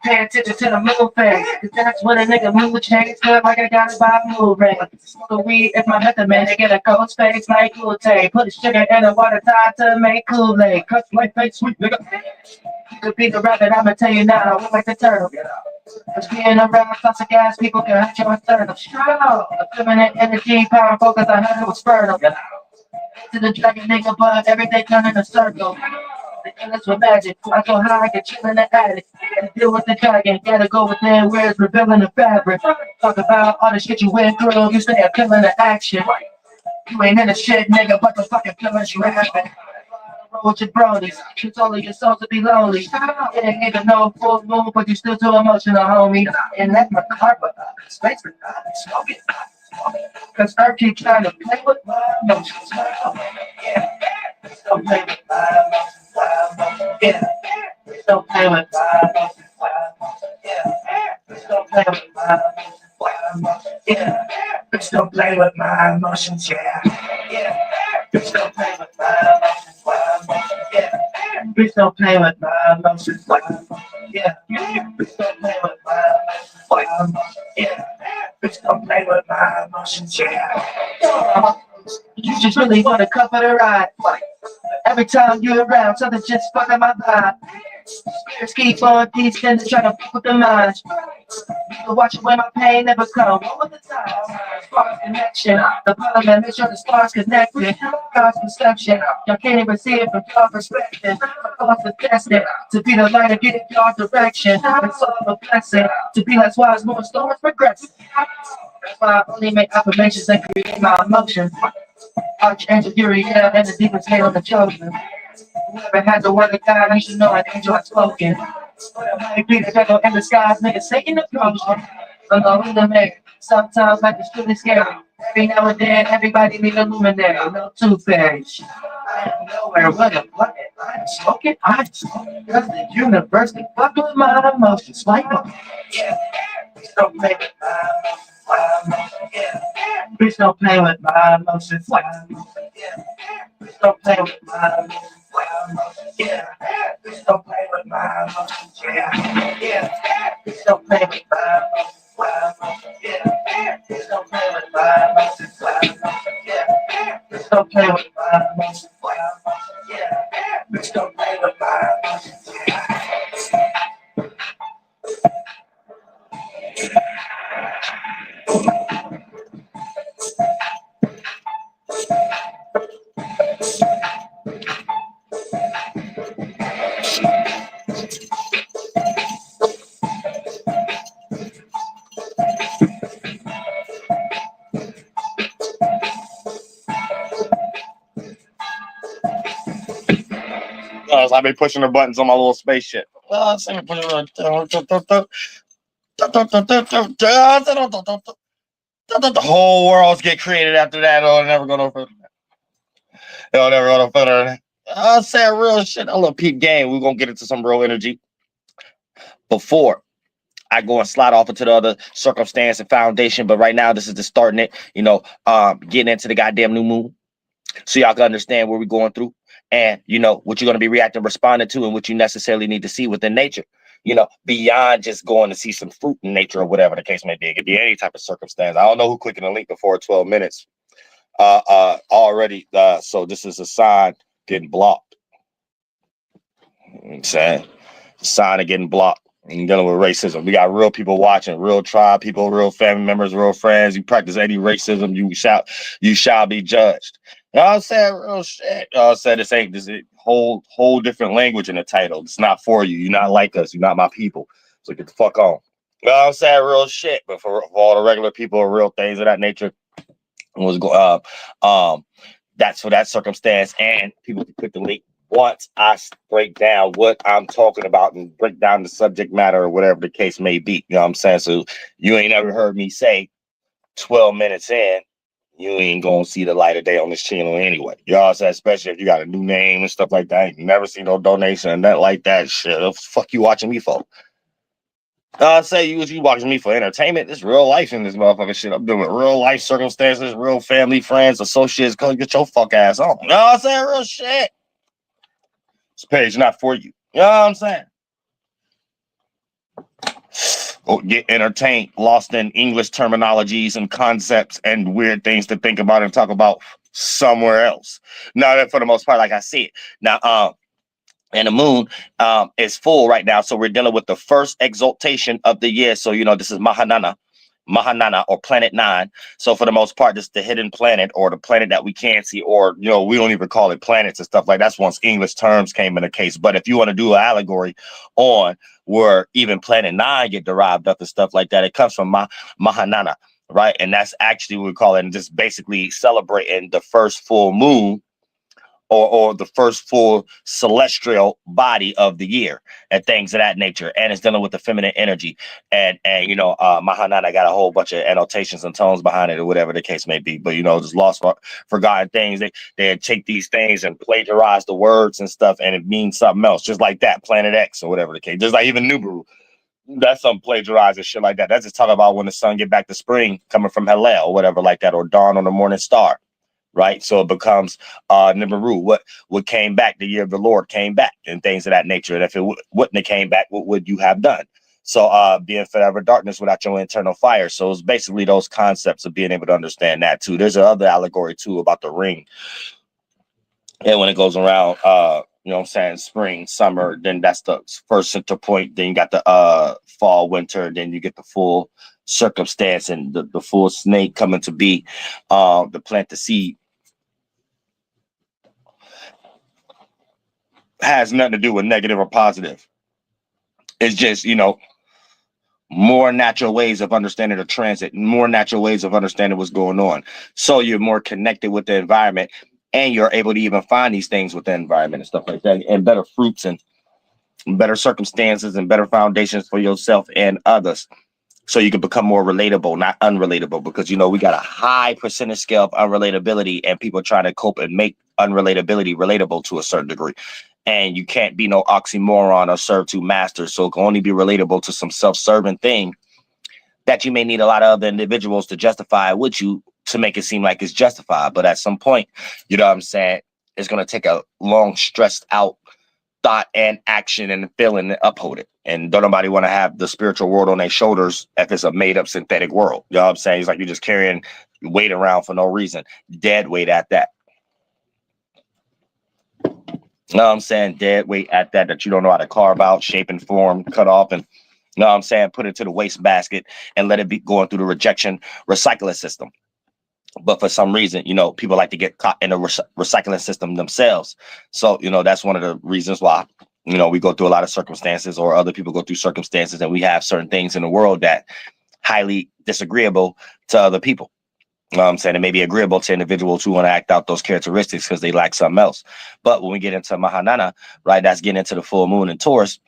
Pay attention to the moon phase, cause that's when a nigga mood change. Feel like I gotta buy a mood ring. Smoke a weed if my method man, they get a cold space like Uteuriś. Put the sugar in the water tide to make Kool-Aid. Cut like fake sweet nigga. You could be the rabbit, I'ma tell you now, I look like the turtle. Cause being around toxic ass people can hurt you internal. The feminine energy, power focus, I heard it was fertile. To the dragon nigga, but everything turn in a circle. The illness with magic, I go high, I get chill in the attic. Gotta deal with the dragon, gotta go within where it's revealing the fabric. Talk about all the shit you went through, you stay a killing the action. You ain't in the shit, nigga, but the fucking feelings you having. With your brodies, you told your soul to be lonely. You ain't even no full moon, but you still too emotional, homie. And let my car, but space for smoking. Cause Earth keep trying to play with my emotions. Don't play with my emotions. Don't play with my emotions. Don't play with my emotions. Don't play with my emotions. Bitch, don't play with my emotions. Bitch, don't play with my emotions. Bitch, don't play with my emotions. Bitch, don't play with my emotions. You just really wanna cover the ride. Every time you're around, something just fucking my vibe. Spirits keep on these things trying to fuck with the minds. You can watch it when my pain never come. All the time, spark connection. The parliament make sure the stars connected. God's perception, y'all can't even see it from your perspective. God's the testing to be the light and get in your direction. It's all a blessing to be less wise, more stories progressing. That's why I only make affirmations and create my emotions. Archangel Hur'Yahmbae and the deepest hate on the chosen. Whoever had the word of God, you should know an angel has spoken. Might be the devil in the skies, nigga, Satan approach. I'm the luminary. Sometimes life is really scary. Every now and then, everybody need a luminary. No two-face. I am nowhere with a bucket. I am smoking. Cause the universe can fuck with my emotions. Like, don't play with my emotions. Bitch, don't play with my emotions. Bitch, don't play with my emotions. Bitch, don't play with my emotions. Bitch, don't play with my emotions. Bitch, don't play with my emotions. Bitch, don't play with my emotions. Bitch, don't play with my emotions. I've been pushing the buttons on my little spaceship. The whole world's get created after that. It'll never go no further. It'll never go no further. I said real shit. A little peep game. We're gonna get into some real energy before I go and slide off into the other circumstance and foundation. But right now, this is the starting it. Getting into the goddamn new moon, so y'all can understand what we're going through. And, what you're going to be reacting, responding to, and what you necessarily need to see within nature, beyond just going to see some fruit in nature or whatever the case may be. It could be any type of circumstance. I don't know who clicking the link before 12 minutes already. So this is a sign getting blocked. I'm saying, sign of getting blocked. And dealing with racism. We got real people watching, real tribe people, real family members, real friends. You practice any racism, you shall be judged. You know what I'm saying? Real shit. I said this is whole different language in the title. It's not for you. You're not like us. You're not my people. So get the fuck on. You know what I'm saying? Real shit. But for all the regular people, real things of that nature, was that's for that circumstance. And people can click the link once I break down what I'm talking about and break down the subject matter or whatever the case may be. You know what I'm saying? So you ain't ever heard me say 12 minutes in, you ain't gonna see the light of day on this channel anyway. You know what I'm saying? Especially if you got a new name and stuff like that. You never see no donation and nothing like that. Shit, what the fuck you watching me for? Say you watching me for entertainment. It's real life in this motherfucking shit. I'm doing real life circumstances, real family, friends, associates. Come get your fuck ass on. You know what I'm saying? Real shit. This page not for you. You know what I'm saying? Or get entertained, lost in English terminologies and concepts and weird things to think about and talk about somewhere else. Now that for the most part, like I said. Now, and the moon is full right now. So we're dealing with the first exaltation of the year. So, this is Mahaana or planet 9. So for the most part, this is the hidden planet or the planet that we can't see, or, we don't even call it planets and stuff like that's once English terms came into case. But if you want to do an allegory on where even planet 9 get derived up and stuff like that, it comes from Mahaana, right? And that's actually what we call it, and just basically celebrating the first full moon or the first full celestial body of the year and things of that nature. And it's dealing with the feminine energy. And Mahaana got a whole bunch of annotations and tones behind it or whatever the case may be. But, just lost, forgotten things. They take these things and plagiarize the words and stuff, and it means something else, just like that, Planet X or whatever the case. Just like even Nubaru. That's some plagiarizing shit like that. That's just talking about when the sun get back to spring coming from Haël'Ho or whatever like that, or dawn on the morning star. Right, so it becomes Nibiru. What came back? The year of the Lord came back, and things of that nature. And if it wouldn't have came back, what would you have done? So being forever darkness without your internal fire. So it's basically those concepts of being able to understand that too. There's another allegory too about the ring, and when it goes around, spring, summer, then that's the first center point. Then you got the fall, winter, then you get the full circumstance and the full snake coming to be, to plant the seed. Has nothing to do with negative or positive. It's just, more natural ways of understanding the transit, more natural ways of understanding what's going on. So you're more connected with the environment, and you're able to even find these things with the environment and stuff like that, and better fruits and better circumstances and better foundations for yourself and others. So you can become more relatable, not unrelatable, because, we got a high percentage scale of unrelatability, and people trying to cope and make unrelatability relatable to a certain degree. And you can't be no oxymoron or serve two masters. So it can only be relatable to some self-serving thing that you may need a lot of other individuals to justify with you to make it seem like it's justified. But at some point, you know what I'm saying, it's going to take a long, stressed out thought and action and feeling to uphold it. And don't nobody want to have the spiritual world on their shoulders if it's a made up synthetic world. You know what I'm saying? It's like you're just carrying weight around for no reason. Dead weight at that. You know what I'm saying? Dead weight at that you don't know how to carve out, shape and form, cut off, and know what I'm saying, put it to the waste basket and let it be going through the rejection recycling system. But for some reason, people like to get caught in a recycling system themselves. So, that's one of the reasons why, we go through a lot of circumstances, or other people go through circumstances, and we have certain things in the world that highly disagreeable to other people. You know what I'm saying? It may be agreeable to individuals who want to act out those characteristics because they lack something else. But when we get into Mahaana, right, that's getting into the full moon in Taurus,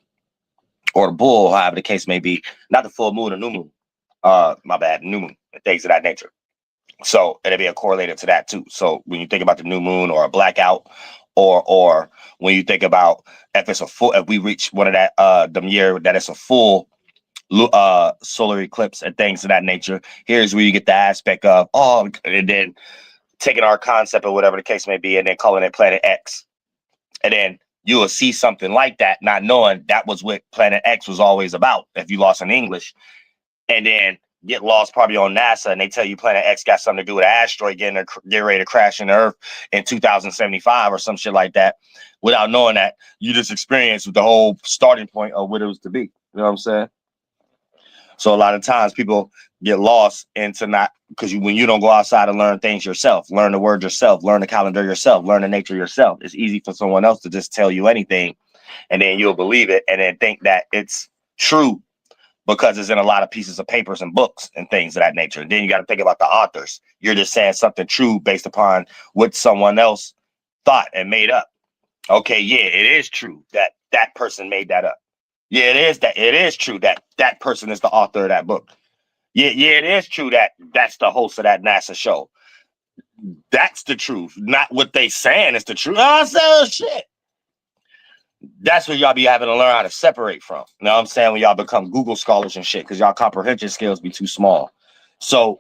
or the bull, however the case may be, not the full moon or new moon. New moon, and things of that nature. So it'll be correlated to that too. So when you think about the new moon or a blackout, or when you think about if we reach one of that the year that it's a full solar eclipse and things of that nature, here's where you get the aspect of and then taking our concept or whatever the case may be, and then calling it Planet X, and then you will see something like that, not knowing that was what Planet X was always about. If you lost in English, and then get lost probably on NASA, and they tell you Planet X got something to do with an asteroid getting ready to crash into Earth in 2075 or some shit like that, without knowing that you just experienced the whole starting point of what it was to be. You know what I'm saying? So a lot of times people get lost into not, because when you don't go outside and learn things yourself, learn the word yourself, learn the calendar yourself, learn the nature yourself, it's easy for someone else to just tell you anything, and then you'll believe it and then think that it's true because it's in a lot of pieces of papers and books and things of that nature. And then you got to think about the authors. You're just saying something true based upon what someone else thought and made up. Okay, yeah, it is true that that person made that up. Yeah, it is true that that person is the author of that book. Yeah, it is true that that's the host of that NASA show. That's the truth, not what they saying is the truth. Oh, so shit. That's what y'all be having to learn how to separate from. You know what I'm saying? When y'all become Google scholars and shit, because y'all comprehension skills be too small. So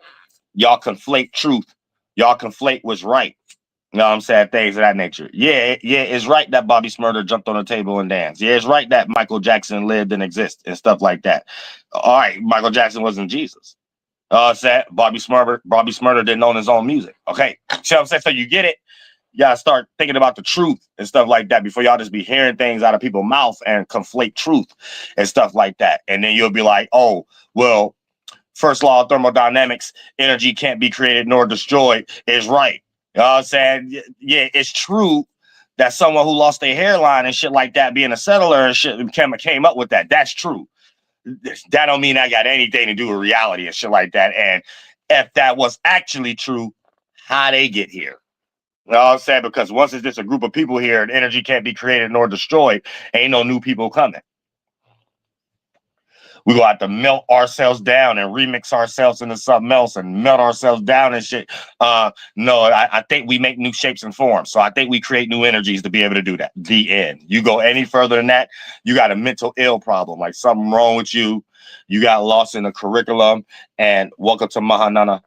y'all conflate truth. Y'all conflate what's right. You know what I'm saying? Things of that nature. Yeah, it's right that Bobby Smurder jumped on the table and danced. Yeah, it's right that Michael Jackson lived and exists and stuff like that. All right, Michael Jackson wasn't Jesus. Said Bobby Smurder didn't own his own music. Okay. See what I'm saying? So you get it. You gotta start thinking about the truth and stuff like that before y'all just be hearing things out of people's mouth and conflate truth and stuff like that. And then you'll be like, oh, well, first law of thermodynamics, energy can't be created nor destroyed is right. You know what I'm saying? Yeah, it's true that someone who lost their hairline and shit like that, being a settler and shit, came up with that. That's true. That don't mean I got anything to do with reality and shit like that. And if that was actually true, how they get here? You know what I'm saying? Because once it's just a group of people here and energy can't be created nor destroyed, ain't no new people coming. We gonna have to melt ourselves down and remix ourselves into something else and melt ourselves down and shit. No, I think we make new shapes and forms. So I think we create new energies to be able to do that. The end. You go any further than that, you got a mental ill problem, like something wrong with you. You got lost in the curriculum. And welcome to Mahaana.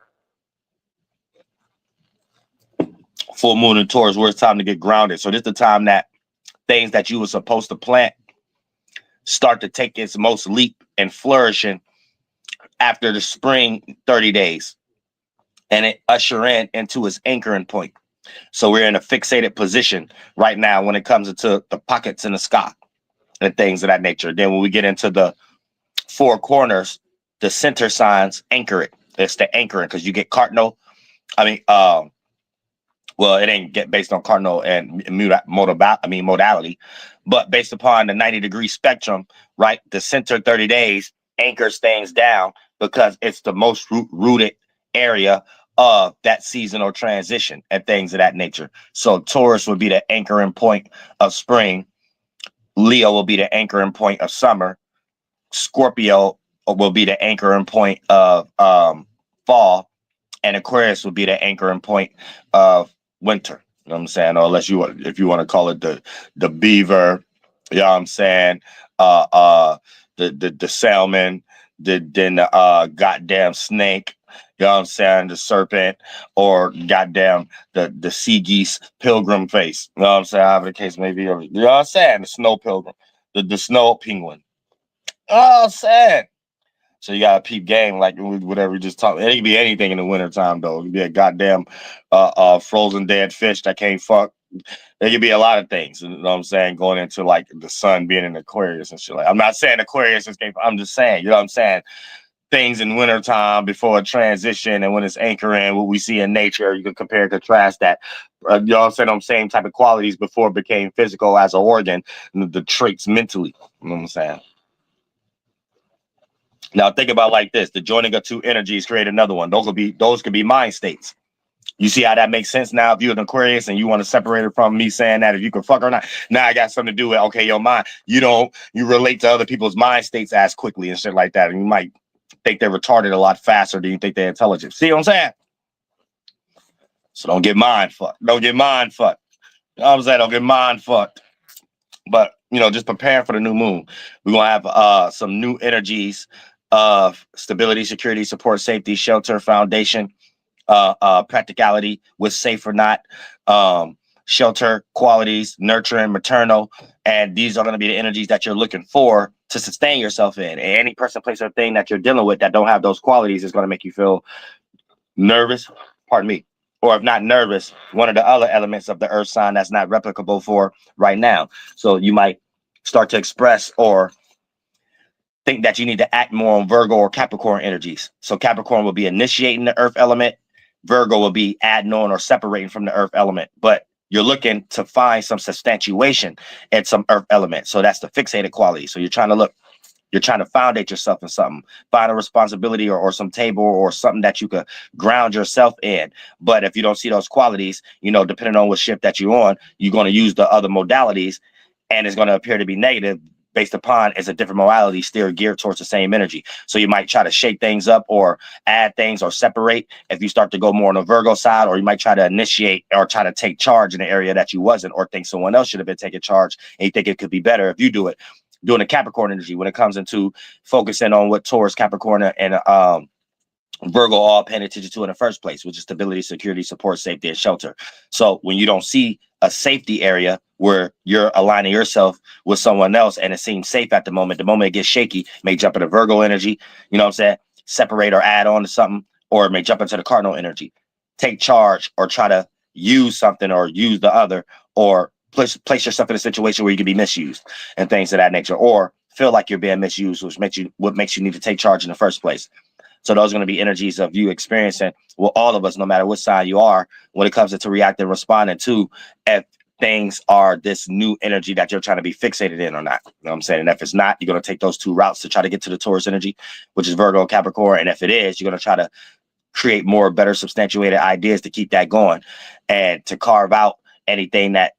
Full moon and Taurus, where it's time to get grounded. So this is the time that things that you were supposed to plant start to take its most leap and flourishing after the spring 30 days, and it usher into its anchoring point. So we're in a fixated position right now when it comes into the pockets in the sky and things of that nature. Then when we get into the four corners, the center signs anchor it. It's the anchoring, because you get cardinal. Well, it ain't get based on cardinal and modality, but based upon the 90-degree spectrum, right? The center 30 days anchors things down because it's the most rooted area of that seasonal transition and things of that nature. So Taurus would be the anchoring point of spring. Leo will be the anchoring point of summer. Scorpio will be the anchoring point of fall. And Aquarius will be the anchoring point of winter. You know what I'm saying? Or if you want to call it the beaver, you know what I'm saying? The salmon, the goddamn snake, you know what I'm saying? The serpent, or goddamn the sea geese pilgrim face. You know what I'm saying? However the case may be. You know what I'm saying? The snow pilgrim, the snow penguin. You know what I'm saying? So you gotta peep game, like whatever we just talked. It can be anything in the wintertime, though. It can be a goddamn frozen dead fish that can't fuck. It could be a lot of things. You know what I'm saying? Going into like the sun being in Aquarius and shit. Like, I'm not saying Aquarius is capable. I'm just saying, you know what I'm saying? Things in wintertime before a transition and when it's anchoring, what we see in nature, you can compare and contrast that. You know what I'm saying? Them same type of qualities before it became physical as an organ, the traits mentally. You know what I'm saying? Now think about like this: the joining of two energies create another one. Those could be mind states. You see how that makes sense now? If you're an Aquarius and you want to separate it from me saying that if you can fuck or not, now I got something to do with your mind. You relate to other people's mind states as quickly and shit like that, and you might think they're retarded a lot faster than you think they're intelligent. See what I'm saying? So don't get mind fucked. Don't get mind fucked. You know what I'm saying? Don't get mind fucked. But just preparing for the new moon. We're gonna have some new energies of stability, security, support, safety, shelter, foundation, practicality, with safe or not, shelter, qualities, nurturing, maternal, and these are going to be the energies that you're looking for to sustain yourself in. And any person, place, or thing that you're dealing with that don't have those qualities is going to make you feel nervous. Pardon me. Or if not nervous, one of the other elements of the earth sign that's not replicable for right now. So you might start to express or think that you need to act more on Virgo or Capricorn energies. So Capricorn will be initiating the earth element. Virgo will be adding on or separating from the earth element. But you're looking to find some substantiation in some earth element. So that's the fixated quality. So you're trying to look You're trying to foundate yourself in something, find a responsibility or some table or something that you could ground yourself in. But if you don't see those qualities, you know, depending on what shift that you're on, you're going to use the other modalities, and it's going to appear to be negative based upon it's a different modality still geared towards the same energy. So you might try to shake things up or add things or separate if you start to go more on the Virgo side, or you might try to initiate or try to take charge in an area that you wasn't, or think someone else should have been taking charge and you think it could be better if you do it. Doing the Capricorn energy when it comes into focusing on what Taurus, Capricorn, and Virgo all paying attention to in the first place, which is stability, security, support, safety, and shelter. So when you don't see a safety area where you're aligning yourself with someone else and it seems safe at the moment it gets shaky, it may jump into Virgo energy, you know what I'm saying? Separate or add on to something, or it may jump into the cardinal energy. Take charge or try to use something or use the other, or place yourself in a situation where you can be misused and things of that nature, or feel like you're being misused, which makes you need to take charge in the first place. So those are going to be energies of you experiencing, well, all of us, no matter what side you are, when it comes to reacting, responding to, if things are this new energy that you're trying to be fixated in or not. You know what I'm saying? And if it's not, you're going to take those two routes to try to get to the Taurus energy, which is Virgo and Capricorn. And if it is, you're going to try to create more better substantiated ideas to keep that going and to carve out anything that's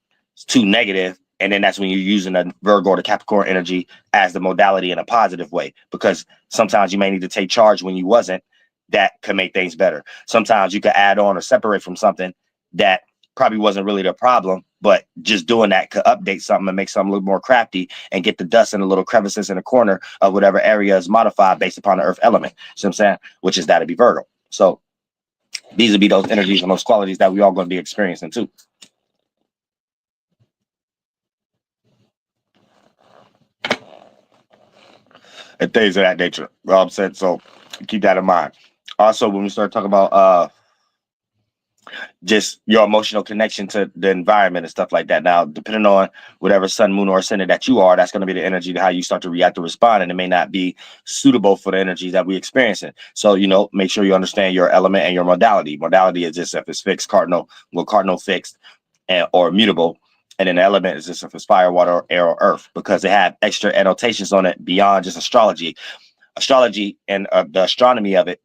too negative. And then that's when you're using the Virgo or the Capricorn energy as the modality in a positive way, because sometimes you may need to take charge when you wasn't. That could make things better. Sometimes you could add on or separate from something that probably wasn't really the problem, but just doing that could update something and make something a little more crafty and get the dust in the little crevices in the corner of whatever area is modified based upon the earth element. See what I'm saying? Which is that'd be Virgo. So these would be those energies and those qualities that we all going to be experiencing too. And things of that nature. You know what I'm saying? So keep that in mind. Also, when we start talking about just your emotional connection to the environment and stuff like that. Now, depending on whatever sun, moon, or ascendant that you are, that's going to be the energy to how you start to react or respond. And it may not be suitable for the energy that we experiencing. So, you know, make sure you understand your element and your modality. Modality is just if it's fixed, cardinal fixed, or mutable. And then the element is just if it's fire, water, air, or earth, because they have extra annotations on it beyond just astrology. Astrology and the astronomy of it,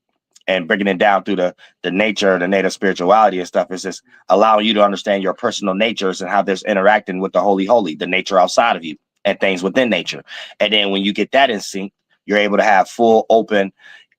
and breaking it down through the nature, the native spirituality and stuff, is just allowing you to understand your personal natures and how there's interacting with the holy, the nature outside of you and things within nature. And then when you get that in sync, you're able to have full open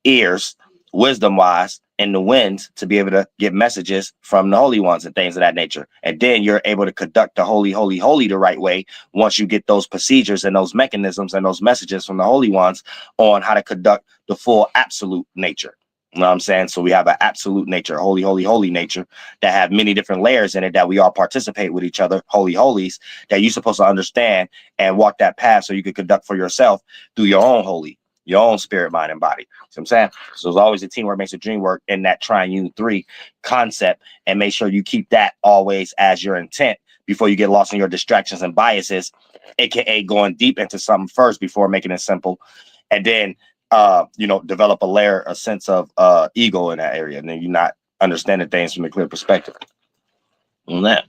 ears, wisdom-wise, in the winds to be able to get messages from the holy ones and things of that nature. And then you're able to conduct the holy the right way once you get those procedures and those mechanisms and those messages from the holy ones on how to conduct the full absolute nature. You know what I'm saying? So we have an absolute nature, holy nature, that have many different layers in it that we all participate with each other, holies, that you're supposed to understand and walk that path so you can conduct for yourself through your own holy, your own spirit, mind, and body. See what I'm saying? So it's always a teamwork makes a dream work in that triune 3 concept, and make sure you keep that always as your intent before you get lost in your distractions and biases, aka going deep into something first before making it simple, and then develop a sense of ego in that area, and then you're not understanding things from a clear perspective. On that's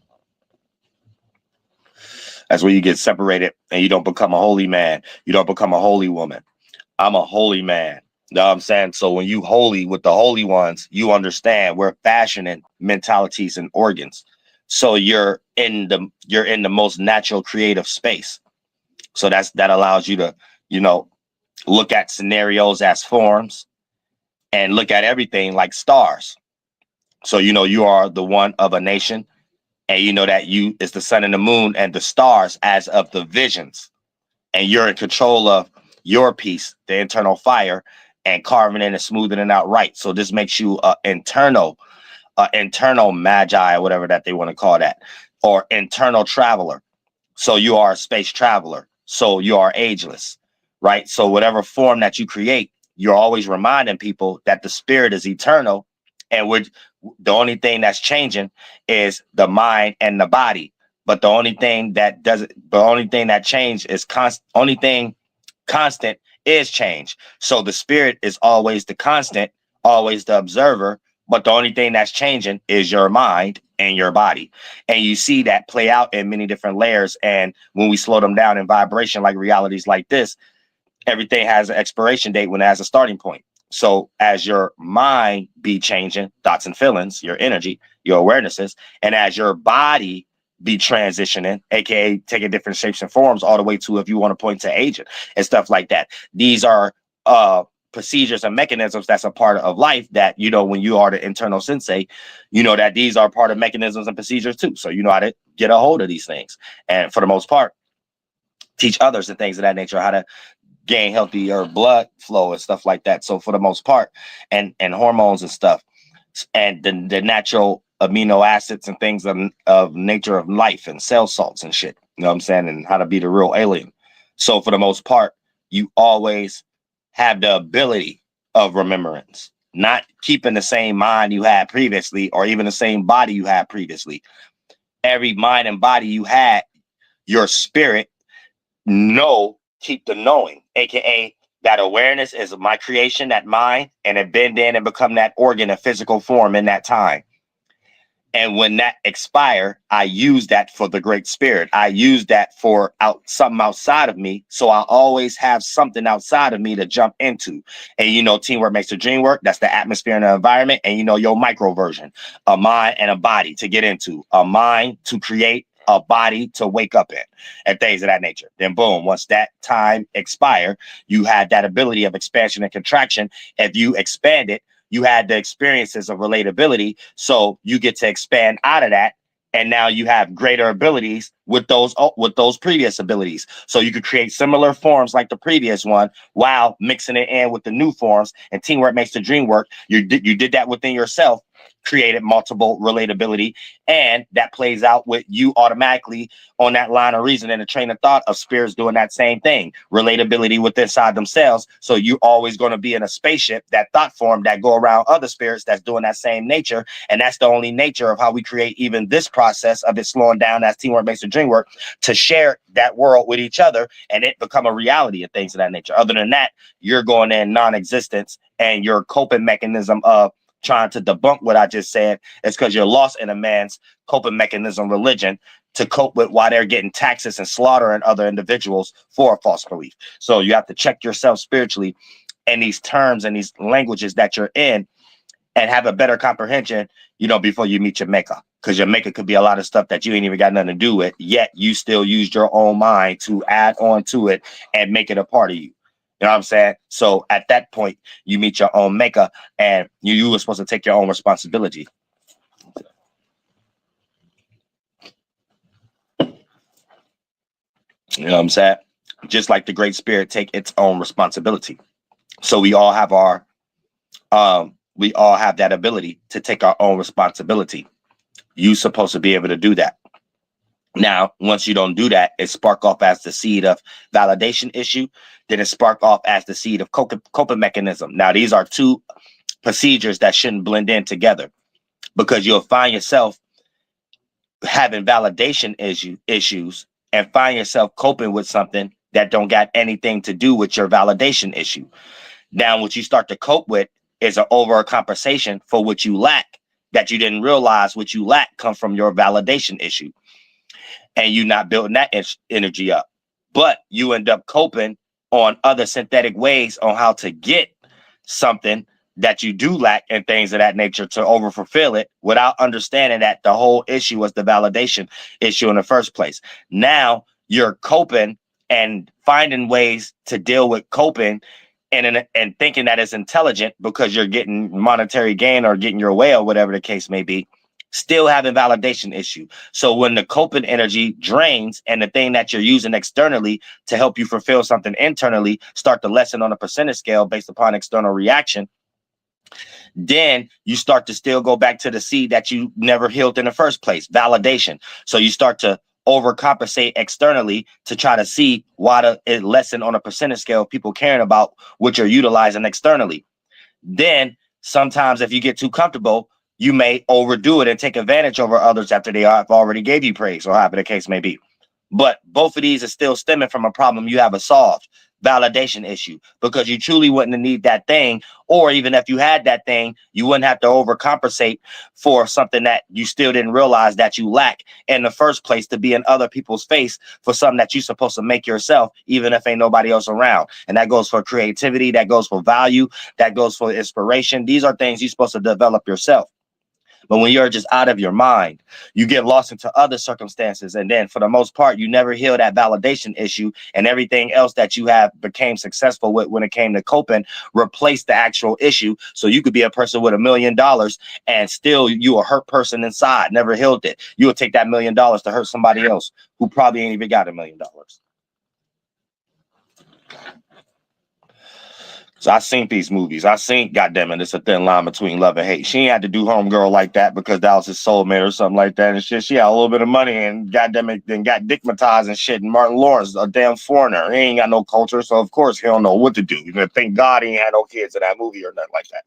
where you get separated and you don't become a holy man. You don't become a holy woman. I'm a holy man. You know what I'm saying? So when you holy with the holy ones, you understand we're fashioning mentalities and organs. So you're in the most natural creative space. So that allows you to, look at scenarios as forms and look at everything like stars. So, you are the one of a nation, and you know that you is the sun and the moon and the stars as of the visions, and you're in control of your piece, the internal fire, and carving in and smoothing it out right. So this makes you internal magi, or whatever that they want to call that, or internal traveler. So you are a space traveler. So you are ageless, right? So whatever form that you create, you're always reminding people that the spirit is eternal, and the only thing that's changing is the mind and the body. But the only thing that change is constant is change. So the spirit is always the constant, always the observer. But the only thing that's changing is your mind and your body. And you see that play out in many different layers. And when we slow them down in vibration, like realities like this, everything has an expiration date when it has a starting point. So as your mind be changing, thoughts and feelings, your energy, your awarenesses, and as your body be transitioning, aka taking different shapes and forms, all the way to, if you want to point to aging and stuff like that. These are procedures and mechanisms that's a part of life that, you know, when you are the internal sensei, you know that these are part of mechanisms and procedures too. So you know how to get a hold of these things, and for the most part, teach others and things of that nature, how to gain healthier blood flow and stuff like that. So for the most part, and hormones and stuff, and the natural amino acids and things of nature of life and cell salts and shit, you know what I'm saying, and how to be the real alien. So for the most part, you always have the ability of remembrance, not keeping the same mind you had previously, or even the same body you had previously. Every mind and body you had, your spirit keep the knowing, aka that awareness is my creation, that mind, and it bend in and become that organ of physical form in that time. And when that expire, I use that for the great spirit. I use that for something outside of me. So I always have something outside of me to jump into. And you know, teamwork makes the dream work. That's the atmosphere and the environment. And you know, your micro version, a mind and a body to get into, a mind to create, a body to wake up in, and things of that nature. Then boom, once that time expire, you had that ability of expansion and contraction. If you expand it, you had the experiences of relatability. So you get to expand out of that. And now you have greater abilities with those previous abilities. So you could create similar forms like the previous one while mixing it in with the new forms. And teamwork makes the dream work. You did that within yourself, created multiple relatability, and that plays out with you automatically on that line of reason and a train of thought of spirits doing that same thing, relatability with inside themselves. So you're always going to be in a spaceship, that thought form that go around other spirits that's doing that same nature. And that's the only nature of how we create even this process of it slowing down as teamwork makes the dream work, to share that world with each other and it become a reality and things of that nature. Other than that, you're going in non-existence, and your coping mechanism of trying to debunk what I just said is because you're lost in a man's coping mechanism, religion, to cope with why they're getting taxes and slaughtering other individuals for a false belief. So you have to check yourself spiritually in these terms and these languages that you're in, and have a better comprehension, you know, before you meet your maker. Because your maker could be a lot of stuff that you ain't even got nothing to do with, yet you still used your own mind to add on to it and make it a part of you. You know what I'm saying? So at that point, you meet your own maker, and you were supposed to take your own responsibility. You know what I'm saying? Just like the Great Spirit take its own responsibility. So we all have that ability to take our own responsibility. You're supposed to be able to do that. Now, once you don't do that, it spark off as the seed of validation issue. Then it spark off as the seed of coping mechanism. Now, these are two procedures that shouldn't blend in together, because you'll find yourself having validation issues and find yourself coping with something that don't got anything to do with your validation issue. Now, what you start to cope with is an overcompensation for what you lack, that you didn't realize what you lack come from your validation issue. And you not building that energy up. But you end up coping on other synthetic ways on how to get something that you do lack and things of that nature to overfulfill it, without understanding that the whole issue was the validation issue in the first place. Now you're coping and finding ways to deal with coping and thinking that it's intelligent because you're getting monetary gain or getting your way or whatever the case may be, still having validation issue. So when the coping energy drains and the thing that you're using externally to help you fulfill something internally start to lessen on a percentage scale based upon external reaction, then you start to still go back to the seed that you never healed in the first place, validation. So you start to overcompensate externally to try to see why it lessen on a percentage scale of people caring about what you're utilizing externally. Then sometimes if you get too comfortable, you may overdo it and take advantage over others after they have already gave you praise, or however the case may be. But both of these are still stemming from a problem you haven't solved. validation issue, because you truly wouldn't need that thing. Or even if you had that thing, you wouldn't have to overcompensate for something that you still didn't realize that you lack in the first place, to be in other people's face for something that you're supposed to make yourself, even if ain't nobody else around. And that goes for creativity, that goes for value, that goes for inspiration. These are things you're supposed to develop yourself. But when you're just out of your mind, you get lost into other circumstances. And then for the most part, you never heal that validation issue, and everything else that you have became successful with when it came to coping replaced the actual issue. So you could be a person with $1 million and still you a hurt person inside, never healed it. You would take that $1 million to hurt somebody else who probably ain't even got $1 million. So I seen these movies. I seen, goddamn it, it's a thin line between love and hate. She ain't had to do Homegirl like that because that was his soulmate or something like that and shit. She had a little bit of money and goddamn it, then got dickmatized and shit. And Martin Lawrence, a damn foreigner. He ain't got no culture, so of course he don't know what to do. Thank God he ain't had no kids in that movie or nothing like that.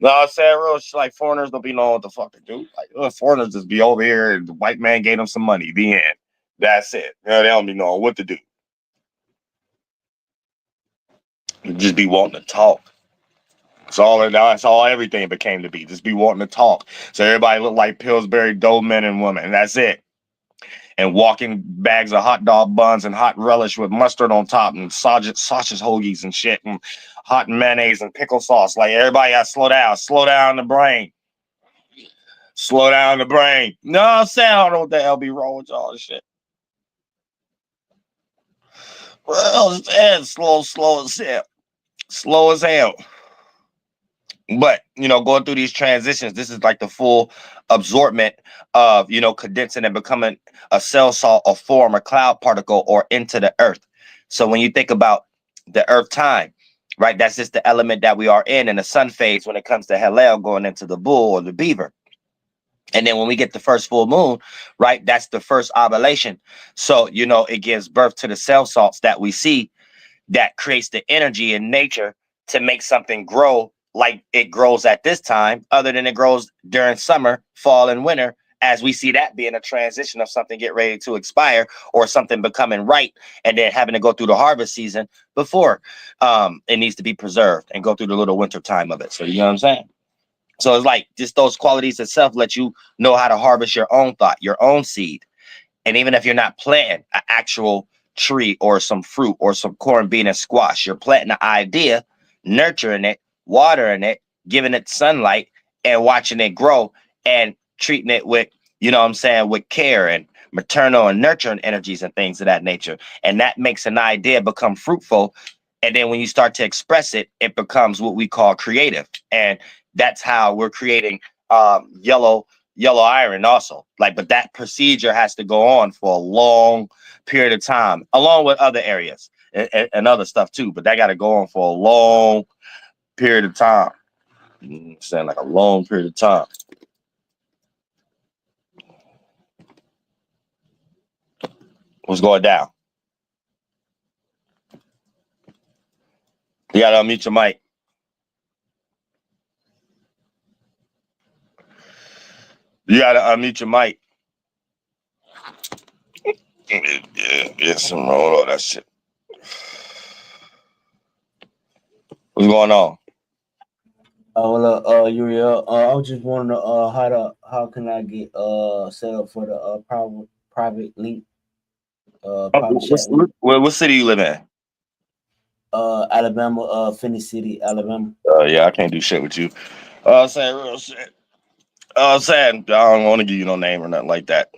No, I'm saying real shit, like foreigners don't be knowing what the fuck to do. Like foreigners just be over here and the white man gave them some money. The end. That's it. They don't be knowing what to do. Just be wanting to talk. That's all everything became to be. Just be wanting to talk. So everybody looked like Pillsbury Doe men and women, and that's it. And walking bags of hot dog buns and hot relish with mustard on top and sausage hoagies and shit and hot mayonnaise and pickle sauce. Like everybody got to slow down the brain. Slow down the brain. No, I'm saying I don't know what the hell be wrong with y'all this shit. Well, it's slow as hell. Slow as hell. But, going through these transitions, this is like the full absorbment of, condensing and becoming a cell salt, a form, a cloud particle, or into the earth. So when you think about the earth time, right, that's just the element that we are in the sun phase when it comes to Haël'Ho going into the bull or the beaver. And then when we get the first full moon, right, that's the first ovulation. So, it gives birth to the cell salts that we see, that creates the energy in nature to make something grow like it grows at this time, other than it grows during summer, fall, and winter, as we see that being a transition of something get ready to expire or something becoming right, and then having to go through the harvest season before it needs to be preserved and go through the little winter time of it. So you know what I'm saying? So it's like just those qualities itself let you know how to harvest your own thought, your own seed. And even if you're not planting an actual tree or some fruit or some corn, bean, and squash, you're planting an idea, nurturing it, watering it, giving it sunlight, and watching it grow and treating it with, with care and maternal and nurturing energies and things of that nature. And that makes an idea become fruitful. And then when you start to express it, it becomes what we call creative. And that's how we're creating yellow iron also. But that procedure has to go on for a long period of time, along with other areas and other stuff too. But that got to go on for a long period of time. Saying like a long period of time. What's going down? You gotta unmute your mic. You gotta unmute your mic. Yeah, some roll all that shit. What's going on? Uriel, I was just wondering how can I get set up for the private link private chat link. What city you live in? Alabama, Finney City, Alabama. Yeah, I can't do shit with you. I'm saying real shit. I'm saying I don't want to give you no name or nothing like that.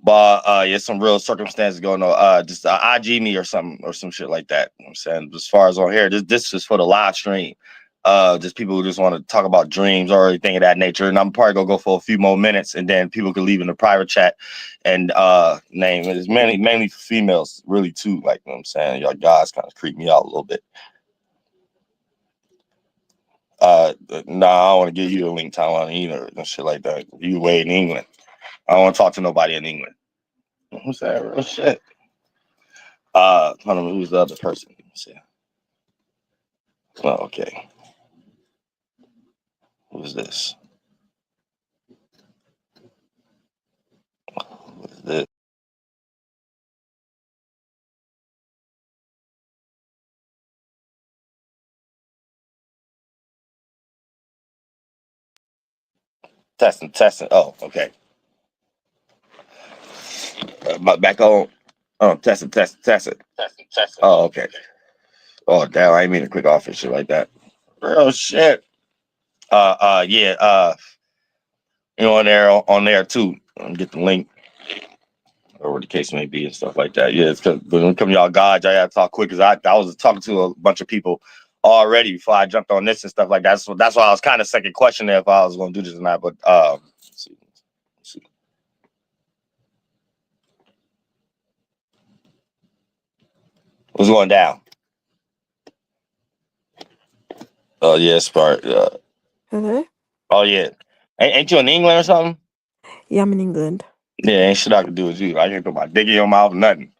But yeah, some real circumstances going on. Just IG me or something or some shit like that. You know what I'm saying, as far as on here, this is for the live stream. Just people who just want to talk about dreams or anything of that nature. And I'm probably gonna go for a few more minutes, and then people can leave in the private chat and name it. It's mainly for females, really too. Like, you know what I'm saying, y'all guys kind of creep me out a little bit. Nah, I don't want to give you a link time on either and shit like that. You way in England. I don't want to talk to nobody in England. Who's that real shit? Hold on, who's the other person? Let's see. Oh, okay. Who's this? Who's this? Testing. Oh, okay. Back on. Oh, testing. Oh, okay. Oh, damn, I didn't mean to click off and shit like that. Real shit. Yeah. You know, on there too. Get the link, or what the case may be, and stuff like that. Yeah, it's because when it comes to y'all guys, I gotta talk quick because I was talking to a bunch of people already before I jumped on this and stuff like that. So that's why I was kind of second questioning if I was gonna do this or not. But let's see. What's going down? Oh yeah, Spark. Hello? Oh yeah. Ain't you in England or something? Yeah, I'm in England. Yeah, ain't shit I can do with you. I can't put my dick in your mouth, nothing.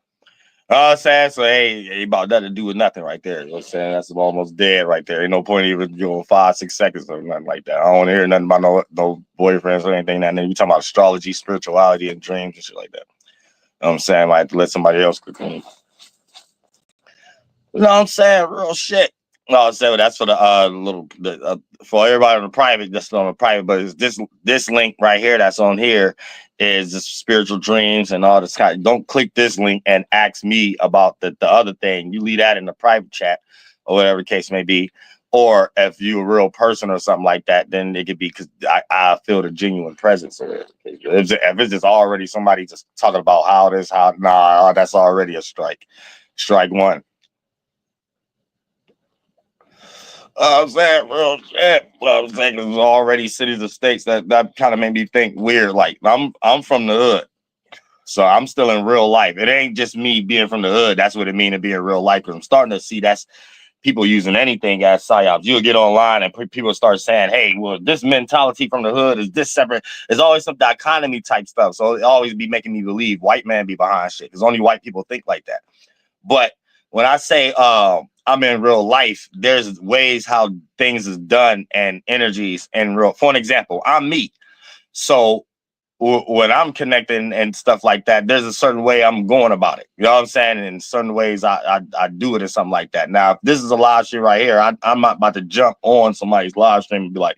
I'm saying? So ain't about nothing to do with nothing right there. You know what I'm saying? That's almost dead right there. Ain't no point even 5-6 seconds or nothing like that. I don't want to hear nothing about no boyfriends or anything. And then you talking about astrology, spirituality, and dreams and shit like that. You know what I'm saying? Like, let somebody else cook me. You know what I'm saying? Real shit. No, I'm saying that's for the for everybody on the private, just on the private, but it's this link right here that's on here is the spiritual dreams and all this kind. Don't click this link and ask me about the other thing. You leave that in the private chat or whatever the case may be. Or if you're a real person or something like that, then it could be because I feel the genuine presence of it. If it's just already somebody just talking about that's already a strike. Strike one. I'm saying real shit. Well, I'm saying there's already cities or states that kind of made me think weird. Like I'm from the hood, so I'm still in real life. It ain't just me being from the hood. That's what it means to be in real life. Because I'm starting to see that's people using anything as psyops. You'll get online and people start saying, "Hey, well, this mentality from the hood is this separate." There's always some dichotomy type stuff. So it always be making me believe white man be behind shit. Because only white people think like that. But when I say I'm in real life, there's ways how things is done and energies in real. For an example, I'm me. So when I'm connecting and stuff like that, there's a certain way I'm going about it. You know what I'm saying? And in certain ways I do it or something like that. Now, if this is a live stream right here, I'm not about to jump on somebody's live stream and be like,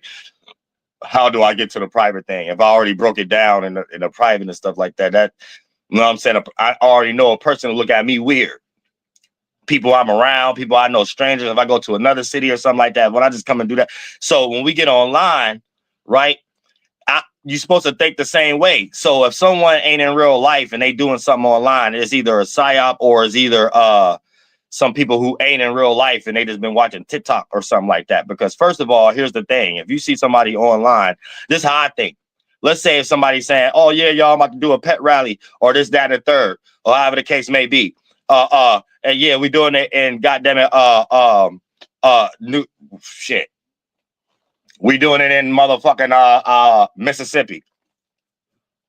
how do I get to the private thing? If I already broke it down in the private and stuff like that, you know what I'm saying? I already know a person will look at me weird. People I'm around, people I know, strangers. If I go to another city or something like that, when I just come and do that. So when we get online, right, you're supposed to think the same way. So if someone ain't in real life and they doing something online, it's either a psyop or it's either some people who ain't in real life and they just been watching TikTok or something like that. Because first of all, here's the thing. If you see somebody online, this is how I think. Let's say if somebody's saying, oh yeah, y'all, I'm about to do a pet rally or this, that, and the third, or however the case may be. And yeah, we doing it in goddamn it, new shit. We doing it in motherfucking Mississippi.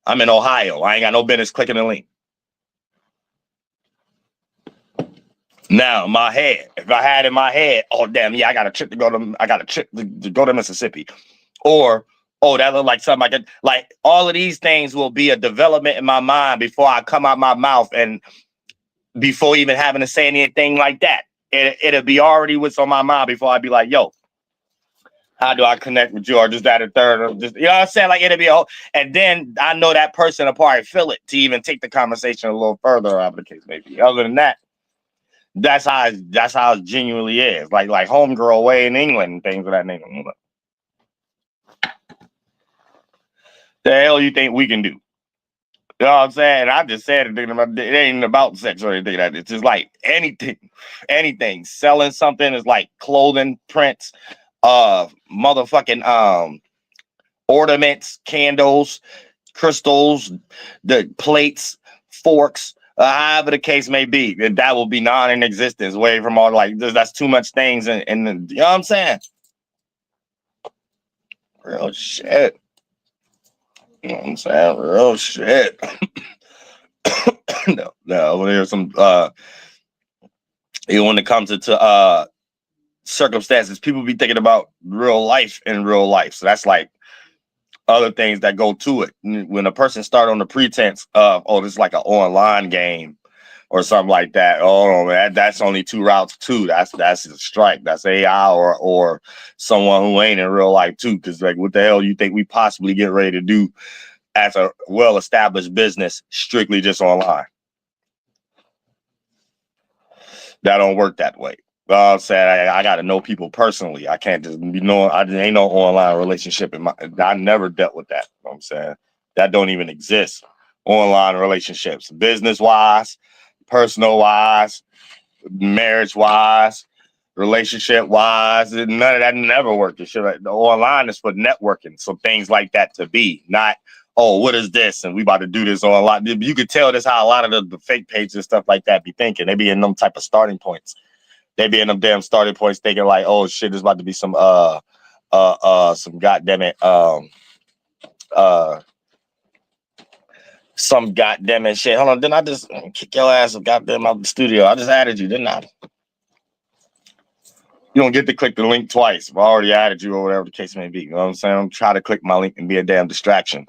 I'm in Ohio. I ain't got no business clicking the link. Now, my head, if I had in my head, oh damn, yeah, I got a trip to go to Mississippi, or oh, that look like something I could like. All of these things will be a development in my mind before I come out my mouth and. Before even having to say anything like that, it'll be already what's on my mind before I'd be like, yo, how do I connect with you or just that or third or just, you know what I'm saying? Like it'll be and then I know that person will probably feel it to even take the conversation a little further, whatever the case may be. Other than that, that's how it genuinely is. Like homegirl way in England and things of that nature. The hell you think we can do? You know what I'm saying? I just said it ain't about sex or anything like that. It's just like anything. Selling something is like clothing, prints, motherfucking ornaments, candles, crystals, the plates, forks, however the case may be. That will be non-in-existence, away from all like that's too much things and you know what I'm saying? Real shit. You know what I'm saying? Real shit. No, there's some when it comes to circumstances, people be thinking about real life in real life. So that's like other things that go to it. When a person start on the pretense of, oh, this is like an online game or something like that. Oh man, that's only 2 routes too. That's a strike. That's AI or someone who ain't in real life too. Because like, what the hell you think we possibly get ready to do as a well-established business strictly just online? That don't work that way. I'm saying I got to know people personally. I can't just be knowing. Ain't no online relationship in my. I never dealt with that. You know what I'm saying that don't even exist. Online relationships, business wise, personal wise, marriage wise, relationship wise, none of that never worked. The online is for networking, so things like that to be not. Oh, what is this? And we about to do this online. You could tell that's how a lot of the fake pages and stuff like that be thinking. They be in them type of starting points. They be in them damn starting points thinking like, oh shit, there's about to be some goddamn it, some goddamn it shit. Hold on, didn't I just kick your ass goddamn out the studio? I just added you, didn't I? You don't get to click the link twice. I already added you or whatever the case may be. You know what I'm saying? I'm trying to click my link and be a damn distraction.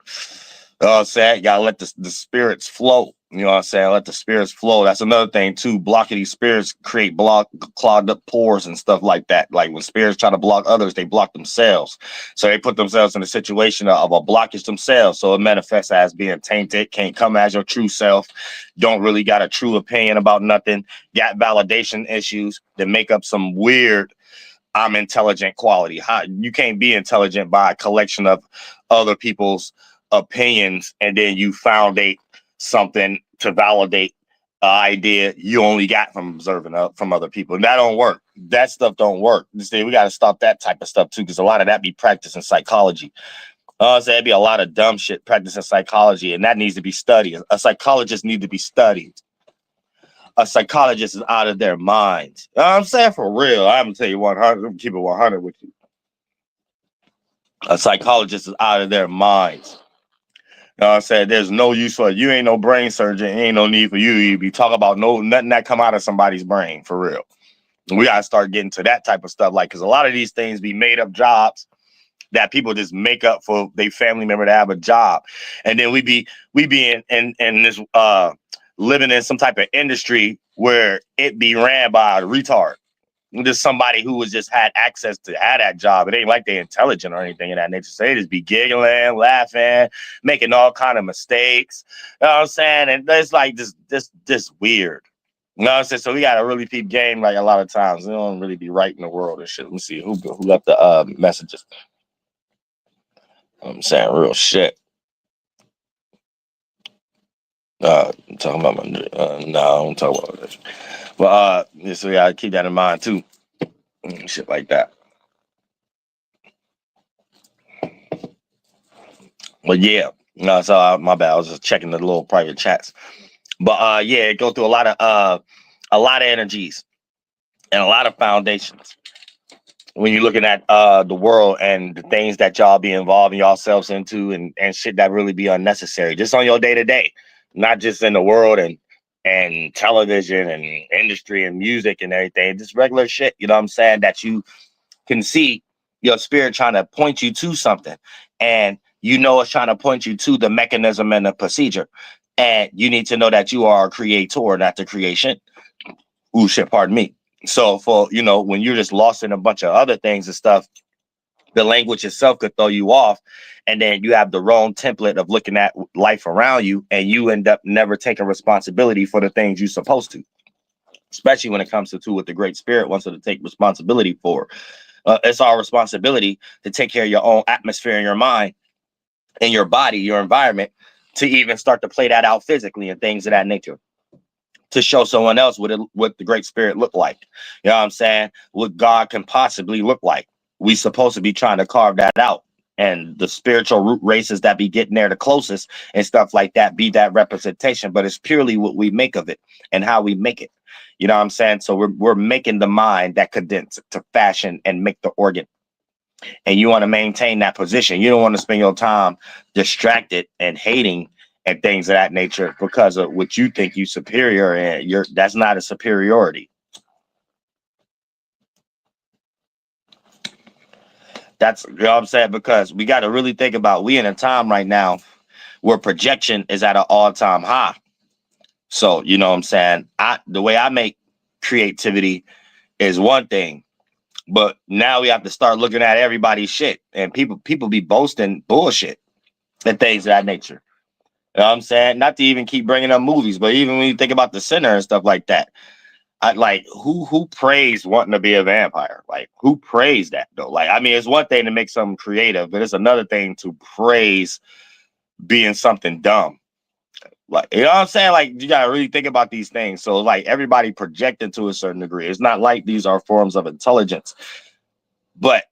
Sad. You gotta let the spirits flow. You know what I'm saying? Let the spirits flow. That's another thing too. Blocking these spirits create clogged up pores and stuff like that. Like when spirits try to block others, they block themselves. So they put themselves in a situation of a blockage themselves. So it manifests as being tainted, can't come as your true self, don't really got a true opinion about nothing, got validation issues that make up some weird I'm intelligent quality. You can't be intelligent by a collection of other people's opinions and then you foundate something to validate an idea you only got from observing from other people. And that don't work. That stuff don't work. We got to stop that type of stuff too, because a lot of that be practiced in psychology. So that'd be a lot of dumb shit practiced in psychology, and that needs to be studied. A psychologist needs to be studied. A psychologist is out of their minds. I'm saying for real. I'm gonna tell you 100. I'm keep it 100 with you. A psychologist is out of their minds. You know what I'm saying? There's no use for you. Ain't no brain surgeon. Ain't no need for you. You be talking about nothing that come out of somebody's brain for real. We gotta start getting to that type of stuff, like because a lot of these things be made up jobs that people just make up for their family member to have a job, and then we be in this living in some type of industry where it be ran by a retard. Just somebody who was just had access to have that job. It ain't like they're intelligent or anything in that nature. So they just be giggling, laughing, making all kind of mistakes. You know what I'm saying? And it's like this weird. You know what I'm saying? So we gotta really peep game like a lot of times. They don't really be right in the world and shit. Let me see who left the messages. I'm saying real shit. I'm talking about my no, I'm talking about this. But so we gotta keep that in mind too. Shit like that. But yeah, no, so my bad. I was just checking the little private chats. But yeah, it go through a lot of energies and a lot of foundations. When you're looking at the world and the things that y'all be involving yourselves into and shit that really be unnecessary, just on your day to day, not just in the world and television and industry and music and everything, just regular shit. You know what I'm saying? That you can see your spirit trying to point you to something, and you know it's trying to point you to the mechanism and the procedure, and you need to know that you are a creator, not the creation. Ooh, shit, pardon me. So for, when you're just lost in a bunch of other things and stuff, the language itself could throw you off, and then you have the wrong template of looking at life around you, and you end up never taking responsibility for the things you're supposed to, especially when it comes to what the Great Spirit wants us to take responsibility for. It's our responsibility to take care of your own atmosphere in your mind and your body, your environment, to even start to play that out physically and things of that nature, to show someone else what the Great Spirit look like. You know what I'm saying? What God can possibly look like. We supposed to be trying to carve that out. And the spiritual root races that be getting there the closest and stuff like that be that representation. But it's purely what we make of it and how we make it. You know what I'm saying? So we're making the mind that condense to fashion and make the organ. And you want to maintain that position. You don't want to spend your time distracted and hating and things of that nature because of what you think you superior, and that's not a superiority. That's, you know what I'm saying? Because we got to really think about, we in a time right now where projection is at an all-time high. So, you know what I'm saying? The way I make creativity is one thing, but now we have to start looking at everybody's shit. And people be boasting bullshit and things of that nature. You know what I'm saying? Not to even keep bringing up movies, but even when you think about the sinner and stuff like that, I like who praised wanting to be a vampire? Like, who praised that though? Like, I mean, it's one thing to make something creative, but it's another thing to praise being something dumb. Like, you know what I'm saying? Like, you gotta really think about these things. So, like, everybody projecting to a certain degree. It's not like these are forms of intelligence, but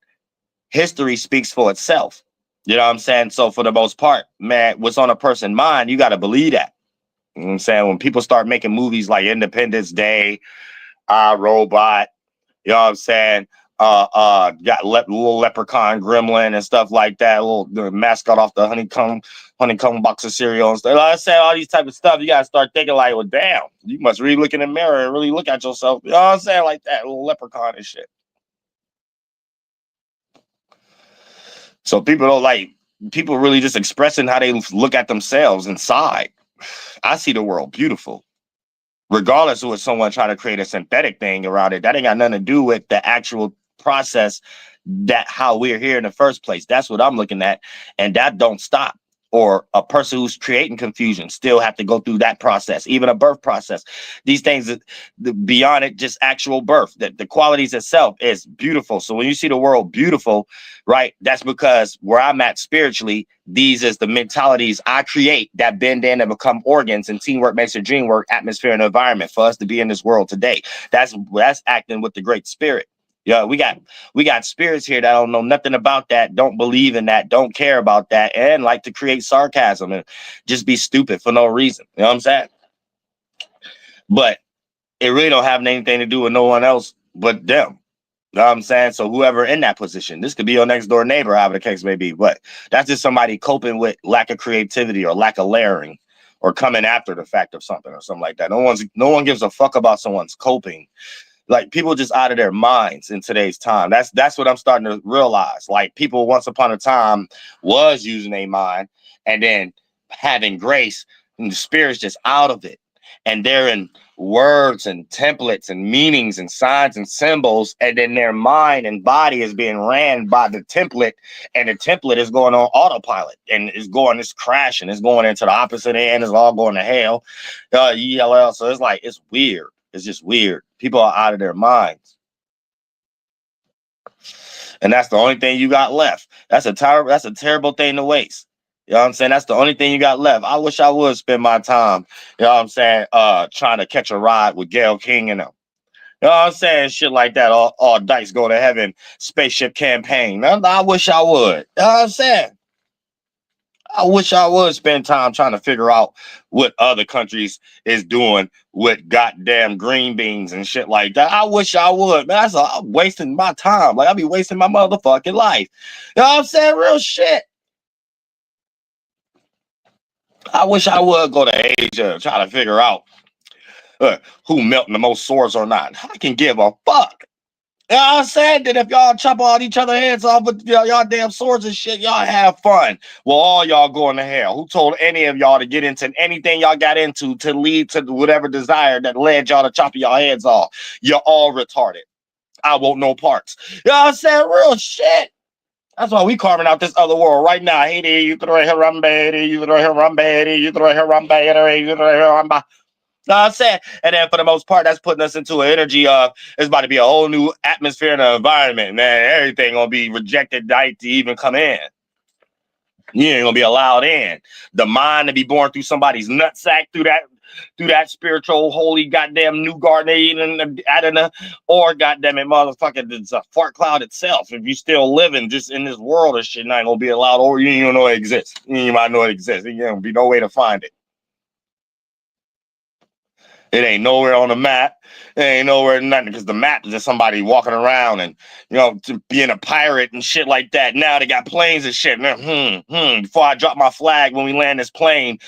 history speaks for itself. You know what I'm saying? So, for the most part, man, what's on a person's mind, you gotta believe that. You know what I'm saying? When people start making movies like Independence Day, Robot, you know what I'm saying? Got little leprechaun gremlin and stuff like that, little the mascot off the honeycomb box of cereal and stuff. Like I said, all these type of stuff, you gotta start thinking like, well, damn, you must really look in the mirror and really look at yourself. You know what I'm saying? Like that little leprechaun and shit. So people really just expressing how they look at themselves inside. I see the world beautiful. Regardless of what someone trying to create a synthetic thing around it, that ain't got nothing to do with the actual process, that how we're here in the first place. That's what I'm looking at, and that don't stop. Or a person who's creating confusion still have to go through that process, even a birth process. These things beyond it, just actual birth. That the qualities itself is beautiful. So when you see the world beautiful, right, that's because where I'm at spiritually, these is the mentalities I create that bend in and become organs, and teamwork makes the dream work, atmosphere and environment for us to be in this world today. That's acting with the great spirit. Yeah, we got spirits here that don't know nothing about that, don't believe in that, don't care about that, and like to create sarcasm and just be stupid for no reason. You know what I'm saying? But it really don't have anything to do with no one else but them. You know what I'm saying? So whoever in that position, this could be your next door neighbor, however the case may be, but that's just somebody coping with lack of creativity or lack of layering or coming after the fact of something or something like that. No one gives a fuck about someone's coping. Like, people just out of their minds in today's time. That's what I'm starting to realize. Like, people once upon a time was using their mind and then having grace, and the spirit's just out of it. And they're in words and templates and meanings and signs and symbols, and then their mind and body is being ran by the template, and the template is going on autopilot and it's crashing, it's going into the opposite end, it's all going to hell. So it's like, it's weird. It's just weird. People are out of their minds. And that's the only thing you got left. That's a terrible thing to waste. You know what I'm saying? That's the only thing you got left. I wish I would spend my time, you know what I'm saying, trying to catch a ride with Gayle King and them. You know what I'm saying? Shit like that. All dice go to heaven, spaceship campaign. I wish I would. You know what I'm saying? I wish I would spend time trying to figure out what other countries is doing with goddamn green beans and shit like that. I wish I would, man. I'm wasting my time. Like, I'll be wasting my motherfucking life. You know what I'm saying? Real shit. I wish I would go to Asia and try to figure out who melting the most swords or not. I can give a fuck. You know what I'm saying? That if y'all chop all each other heads off with y'all damn swords and shit, y'all have fun. Well, all y'all going to hell. Who told any of y'all to get into anything y'all got into to lead to whatever desire that led y'all to chop y'all heads off? You're all retarded. I want no parts. You know what I'm saying? Real shit. That's why we carving out this other world right now. Haedīi, Uteuriś, Hur'Yahmbae. Know what I'm saying? And then for the most part, that's putting us into an energy of it's about to be a whole new atmosphere and environment, man. Everything gonna be rejected to even come in. You ain't gonna be allowed in. The mind to be born through somebody's nutsack, through that spiritual holy goddamn new garden eating or goddamn it, motherfucker, it's a fart cloud itself. If you still living just in this world, this shit not gonna be allowed, or you ain't gonna know it exists. You might know it exists. There ain't gonna be no way to find it. It ain't nowhere on the map. It ain't nowhere nothing, because the map is just somebody walking around and, you know, being a pirate and shit like that. Now they got planes and shit. Before I drop my flag when we land this plane,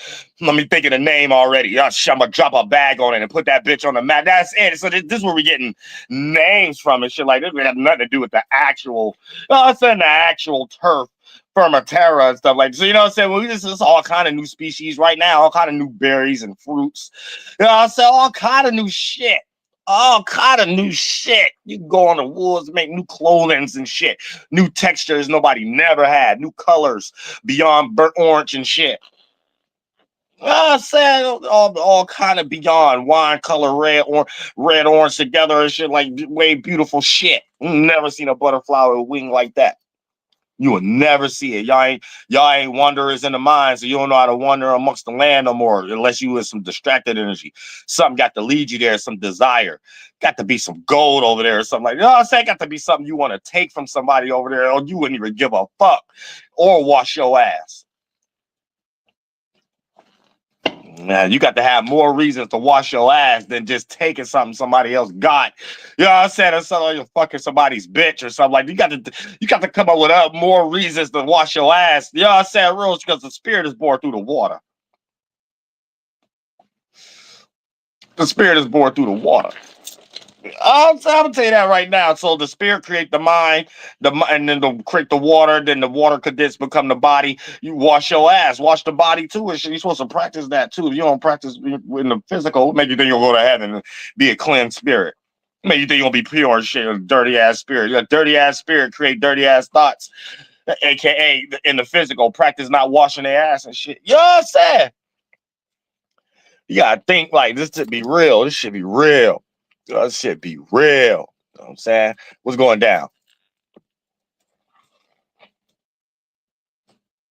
let me think of the name already. I'm gonna drop a bag on it and put that bitch on the map. That's it. So this is where we're getting names from and shit like this. It have nothing to do with the actual, I'm saying, the actual turf Fermentera and stuff like that. So, you know what I'm saying? Well, this is all kind of new species right now, all kind of new berries and fruits. You know what I'm saying? All kind of new shit. All kind of new shit. You can go on the woods, make new clothings and shit. New textures nobody never had. New colors beyond burnt orange and shit. I'm saying all kind of beyond wine color, red, orange together and shit, like way beautiful shit. Never seen a butterfly with a wing like that. You will never see it. Y'all ain't wanderers in the mind, so you don't know how to wander amongst the land no more, unless you with some distracted energy. Something got to lead you there, some desire. Got to be some gold over there or something like that. You know what I'm saying? Got to be something you want to take from somebody over there, or you wouldn't even give a fuck or wash your ass. Man, you got to have more reasons to wash your ass than just taking something somebody else got. You know what I'm saying? Or something like you're fucking somebody's bitch or something like that. You got to come up with more reasons to wash your ass. You know what I'm saying? Real, because the spirit is born through the water. The spirit is born through the water. I'm gonna tell you that right now. So the spirit create the mind, and then the create the water. Then the water condense become the body. You wash your ass, wash the body too. And shit. You're supposed to practice that too. If you don't practice in the physical, make you think you'll go to heaven and be a cleansed spirit. Make you think you'll be pure and shit. A dirty ass spirit. You got dirty ass spirit create dirty ass thoughts. AKA in the physical, practice not washing their ass and shit. You know what I'm saying? You gotta think like this should be real. This should be real. This shit be real. You know what I'm saying? What's going down?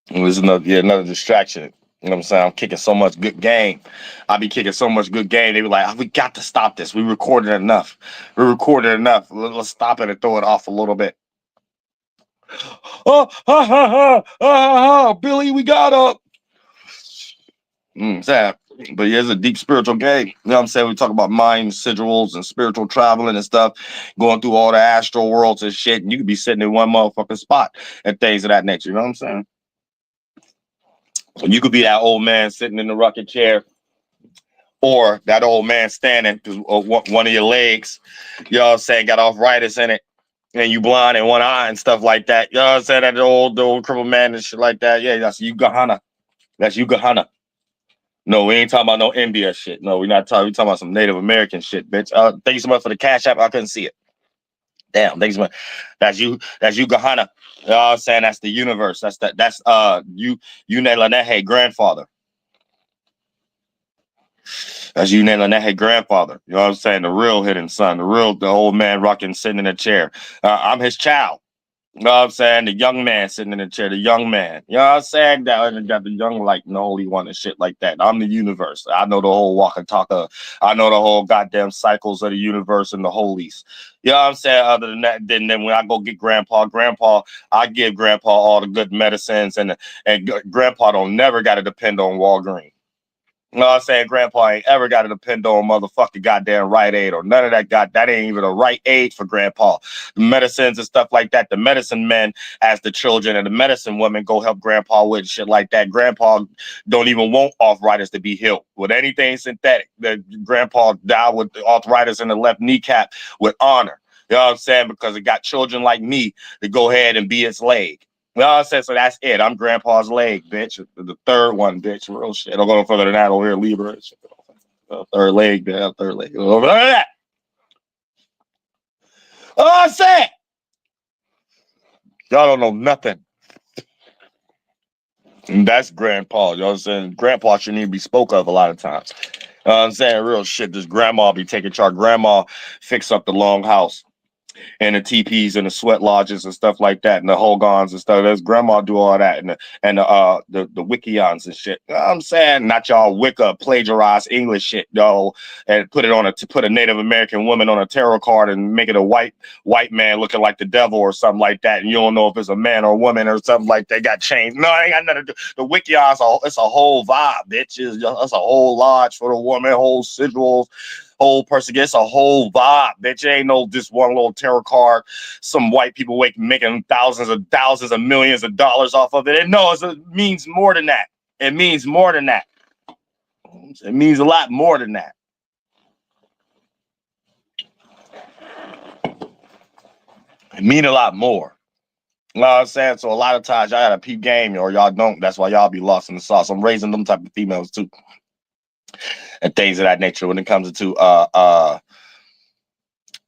There's another distraction. You know what I'm saying? I'm kicking so much good game. I be kicking so much good game. They be like, we got to stop this. We recorded enough. Let's stop it and throw it off a little bit. Billy, we got up. Sad. But yeah, it's a deep spiritual game. You know what I'm saying? We talk about mind sigils and spiritual traveling and stuff, going through all the astral worlds and shit. And you could be sitting in one motherfucking spot and things of that nature. You know what I'm saying? So you could be that old man sitting in the rocking chair, or that old man standing because one of your legs, you know what I'm saying, got arthritis in it, and you blind in one eye and stuff like that. You know what I'm saying? That old crippled man and shit like that. Yeah, that's Uteuriś. That's Uteuriś. No, we ain't talking about no India shit. No, we're not talking. We talking about some Native American shit, bitch. Thank you so much for the cash app. I couldn't see it. Damn, thank you so much. That's Uteuriś. You know what I'm saying? That's the universe. That's Yahlahue grandfather. That's Yahlahue grandfather. You know what I'm saying? The real hidden son. The old man rocking, sitting in a chair. I'm his child. You know what I'm saying? The young man sitting in the chair, the young man. You know what I'm saying? That got the young, like, the Holy One and shit like that. I'm the universe. I know the whole walk and talk of, I know the whole goddamn cycles of the universe and the holies. You know what I'm saying? Other than that, then when I go get grandpa, I give grandpa all the good medicines, and grandpa don't never got to depend on Walgreens. You know what I'm saying? Grandpa ain't ever got to depend on motherfucking goddamn Rite Aid or none of that. That ain't even a right age for grandpa. The medicines and stuff like that, the medicine men as the children and the medicine women go help grandpa with shit like that. Grandpa don't even want arthritis to be healed with anything synthetic. Grandpa died with arthritis in the left kneecap with honor. You know what I'm saying? Because it got children like me to go ahead and be its leg. You know what I'm saying? So that's it. I'm grandpa's leg, bitch. The third one, bitch. Real shit. Don't go no further than that over here, Libra. Third leg, bitch. Third leg. Over that. Oh, I said. Y'all don't know nothing. And that's grandpa. You know what I'm saying? Grandpa shouldn't even be spoke of a lot of times. You know what I'm saying? Real shit. This grandma be taking charge. Grandma fix up the long house and the teepees and the sweat lodges and stuff like that, and the hogans and stuff. There's grandma do all that, and the Wiíyans and shit. You know what I'm saying? Not y'all Wicca plagiarize English shit, though, and put a Native American woman on a tarot card and make it a white man looking like the devil or something like that, and you don't know if it's a man or a woman or something like that. Got changed. No, it ain't got nothing to do. The Wiíyans, it's a whole vibe, bitch. It's a whole lodge for the woman, whole sigils. Whole person gets a whole vibe, bitch. It ain't no just one little tarot card. Some white people making thousands of millions of dollars off of it. And no, it means more than that. It means more than that. It means a lot more than that. It means a lot more. You know what I'm saying? So a lot of times y'all got a peep game or y'all don't. That's why y'all be lost in the sauce. I'm raising them type of females too. And things of that nature when it comes to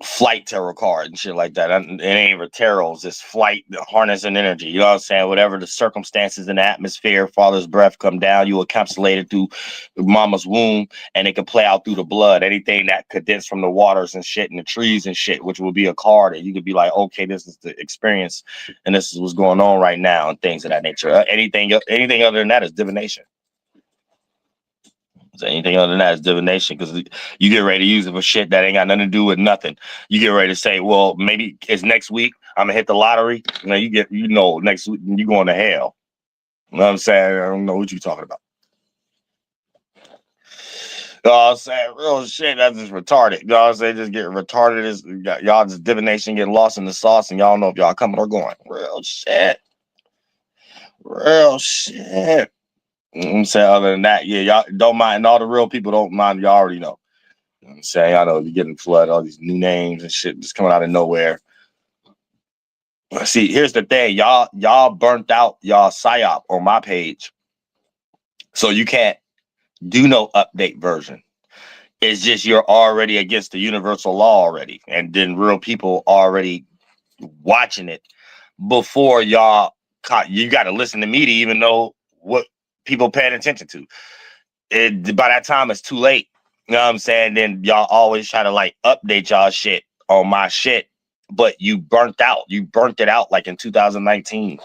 flight tarot card and shit like that. It ain't even tarots, it's flight, harness and energy. You know what I'm saying? Whatever the circumstances in the atmosphere, father's breath come down, you encapsulated through mama's womb, and it can play out through the blood. Anything that condensed from the waters and shit and the trees and shit, which will be a card, and you could be like, okay, this is the experience, and this is what's going on right now, and things of that nature. Anything other than that is divination. So anything other than that is divination, because you get ready to use it for shit that ain't got nothing to do with nothing. You get ready to say, well, maybe it's next week. I'm gonna hit the lottery. You know, next week you going to hell. You know what I'm saying? I don't know what you're talking about. You know what I'm saying? Real shit, that's just retarded. You know what I'm saying? Just get retarded. Y'all just divination, getting lost in the sauce, and y'all don't know if y'all coming or going. Real shit. Real shit. You know what I'm saying? Other than that, yeah, y'all don't mind. And all the real people don't mind. Y'all already know. You know what I'm saying? I know you're getting flooded, all these new names and shit just coming out of nowhere. See, here's the thing. Y'all burnt out y'all psyop on my page. So you can't do no update version. It's just you're already against the universal law already. And then real people already watching it before y'all you got to listen to me to even know what people paying attention to. By that time, it's too late. You know what I'm saying? Then y'all always try to like update y'all shit on my shit, but you burnt out. You burnt it out like in 2019.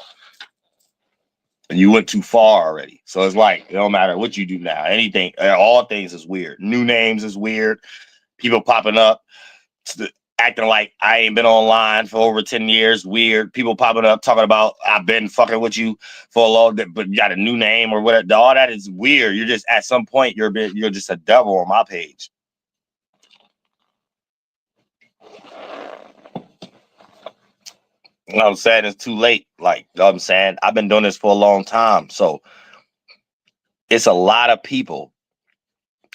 And you went too far already. So it's like, it don't matter what you do now. Anything, all things is weird. New names is weird. People popping up, acting like I ain't been online for over 10 years. Weird. People popping up talking about I've been fucking with you for a long time, but you got a new name or whatever. All that is weird. You're just at some point you're just a devil on my page. You know what I'm saying? It's too late. Like, you know what I'm saying? I've been doing this for a long time. So it's a lot of people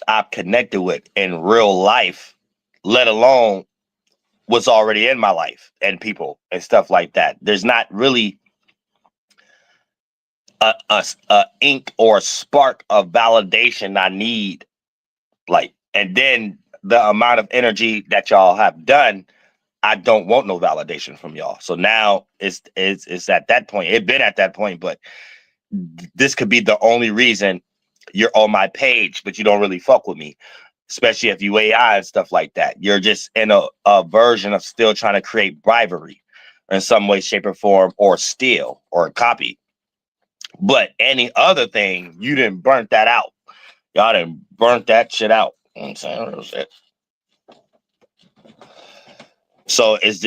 I've connected with in real life, let alone what's already in my life and people and stuff like that. There's not really a ink or spark of validation I need. Like, and then the amount of energy that y'all have done, I don't want no validation from y'all. So now it's at that point. It's been at that point, but this could be the only reason you're on my page, but you don't really fuck with me, especially if you AI and stuff like that. You're just in a version of still trying to create bribery in some way, shape, or form, or steal or copy. But any other thing, you didn't burn that out. Y'all didn't burnt that shit out. You know what I'm saying? Real shit. So it's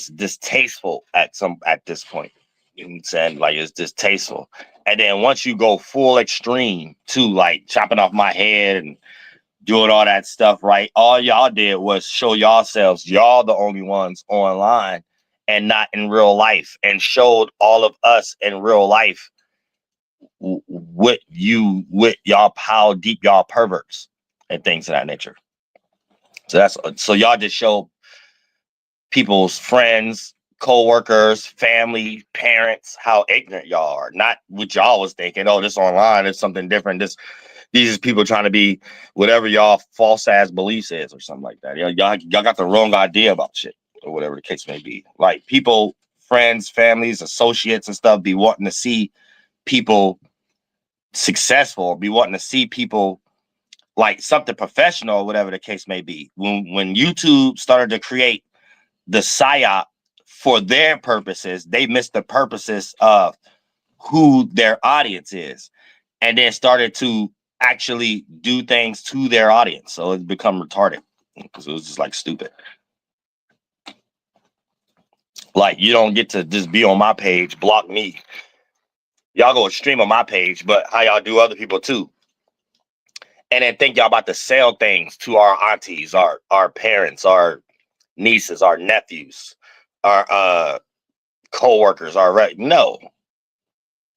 distasteful at this point. You know what I'm saying? Like, it's distasteful. And then once you go full extreme to like chopping off my head and doing all that stuff, right? All y'all did was show yourselves, y'all the only ones online and not in real life, and showed all of us in real life with y'all, how deep y'all perverts and things of that nature. So y'all just show people's friends, co-workers, family, parents, how ignorant y'all are. Not what y'all was thinking, oh, this online is something different. These people trying to be whatever y'all false ass beliefs is or something like that. Y'all got the wrong idea about shit or whatever the case may be. Like, people, friends, families, associates and stuff be wanting to see people successful, be wanting to see people like something professional or whatever the case may be. When YouTube started to create the psyop for their purposes, they missed the purposes of who their audience is, and then started to actually do things to their audience. So it's become retarded because it was just like stupid. Like, you don't get to just be on my page, block me. Y'all go stream on my page, but how y'all do other people too. And then think y'all about to sell things to our aunties, our parents, our nieces, our nephews, our co-workers, no. You know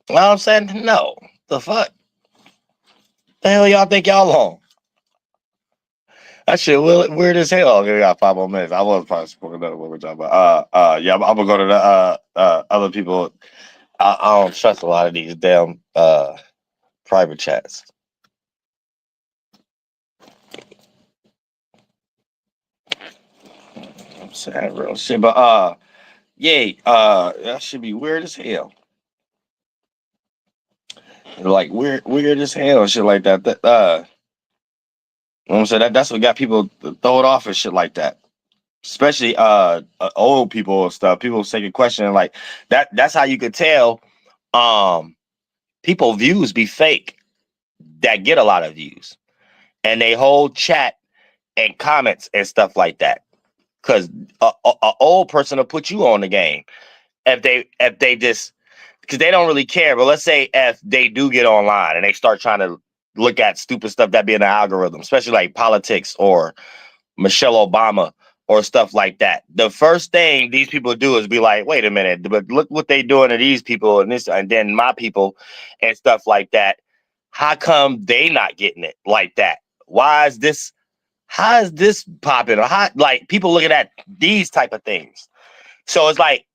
what I'm saying? No. The fuck? The hell y'all think y'all on? That shit weird as hell. Okay, we got 5 more minutes. I was probably spoken another what we're talking about. Yeah, I'm gonna go to the other people. I don't trust a lot of these damn private chats. I'm saying real shit, but yeah, that should be weird as hell. Like weird as hell and shit like that. You know what I'm saying? That's what got people throw it off and shit like that. Especially old people and stuff. People take a question like that's how you could tell people views be fake that get a lot of views. And they whole chat and comments and stuff like that. Cause a old person will put you on the game if they just because they don't really care. But let's say if they do get online and they start trying to look at stupid stuff that be in the algorithm, especially like politics or Michelle Obama or stuff like that. The first thing these people do is be like, wait a minute, but look what they doing to these people and this and then my people and stuff like that. How come they not getting it like that? Why is this? How is this popping? Or how, like people looking at these type of things. So it's like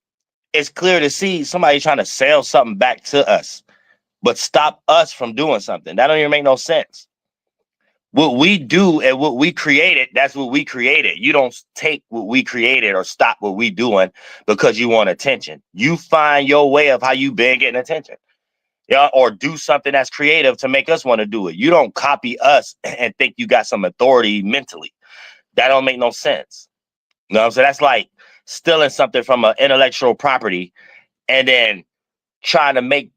it's clear to see somebody trying to sell something back to us, but stop us from doing something. That don't even make no sense. What we do and what we created, that's what we created. You don't take what we created or stop what we doing because you want attention. You find your way of how you been getting attention. Yeah, or do something that's creative to make us want to do it. You don't copy us and think you got some authority mentally. That don't make no sense. You know what I'm saying? That's like stealing something from an intellectual property and then trying to make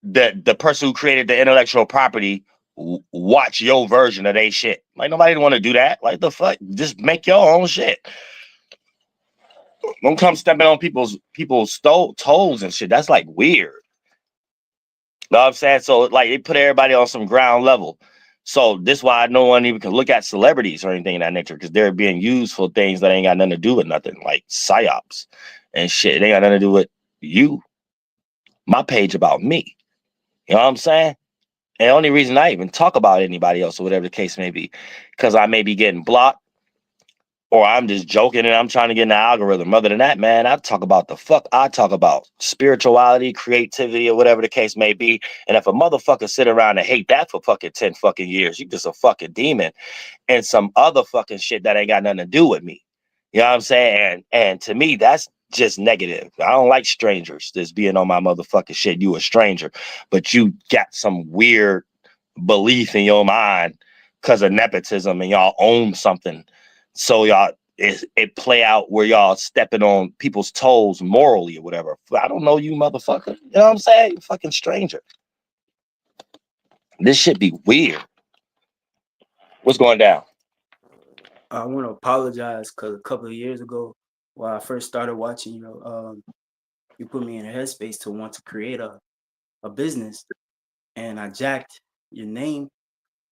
the person who created the intellectual property watch your version of they shit. Like nobody want to do that. Like the fuck, just make your own shit. Don't come stepping on people's toes and shit. That's like weird. Know what I'm saying? So like they put everybody on some ground level. So this is why no one even can look at celebrities or anything of that nature because they're being used for things that ain't got nothing to do with nothing, like psyops and shit. It ain't got nothing to do with you. My page about me. You know what I'm saying? And the only reason I even talk about anybody else or whatever the case may be, because I may be getting blocked or I'm just joking and I'm trying to get in the algorithm. Other than that, man, I talk about the fuck I talk about. Spirituality, creativity, or whatever the case may be. And if a motherfucker sit around and hate that for fucking 10 fucking years, you just a fucking demon and some other fucking shit that ain't got nothing to do with me. You know what I'm saying? And to me, that's just negative. I don't like strangers just being on my motherfucking shit. You a stranger, but you got some weird belief in your mind because of nepotism and y'all own something. So y'all it play out where y'all stepping on people's toes morally or whatever. I don't know you, motherfucker. You know what I'm saying? You fucking stranger. This shit be weird. What's going down? I want to apologize because a couple of years ago, when I first started watching, you put me in a headspace to want to create a business, and I jacked your name.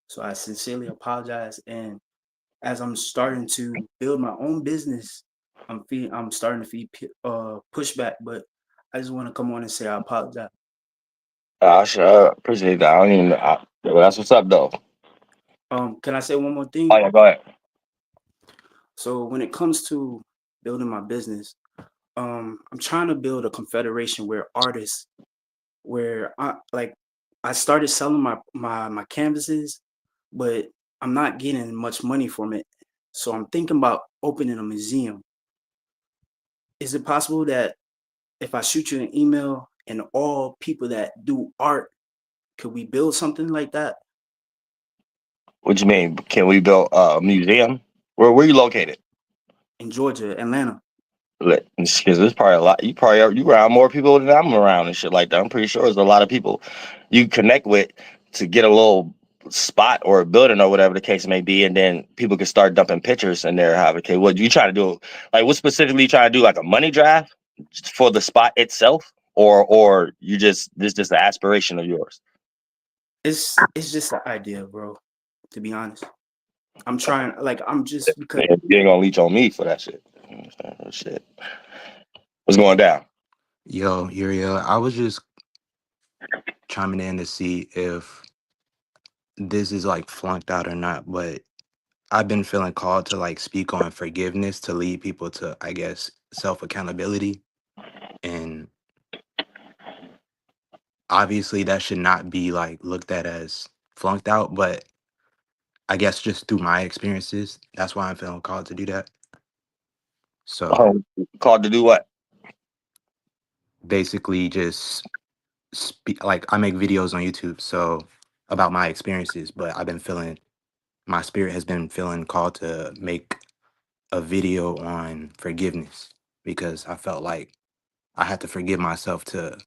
So I sincerely apologize. And as I'm starting to build my own business, I'm starting to feel pushback. But I just want to come on and say I apologize. Sure, appreciate that. I don't even. Well, that's what's up, though. Can I say one more thing? Oh yeah, go ahead. So when it comes to building my business, I'm trying to build a confederation where artists, where I started selling my canvases, but I'm not getting much money from it. So I'm thinking about opening a museum. Is it possible that if I shoot you an email and all people that do art, could we build something like that What you mean? Can we build a museum? Where you located? in Georgia, Atlanta? Because there's probably a lot. You around more people than I'm around and shit like that. I'm pretty sure there's a lot of people you connect with to get a little spot or a building or whatever the case may be, and then people can start dumping pictures in there. Okay, what you trying to do? Like, what specifically you trying to do? Like a money drive for the spot itself, or you just this just an aspiration of yours? It's just an idea, bro. To be honest, I'm trying. I'm just because You ain't gonna leech on me for that shit. Shit. What's going down? Yo, Uriel, I was just chiming in to see if this is like flunked out or not, but I've been feeling called to like speak on forgiveness to lead people to, I guess, self accountability. And obviously that should not be like looked at as flunked out, but I guess just through my experiences, that's why I'm feeling called to do that. So Called to do what? basically just speak, like I make videos on YouTube, so about my experiences, but I've been feeling, my spirit has been feeling called to make a video on forgiveness because I felt like I had to forgive myself to,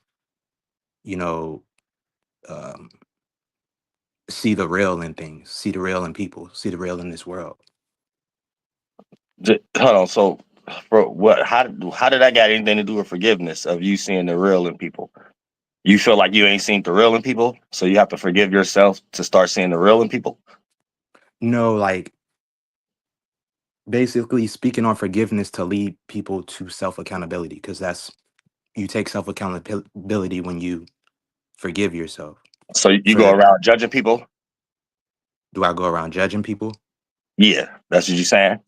you know, um, see the real in things, see the real in people, see the real in this world. Hold on. So, bro, what? How did that got anything to do with forgiveness of you seeing the real in people? You feel like you ain't seen the real in people, so you have to forgive yourself to start seeing the real in people. No, like basically speaking on forgiveness to lead people to self accountability because that's, you take self accountability when you forgive yourself. So you go For, around judging people. do I go around judging people? Yeah, that's what you're saying.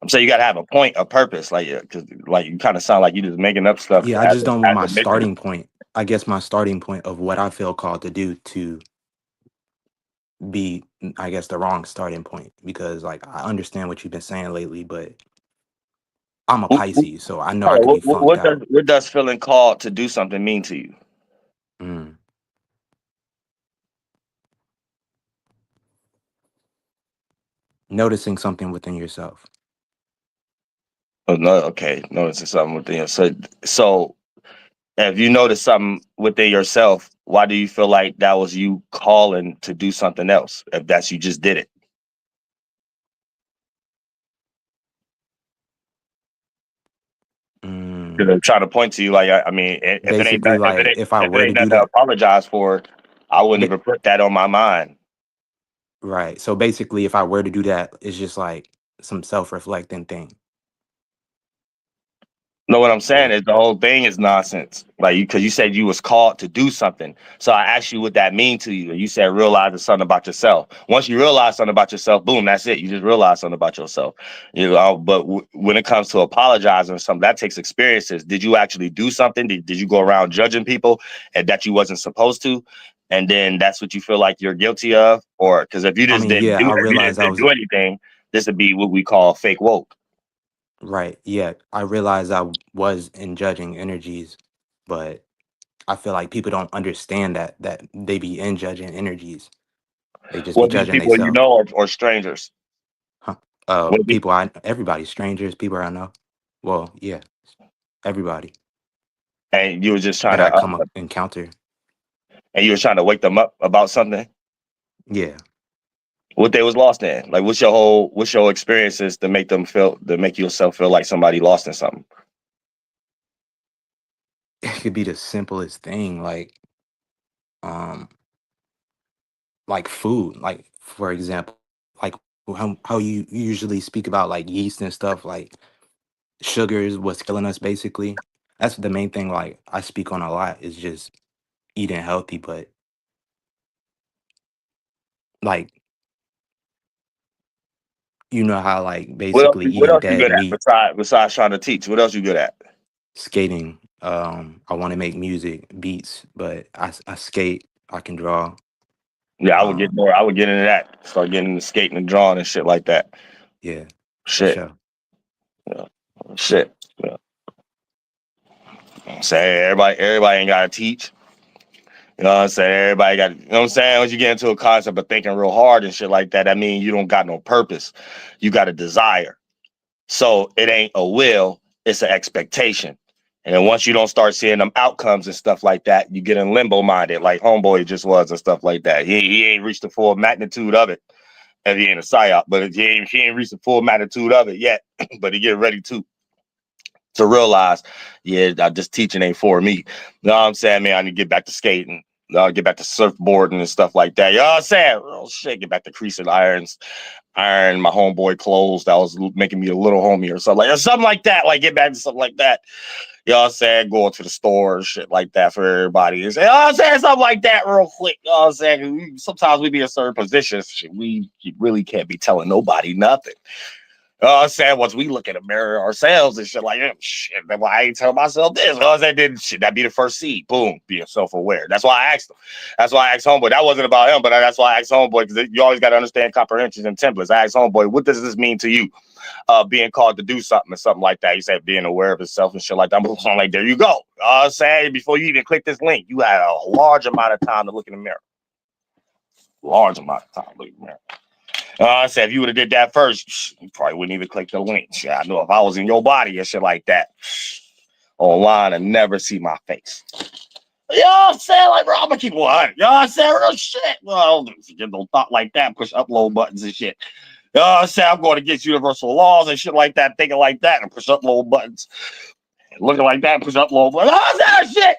I'm saying you got to have a point, a purpose, like because like you kind of sound like you just making up stuff Yeah, I as just don't want a my mission. starting point. I guess my starting point of what I feel called to do to be, I guess, the wrong starting point because like I understand what you've been saying lately, but I'm a What, Pisces, so I know all I right, could be flunked out. what does feeling called to do something mean to you? Mm. Noticing something within yourself. Oh, no, okay, noticing something within you. So if you notice something within yourself, why do you feel like that was you calling to do something else? If that's you just did it, Mm. 'cause I'm trying to point to you. Like I mean, if it ain't Basically, like if I if it were to ain't do nothing to that, apologize for, I wouldn't ba- even put that on my mind. right. So basically, if I were to do that, it's just like some self reflecting thing. No, what I'm saying Or is the whole thing is nonsense. Like you, because you said you was called to do something. So I asked you what that mean to you, and you said realize something about yourself. Once you realize something about yourself, boom, that's it. You just realize something about yourself. You know, but when it comes to apologizing or something, that takes experiences. Did you actually do something? Did you go around judging people and that you wasn't supposed to? And then that's what you feel like you're guilty of, or because if you I just mean, didn't yeah, do, I if you realized just I didn't was do anything, this would be what we call fake woke. right. Yeah, I realized I was in judging energies, but I feel like people don't understand that they be in judging energies. They just be Was these judging people you themselves. know or strangers? Huh. Was People I, everybody, strangers, people I know. Well, yeah, everybody and you were just trying that to I come up encounter. and you were trying to wake them up about something, Yeah, what they was lost in. Like what's your experiences to make them feel, to make yourself feel like somebody lost in something? it could be the simplest thing, um, like food. Like for example, like how you usually speak about like yeast and stuff. Like sugar is what's killing us, basically. That's the main thing. Like I speak on a lot is just eating healthy, but like you know how like basically What eating else you dead good at meat, besides trying to teach? What else you good at? skating. I want to make music, beats, but I skate. I can draw. Yeah, Um, I would get into that. Start getting into skating and drawing and shit like that. yeah, for Shit. sure. Yeah. Shit. Yeah. Say everybody ain't gotta teach. You know what I'm saying? Everybody got, you know what I'm saying? Once you get into a concept of thinking real hard and shit like that, I mean, you don't got no purpose. You got a desire. So it ain't a will, it's an expectation. And then once you don't start seeing them outcomes and stuff like that, you get in limbo minded, like Homeboy just was and stuff like that. He ain't reached the full magnitude of it if he ain't a psyop, but he ain't reached the full magnitude of it yet. But he get ready to realize, yeah, this teaching ain't for me. You know what I'm saying, man? I need to get back to skating. Get back to surfboarding and stuff like that. You know what I'm saying? Real shit. Get back to creasing irons, iron my homeboy clothes that was making me a little homie or something like that. Like get back to something like that. You know what I'm saying? Going to the store and shit like that for everybody. You know what I'm saying? Something like that real quick. You know what I'm saying? Sometimes we be in certain positions. We really can't be telling nobody nothing. You know what I'm saying? Once we look in the mirror ourselves and shit like, shit, I ain't telling myself this. You know what I'm saying? Then shit, that'd be the first seed. Boom, being self-aware. That's why I asked him. That's why I asked Homeboy. That wasn't about him, but that's why I asked Homeboy, because you always got to understand comprehensions and templates. I asked Homeboy, what does this mean to you? Being called to do something and something like that. He said being aware of himself and shit like that. I'm like, there you go. You know what I'm saying? Before you even click this link, you had a large amount of time to look in the mirror. Large amount of time to look in the mirror. I said, if you would have did that first, you probably wouldn't even click the link. Yeah, I know if I was in your body and shit like that, online and never see my face. You know what I'm saying? Like, bro, I'm gonna keep 100. You know what I'm saying? Real shit. Well, get no thought like that. Push upload buttons and shit. You know what I'm saying? I'm going against universal laws and shit like that, thinking like that, and push upload buttons. Looking like that, push upload buttons. Oh, that shit.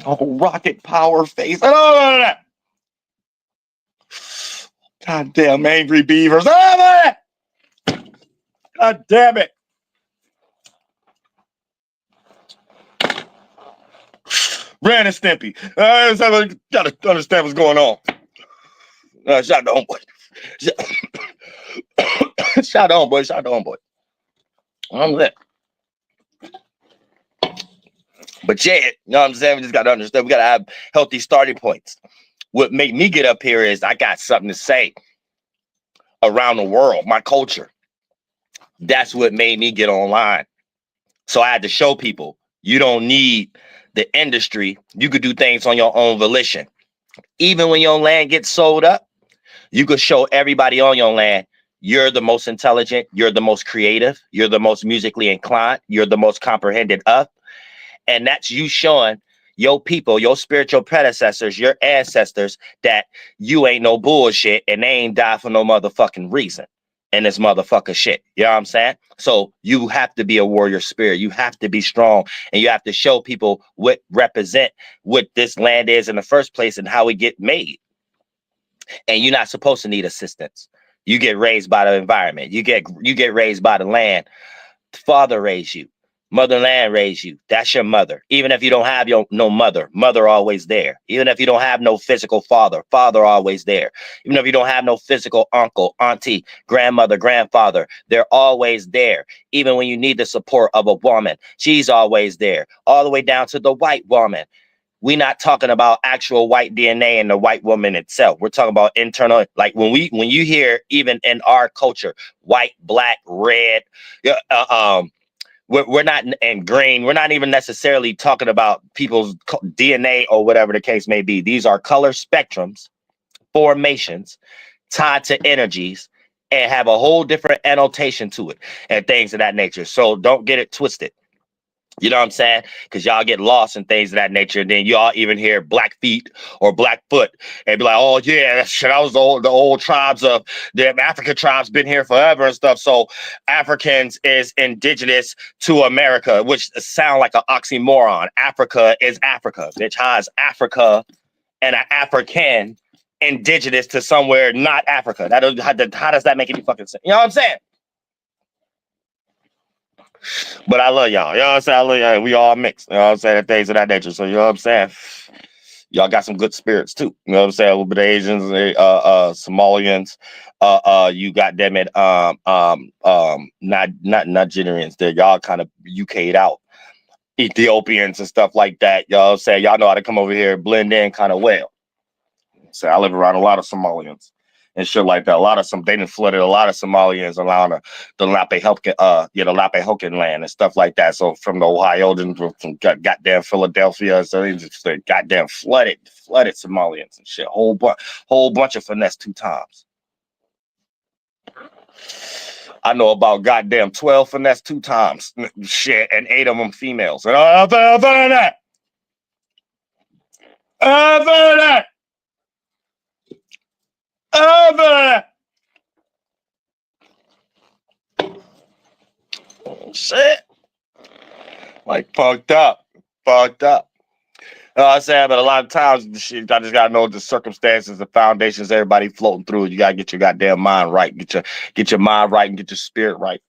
Oh, rocket power face. Oh, God damn angry beavers. Oh, God damn it. Ren and Stimpy. Gotta understand what's going on. Shout out to homeboy. Shout out homeboy. Shout out homeboy. I'm lit. But yeah, you know what I'm saying? We just gotta understand. We gotta have healthy starting points. What made me get up here is I got something to say around the world, my culture. That's what made me get online. So I had to show people you don't need the industry. You could do things on your own volition. Even when your land gets sold up, you could show everybody on your land you're the most intelligent, you're the most creative, you're the most musically inclined, you're the most comprehended of. And that's you showing your people, your spiritual predecessors, your ancestors, that you ain't no bullshit and they ain't died for no motherfucking reason in this motherfucker shit. You know what I'm saying? So you have to be a warrior spirit. You have to be strong, and you have to show people what represent what this land is in the first place and how it get made. And you're not supposed to need assistance. You get raised by the environment. You get raised by the land. Father raised you. Motherland raised you. That's your mother. Even if you don't have no mother always there. Even if you don't have no physical father always there. Even if you don't have no physical uncle, auntie, grandmother, grandfather, they're always there. Even when you need the support of a woman, she's always there. All the way down to the white woman. We're not talking about actual white DNA in the white woman itself. We're talking about internal, like when you hear, even in our culture, white, black, red, we're not, and green. We're not even necessarily talking about people's DNA or whatever the case may be. These are color spectrums, formations, tied to energies, and have a whole different annotation to it and things of that nature. So don't get it twisted. You know what I'm saying? Because y'all get lost in things of that nature. And then y'all even hear black feet or black foot and be like, oh, yeah, shit, that was the old tribes of the African tribes been here forever and stuff. So Africans is indigenous to America, which sound like an oxymoron. Africa is Africa. Bitch, how is Africa and an African indigenous to somewhere not Africa? How does that make any fucking sense? You know what I'm saying? But I love y'all. You know what I'm saying? I love y'all. We all mixed. You know what I'm saying? Things of that nature. So you know what I'm saying? Y'all got some good spirits too. You know what I'm saying? A little bit of Asians, Somalians. You got them at not Nigerians. They're y'all kind of UK'd out. Ethiopians and stuff like that. You know what I'm saying? Y'all know how to come over here and blend in kind of well. So I live around a lot of Somalians and shit like that. They done flooded a lot of Somalians around the Lapehokan land and stuff like that. So from the Ohio, from goddamn Philadelphia, so they just goddamn flooded Somalians and shit. Whole bunch of finesse 2 times. I know about goddamn 12 finesse 2 times, shit, and 8 of them females. And other than that. Shit. Like fucked up. fucked up. I said, but a lot of times, the shit, I just gotta know the circumstances, the foundations, everybody floating through. You gotta get your goddamn mind right, get your mind right, and get your spirit right,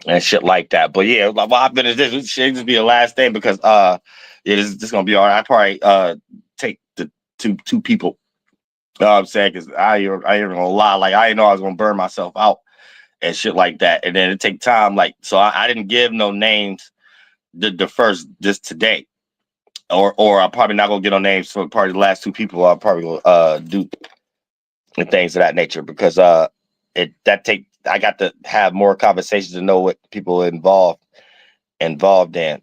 and shit like that. But yeah, like, well, I finished this. Shit, just be the last thing because yeah, this gonna be all right. I probably take the two people. You know what I'm saying? Because I ain't gonna lie, like I didn't know I was gonna burn myself out and shit like that, and then it take time. Like so, I didn't give no names the first just today. Or I'm probably not gonna get on names for probably the last two people. I'll probably do and things of that nature because I got to have more conversations to know what people are involved in.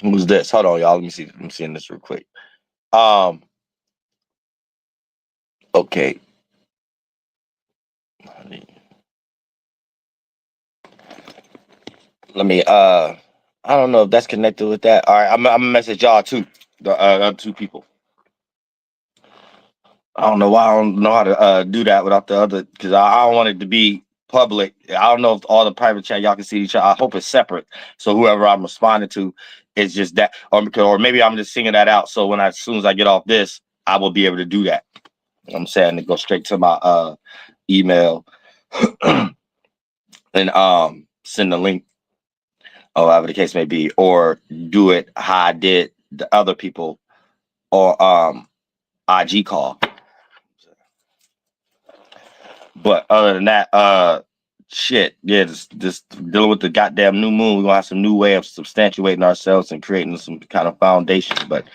Who's this? Hold on, y'all. Let me see. I'm seeing this real quick. Okay. Let me I don't know if that's connected with that. All right, I'm gonna message y'all too. The other two people. I don't know why I don't know how to do that without the other because I don't want it to be public. I don't know if all the private chat y'all can see each other. I hope it's separate. So whoever I'm responding to is just that, or maybe I'm just singing that out. So as soon as I get off this, I will be able to do that. I'm saying to go straight to my email and send the link, or whatever the case may be, or do it how I did the other people or IG call. But other than that, shit, yeah, just dealing with the goddamn new moon. We're gonna have some new way of substantiating ourselves and creating some kind of foundation. But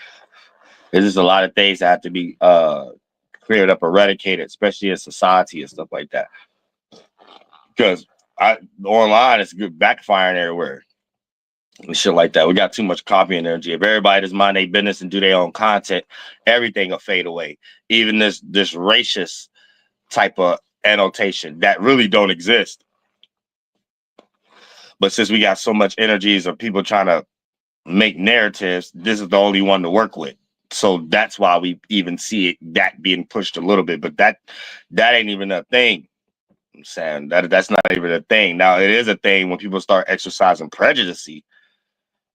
there's just a lot of things that have to be cleared up, eradicated, especially in society and stuff like that. Because online it's good backfiring everywhere and shit like that. We got too much copying energy. If everybody just mind their business and do their own content, everything will fade away. Even this racist type of annotation that really don't exist. But since we got so much energies of people trying to make narratives, this is the only one to work with. So that's why we even see it that being pushed a little bit. But that ain't even a thing. I'm saying that's not even a thing. Now it is a thing when people start exercising prejudice.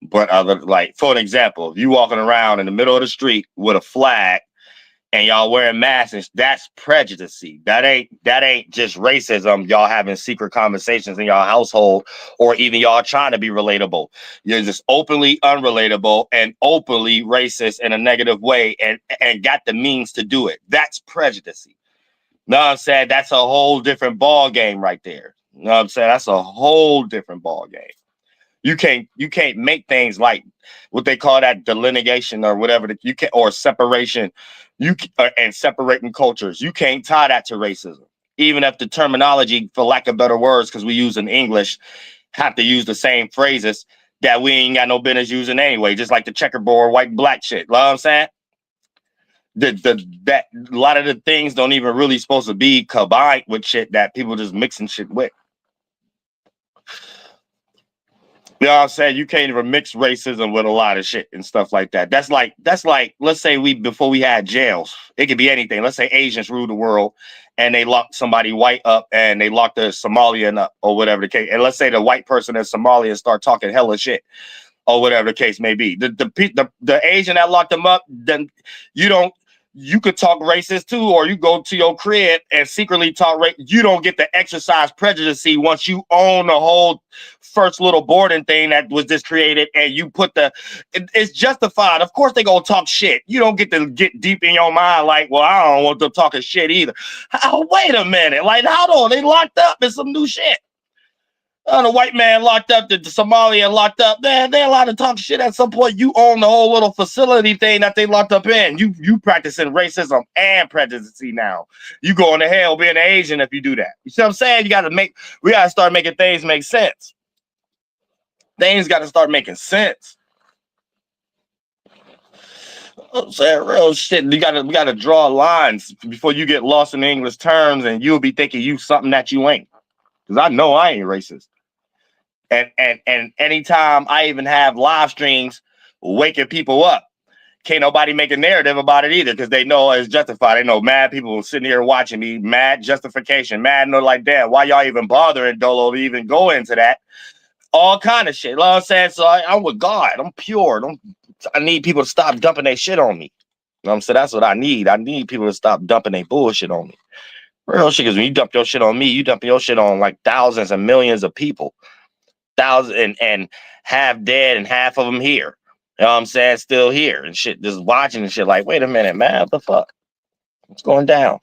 But like for an example, if you walking around in the middle of the street with a flag and y'all wearing masks, that's prejudice. That ain't just racism. Y'all having secret conversations in y'all household, or even y'all trying to be relatable. You're just openly unrelatable and openly racist in a negative way, and got the means to do it. That's prejudice. Know what I'm saying? That's a whole different ball game right there. You know what I'm saying? That's a whole different ball game. You can't make things like what they call that delineation or whatever that you can, or separation, and separating cultures. You can't tie that to racism, even if the terminology, for lack of better words, because we use in English, have to use the same phrases that we ain't got no business using anyway. Just like the checkerboard white and black shit. You know what I'm saying? That a lot of the things don't even really supposed to be combined with shit that people just mixing shit with. You know what I'm saying? You can't even mix racism with a lot of shit and stuff like that. That's like, let's say before we had jails, it could be anything. Let's say Asians ruled the world and they locked somebody white up and they locked a Somalian up or whatever the case. And let's say the white person in Somalia start talking hella shit or whatever the case may be. The Asian that locked them up, then you could talk racist too, or you go to your crib and secretly talk race. You don't get to exercise prejudice once you own the whole first little boarding thing that was just created, and you put it's justified. Of course they gonna talk shit. You don't get to get deep in your mind like, well, I don't want them talking shit either. Wait a minute, like, hold on, they locked up in some new shit. The white man locked up, the Somalian locked up. Man, they're allowed to talk shit at some point. You own the whole little facility thing that they locked up in. You practicing racism and prejudice now. You going to hell being an Asian if you do that. You see what I'm saying? We gotta start making things make sense. Things gotta start making sense. I'm saying real shit. We gotta draw lines before you get lost in the English terms and you'll be thinking you something that you ain't. Because I know I ain't racist. And anytime I even have live streams waking people up, can't nobody make a narrative about it either, because they know it's justified. They know mad people sitting here watching me, mad justification, mad, no, like, damn, why y'all even bothering Dolo to even go into that? all kind of shit. You know what I'm saying? So I'm with God. I'm pure. I need people to stop dumping their shit on me. You know what I'm saying? That's what I need. I need people to stop dumping their bullshit on me. Real shit, because when you dump your shit on me, you dump your shit on like thousands and millions of people. Thousands and half dead and half of them here. You know what I'm saying? Still here and shit, just watching and shit like, wait a minute, man, what the fuck? What's going down?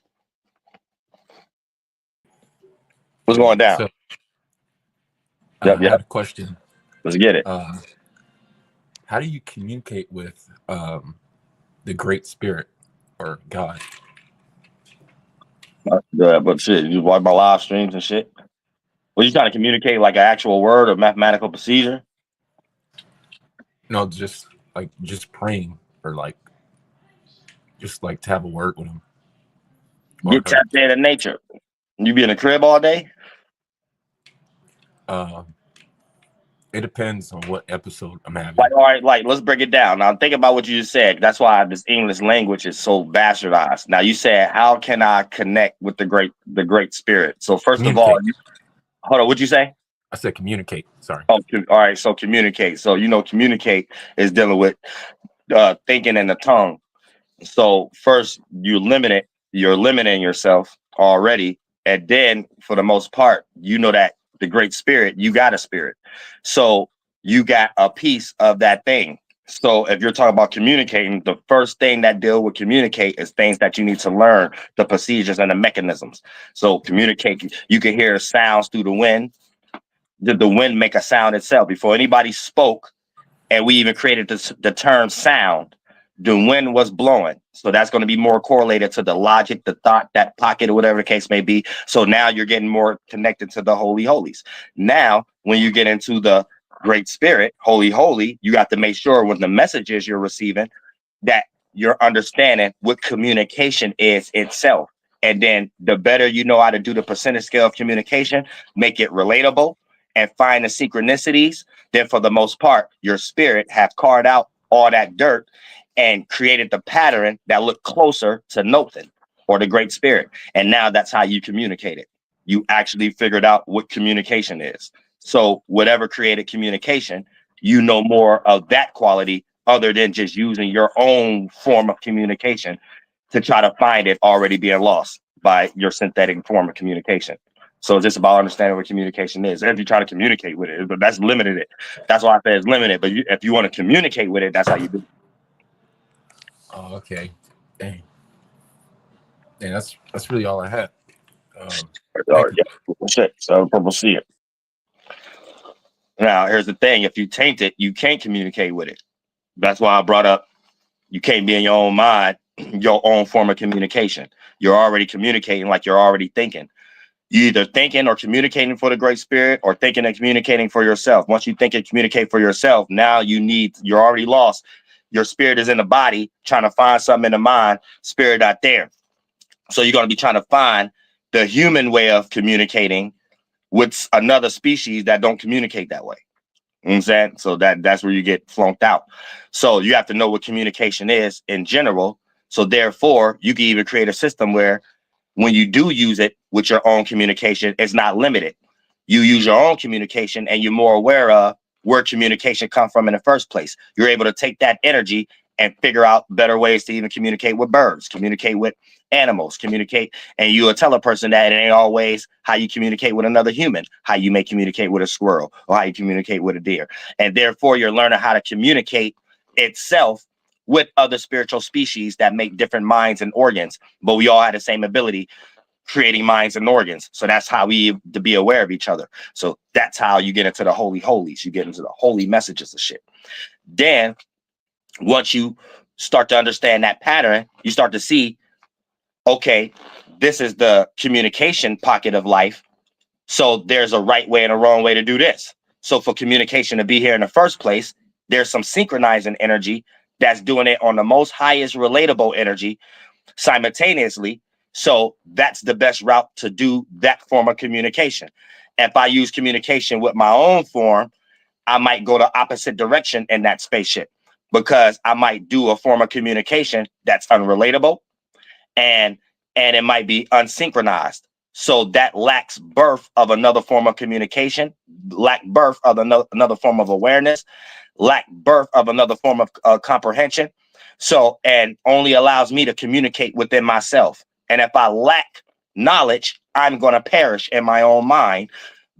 What's going down? So Yep. I had a question. Let's get it. How do you communicate with the Great Spirit or God? But shit, you watch my live streams and shit. Were you trying to communicate like an actual word or mathematical procedure? No, just praying or just to have a word with him. Get tapped into nature. You be in the crib all day? It depends on what episode I'm having. Like, all right, like let's break it down. Now think about what you just said. That's why this English language is so bastardized. Now you said, how can I connect with the great spirit? So first of all, hold on, what'd you say? I said communicate. Sorry. Oh, all right. So communicate. So communicate is dealing with thinking in the tongue. So first you're limiting yourself already. And then for the most part, that the great spirit, you got a spirit. So you got a piece of that thing. So if you're talking about communicating, the first thing that deal with communicate is things that you need to learn, the procedures and the mechanisms. So communicate, you can hear sounds through the wind. Did the wind make a sound itself? Before anybody spoke, and we even created the term sound, the wind was blowing. So that's going to be more correlated to the logic, the thought, that pocket, or whatever the case may be. So now you're getting more connected to the holy holies. Now, when you get into the great spirit, holy, you got to make sure when the messages you're receiving that you're understanding what communication is itself. And then the better you know how to do the percentage scale of communication, make it relatable and find the synchronicities, then for the most part, your spirit have carved out all that dirt and created the pattern that looked closer to Nothin or the great spirit. And now that's how you communicate it. You actually figured out what communication is. So whatever created communication, you know more of that quality other than just using your own form of communication to try to find it already being lost by your synthetic form of communication. So it's just about understanding what communication is. If you try to communicate with it, but that's limited. That's why I say it's limited. But if you want to communicate with it, that's how you do it. Oh, okay. Dang. Yeah, that's really all I had. Shit. So we'll see it. Now, here's the thing. If you taint it, you can't communicate with it. That's why I brought up you can't be in your own mind, your own form of communication. You're already communicating like you're already thinking. You either thinking or communicating for the great spirit or thinking and communicating for yourself. Once you think and communicate for yourself, now you're already lost. Your spirit is in the body trying to find something in the mind, spirit not there. So you're going to be trying to find the human way of communicating with another species that don't communicate that way. You know what I'm saying? So that's where you get flunked out. So you have to know what communication is in general. So therefore, you can even create a system where when you do use it with your own communication, it's not limited. You use your own communication and you're more aware of where communication comes from in the first place. You're able to take that energy and figure out better ways to even communicate with birds, communicate with animals, communicate. And you'll tell a person that it ain't always how you communicate with another human, how you may communicate with a squirrel or how you communicate with a deer. And therefore, you're learning how to communicate itself with other spiritual species that make different minds and organs, but we all have the same ability, creating minds and organs. So that's how we to be aware of each other. So that's how you get into the holy holies. You get into the holy messages of shit. Then once you start to understand that pattern, you start to see, okay, this is the communication pocket of life. So there's a right way and a wrong way to do this. So for communication to be here in the first place, there's some synchronizing energy that's doing it on the most highest relatable energy simultaneously. So that's the best route to do that form of communication. If I use communication with my own form, I might go the opposite direction in that spaceship because I might do a form of communication that's unrelatable and it might be unsynchronized. So that lacks birth of another form of communication, lack birth of another form of awareness, lack birth of another form of comprehension. So, and only allows me to communicate within myself. And if I lack knowledge, I'm going to perish in my own mind,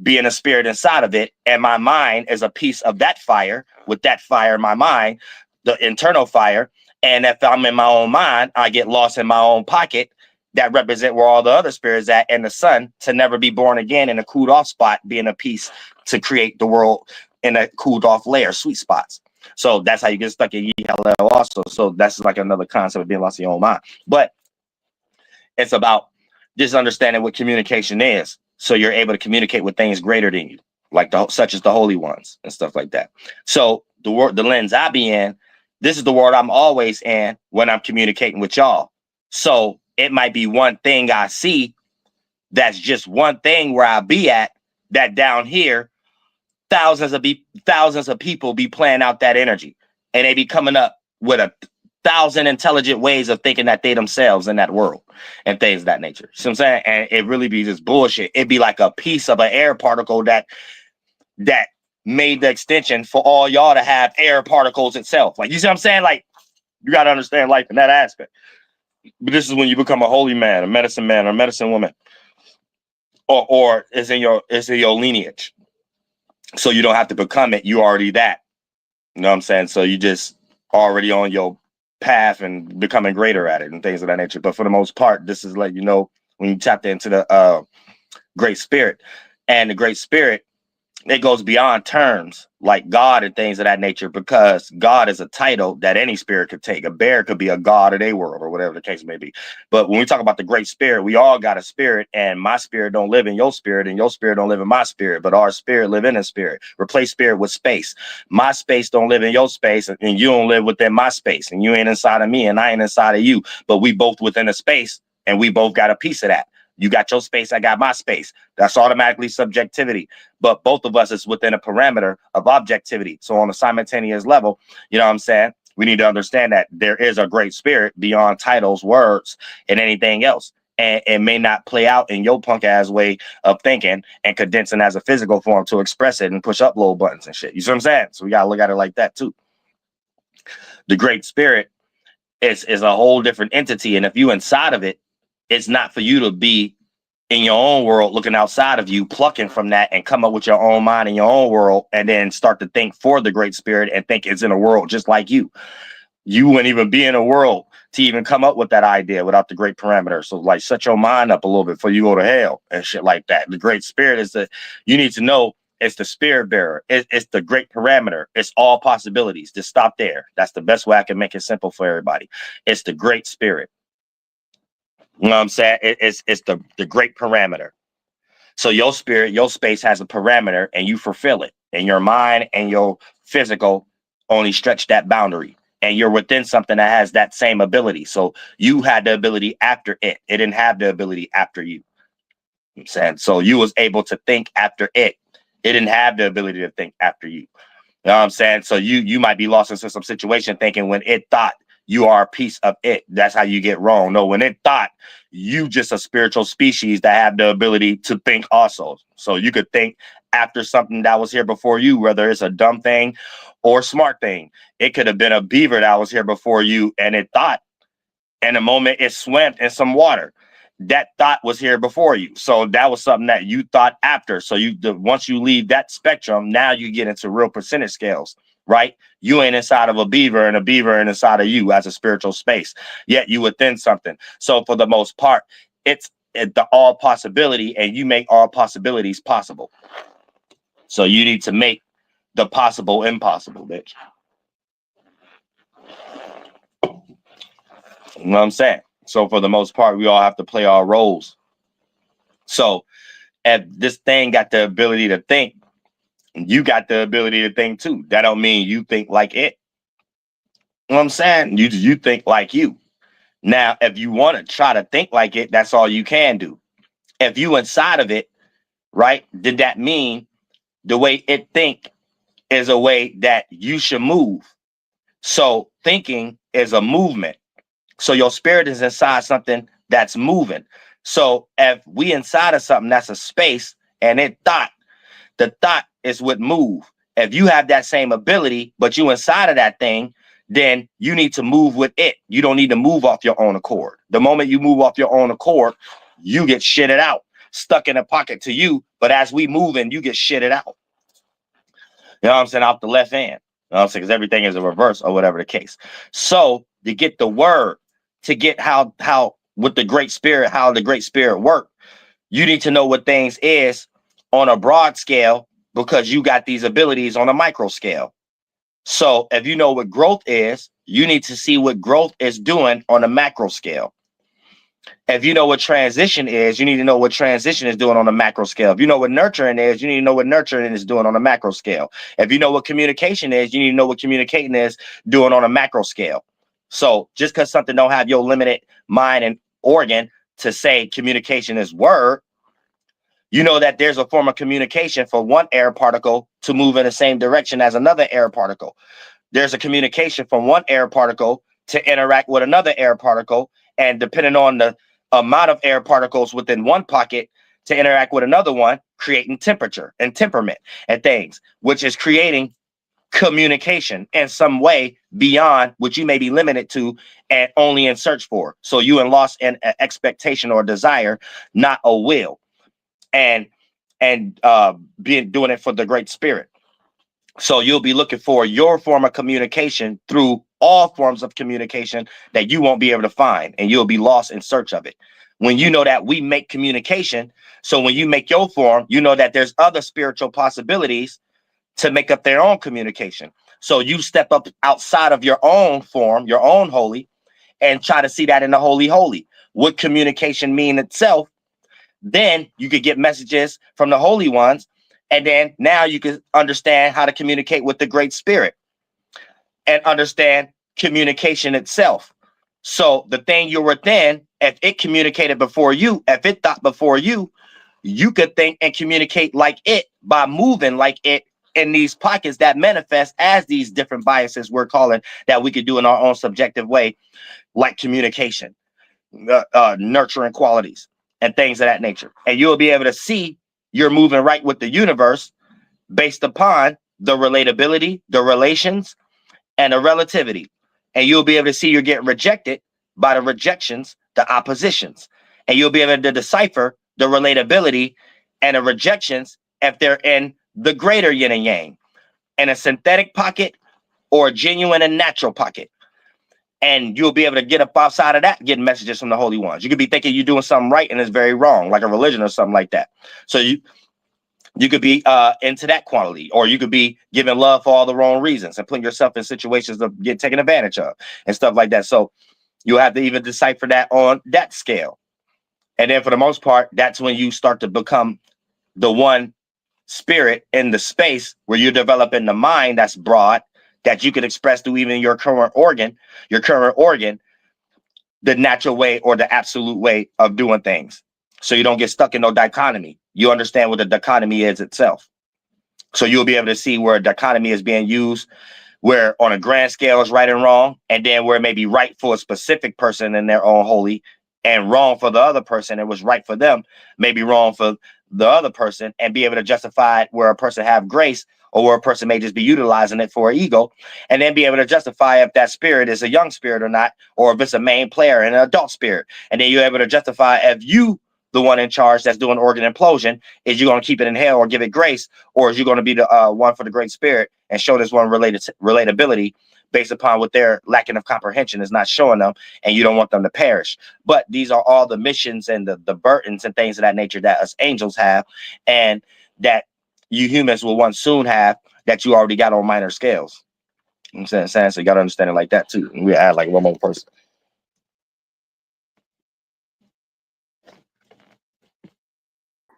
being a spirit inside of it. And my mind is a piece of that fire, with that fire in my mind, the internal fire. And if I'm in my own mind, I get lost in my own pocket that represent where all the other spirits at, and the sun to never be born again in a cooled off spot, being a piece to create the world in a cooled off layer, sweet spots. So that's how you get stuck in Yahlahue also. So that's like another concept of being lost in your own mind. But it's about just understanding what communication is. So you're able to communicate with things greater than you, like such as the holy ones and stuff like that. So the lens I be in, this is the world I'm always in when I'm communicating with y'all. So it might be one thing I see that's just one thing where I be at, that down here, thousands of people be playing out that energy, and they be coming up with 1,000 intelligent ways of thinking that they themselves in that world and things of that nature. See what I'm saying? And it really be just bullshit. It'd be like a piece of an air particle that made the extension for all y'all to have air particles itself. Like, you see what I'm saying? Like, you got to understand life in that aspect. But this is when you become a holy man, a medicine man, or medicine woman, or it's in your lineage. So you don't have to become it. You already that. You know what I'm saying? So you just already on your path and becoming greater at it and things of that nature. But for the most part, this is like, you know, when you tap into the Great Spirit, and the Great Spirit, it goes beyond terms like God and things of that nature, because God is a title that any spirit could take. A bear could be a god of their world, or whatever the case may be. But when we talk about the Great Spirit, we all got a spirit, and my spirit don't live in your spirit, and your spirit don't live in my spirit, but our spirit live in a spirit. Replace spirit with space. My space don't live in your space, and you don't live within my space, and you ain't inside of me, and I ain't inside of you, but we both within a space, and we both got a piece of that. You got your space, I got my space. That's automatically subjectivity. But both of us is within a parameter of objectivity. So on a simultaneous level, you know what I'm saying? We need to understand that there is a Great Spirit beyond titles, words, and anything else. And it may not play out in your punk ass way of thinking and condensing as a physical form to express it and push upload buttons and shit. You see what I'm saying? So we got to look at it like that too. The Great Spirit is a whole different entity. And if you inside of it, it's not for you to be in your own world, looking outside of you, plucking from that and come up with your own mind in your own world, and then start to think for the Great Spirit and think it's in a world just like you. You wouldn't even be in a world to even come up with that idea without the great parameter. So like, shut your mind up a little bit before you go to hell and shit like that. The Great Spirit is you need to know it's the spirit bearer. It's the great parameter. It's all possibilities. Just stop there. That's the best way I can make it simple for everybody. It's the Great Spirit. You know what I'm saying? It's the great parameter. So your spirit, your space has a parameter, and you fulfill it. And your mind and your physical only stretch that boundary. And you're within something that has that same ability. So you had the ability after it. It didn't have the ability after you. You know what I'm saying? So you was able to think after it. It didn't have the ability to think after you. You know what I'm saying? So you might be lost into some situation thinking when it thought you are a piece of it. That's how you get wrong. No, when it thought, you just a spiritual species that have the ability to think also. So you could think after something that was here before you, whether it's a dumb thing or a smart thing. It could have been a beaver that was here before you, and it thought, and the moment it swam in some water, that thought was here before you. So that was something that you thought after. So once you leave that spectrum, now you get into real percentage scales, right? You ain't inside of a beaver, and a beaver ain't inside of you as a spiritual space, yet you within something. So for the most part, it's the all possibility, and you make all possibilities possible. So you need to make the possible impossible, bitch. You know what I'm saying? So for the most part, we all have to play our roles. So if this thing got the ability to think, you got the ability to think too. That don't mean you think like it. You know what I'm saying? You think like you. Now, if you want to try to think like it, that's all you can do. If you inside of it, right, did that mean the way it think is a way that you should move? So thinking is a movement. So your spirit is inside something that's moving. So if we inside of something that's a space and the thought is what move. If you have that same ability, but you inside of that thing, then you need to move with it. You don't need to move off your own accord. The moment you move off your own accord, you get shitted out, stuck in a pocket to you. But as we move in, you get shitted out. You know what I'm saying? Out the left hand. You know what I'm saying? Because everything is a reverse or whatever the case. So to get the word, to get how with the Great Spirit, how the Great Spirit work, you need to know what things is on a broad scale, because you got these abilities on a micro scale. So if you know what growth is, you need to see what growth is doing on a macro scale. If you know what transition is, you need to know what transition is doing on a macro scale. If you know what nurturing is, you need to know what nurturing is doing on a macro scale. If you know what communication is, you need to know what communicating is doing on a macro scale. So just because something don't have your limited mind and organ to say communication is word, you know that there's a form of communication for one air particle to move in the same direction as another air particle. There's a communication from one air particle to interact with another air particle, and depending on the amount of air particles within one pocket to interact with another one, creating temperature and temperament and things, which is creating communication in some way beyond what you may be limited to and only in search for. So you in lost in expectation or desire, not a will. And being doing it for the Great Spirit. So you'll be looking for your form of communication through all forms of communication that you won't be able to find, and you'll be lost in search of it. When you know that we make communication, so when you make your form, you know that there's other spiritual possibilities to make up their own communication. So you step up outside of your own form, your own holy, and try to see that in the holy holy. What communication mean itself? Then you could get messages from the holy ones, and then now you can understand how to communicate with the Great Spirit and understand communication itself. So the thing you're within, if it communicated before you, if it thought before you, you could think and communicate like it by moving like it in these pockets that manifest as these different biases we're calling that we could do in our own subjective way, like communication, nurturing qualities, and things of that nature. And you'll be able to see you're moving right with the universe based upon the relatability, the relations, and the relativity. And you'll be able to see you're getting rejected by the rejections, the oppositions. And you'll be able to decipher the relatability and the rejections if they're in the greater yin and yang, in a synthetic pocket or a genuine and natural pocket. And you'll be able to get up outside of that, getting messages from the holy ones. You could be thinking you're doing something right and it's very wrong, like a religion or something like that. So you could be into that quality, or you could be giving love for all the wrong reasons and putting yourself in situations of get taken advantage of and stuff like that. So you'll have to even decipher that on that scale. And then for the most part, that's when you start to become the one spirit in the space where you're developing the mind that's broad, that you can express through even your current organ, the natural way or the absolute way of doing things. So you don't get stuck in no dichotomy. You understand what the dichotomy is itself. So you'll be able to see where dichotomy is being used, where on a grand scale is right and wrong, and then where it may be right for a specific person in their own holy and wrong for the other person. It was right for them, maybe wrong for the other person, and be able to justify it where a person have grace, or where a person may just be utilizing it for ego, and then be able to justify if that spirit is a young spirit or not, or if it's a main player and an adult spirit. And then you're able to justify if you, the one in charge that's doing organ implosion, is you going to keep it in hell or give it grace, or is you going to be the one for the Great Spirit and show this one relatability based upon what their lacking of comprehension is not showing them, and you don't want them to perish. But these are all the missions and the burdens and things of that nature that us angels have, and that you humans will one soon have, that you already got on minor scales. You know what I'm saying? So you got to understand it like that too. And we add like one more person.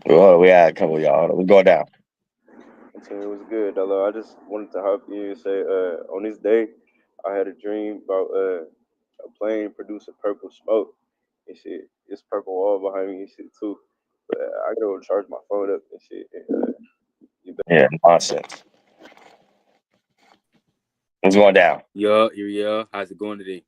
Well, we had a couple of y'all. We go down. It was good, Dolo. I just wanted to hop in and say, on this day, I had a dream about a plane producing purple smoke and shit. It's purple wall behind me and shit too. But I gotta go charge my phone up and shit. Yeah, nonsense. What's going down? Yeah. How's it going today?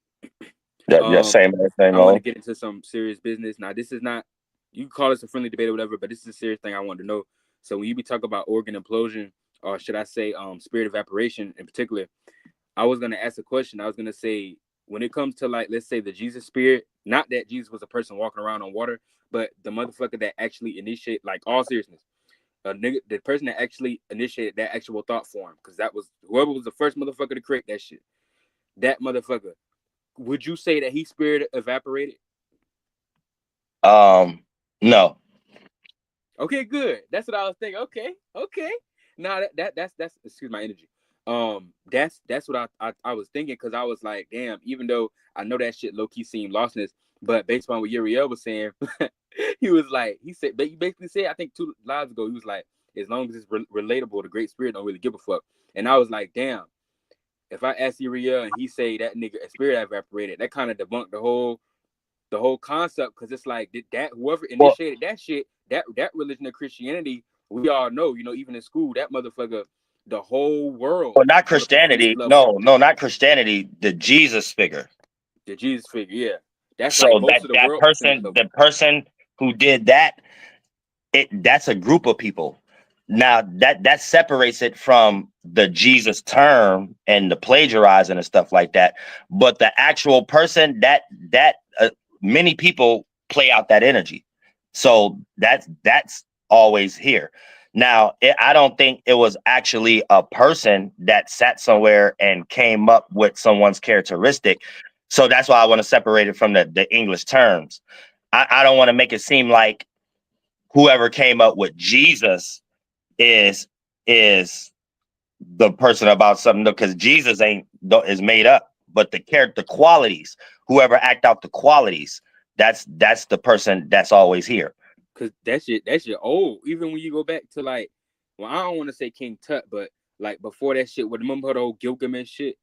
Yeah, same I want to old. get into some serious business. Now, this is not you can call this a friendly debate or whatever, but this is a serious thing I wanted to know. So when you be talking about organ implosion, or should I say spirit evaporation in particular, I was going to ask a question. I was going to say, when it comes to, like, let's say the Jesus spirit, not that Jesus was a person walking around on water, but the motherfucker that actually initiated, like, all seriousness, the person that actually initiated that actual thought form, because that was whoever was the first motherfucker to create that shit. That motherfucker, would you say that he spirit evaporated? No. Okay, good. That's what I was thinking. Okay. Now that's excuse my energy. That's what I was thinking, because I was like, damn, even though I know that shit low key seemed lostness, but based on what Uriel was saying, he was like, he basically said, I think 2 lives ago, he was like, as long as it's relatable, the Great Spirit don't really give a fuck. And I was like, damn, if I ask Uriel and he say that nigga spirit evaporated, that kind of debunked the whole concept, because it's like that whoever initiated that shit, that religion of Christianity, we all know, even in school, that motherfucker, the whole world. Well, not Christianity. No, not Christianity. The Jesus figure. The Jesus figure, yeah. That's so like most of the that world. the person who did that, that's a group of people. Now that separates it from the Jesus term and the plagiarizing and stuff like that. But the actual person, that many people play out that energy. So that's always here. Now, I don't think it was actually a person that sat somewhere and came up with someone's characteristic. So that's why I want to separate it from the English terms. I don't want to make it seem like whoever came up with Jesus is the person about something, because Jesus is made up, but the character qualities, whoever act out the qualities, that's the person that's always here. Cause that shit old. Even when you go back to, like, well, I don't want to say King Tut, but like before that shit, remember the old Gilgamesh shit?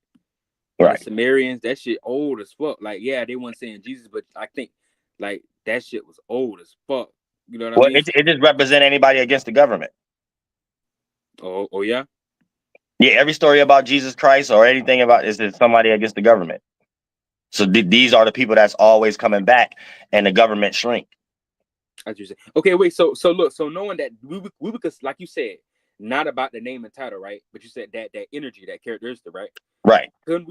Right. The Sumerians, that shit old as fuck. Like, yeah, they weren't saying Jesus, but I think like that shit was old as fuck. You know what I mean? It just represent anybody against the government. Oh yeah? Yeah, every story about Jesus Christ or anything about is somebody against the government. So these are the people that's always coming back, and the government shrink. Okay, wait. So look. So knowing that we because, like you said, not about the name and title, right? But you said that energy, that characteristic, right? Right. Couldn't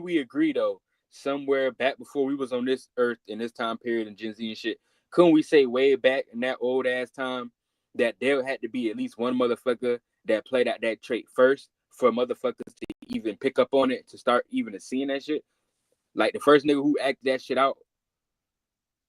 we agree though? Somewhere back before we was on this earth in this time period and Gen Z and shit, couldn't we say way back in that old ass time that there had to be at least one motherfucker that played out that trait first for motherfuckers to even pick up on it, to start even seeing that shit? Like the first nigga who acted that shit out.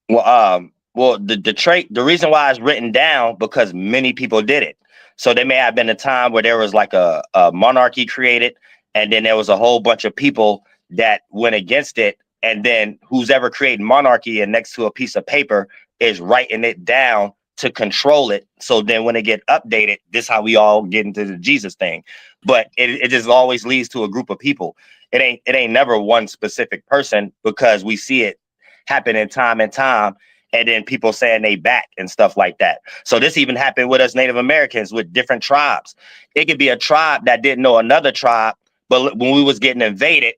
Well, the trait, the reason why it's written down, because many people did it. So there may have been a time where there was like a monarchy created, and then there was a whole bunch of people that went against it. And then who's ever creating monarchy and next to a piece of paper is writing it down to control it. So then when it get updated, this is how we all get into the Jesus thing. But it just always leads to a group of people. It ain't never one specific person, because we see it happen in time and time. And then people saying they back and stuff like that. So this even happened with us Native Americans with different tribes. It could be a tribe that didn't know another tribe, but when we was getting invaded,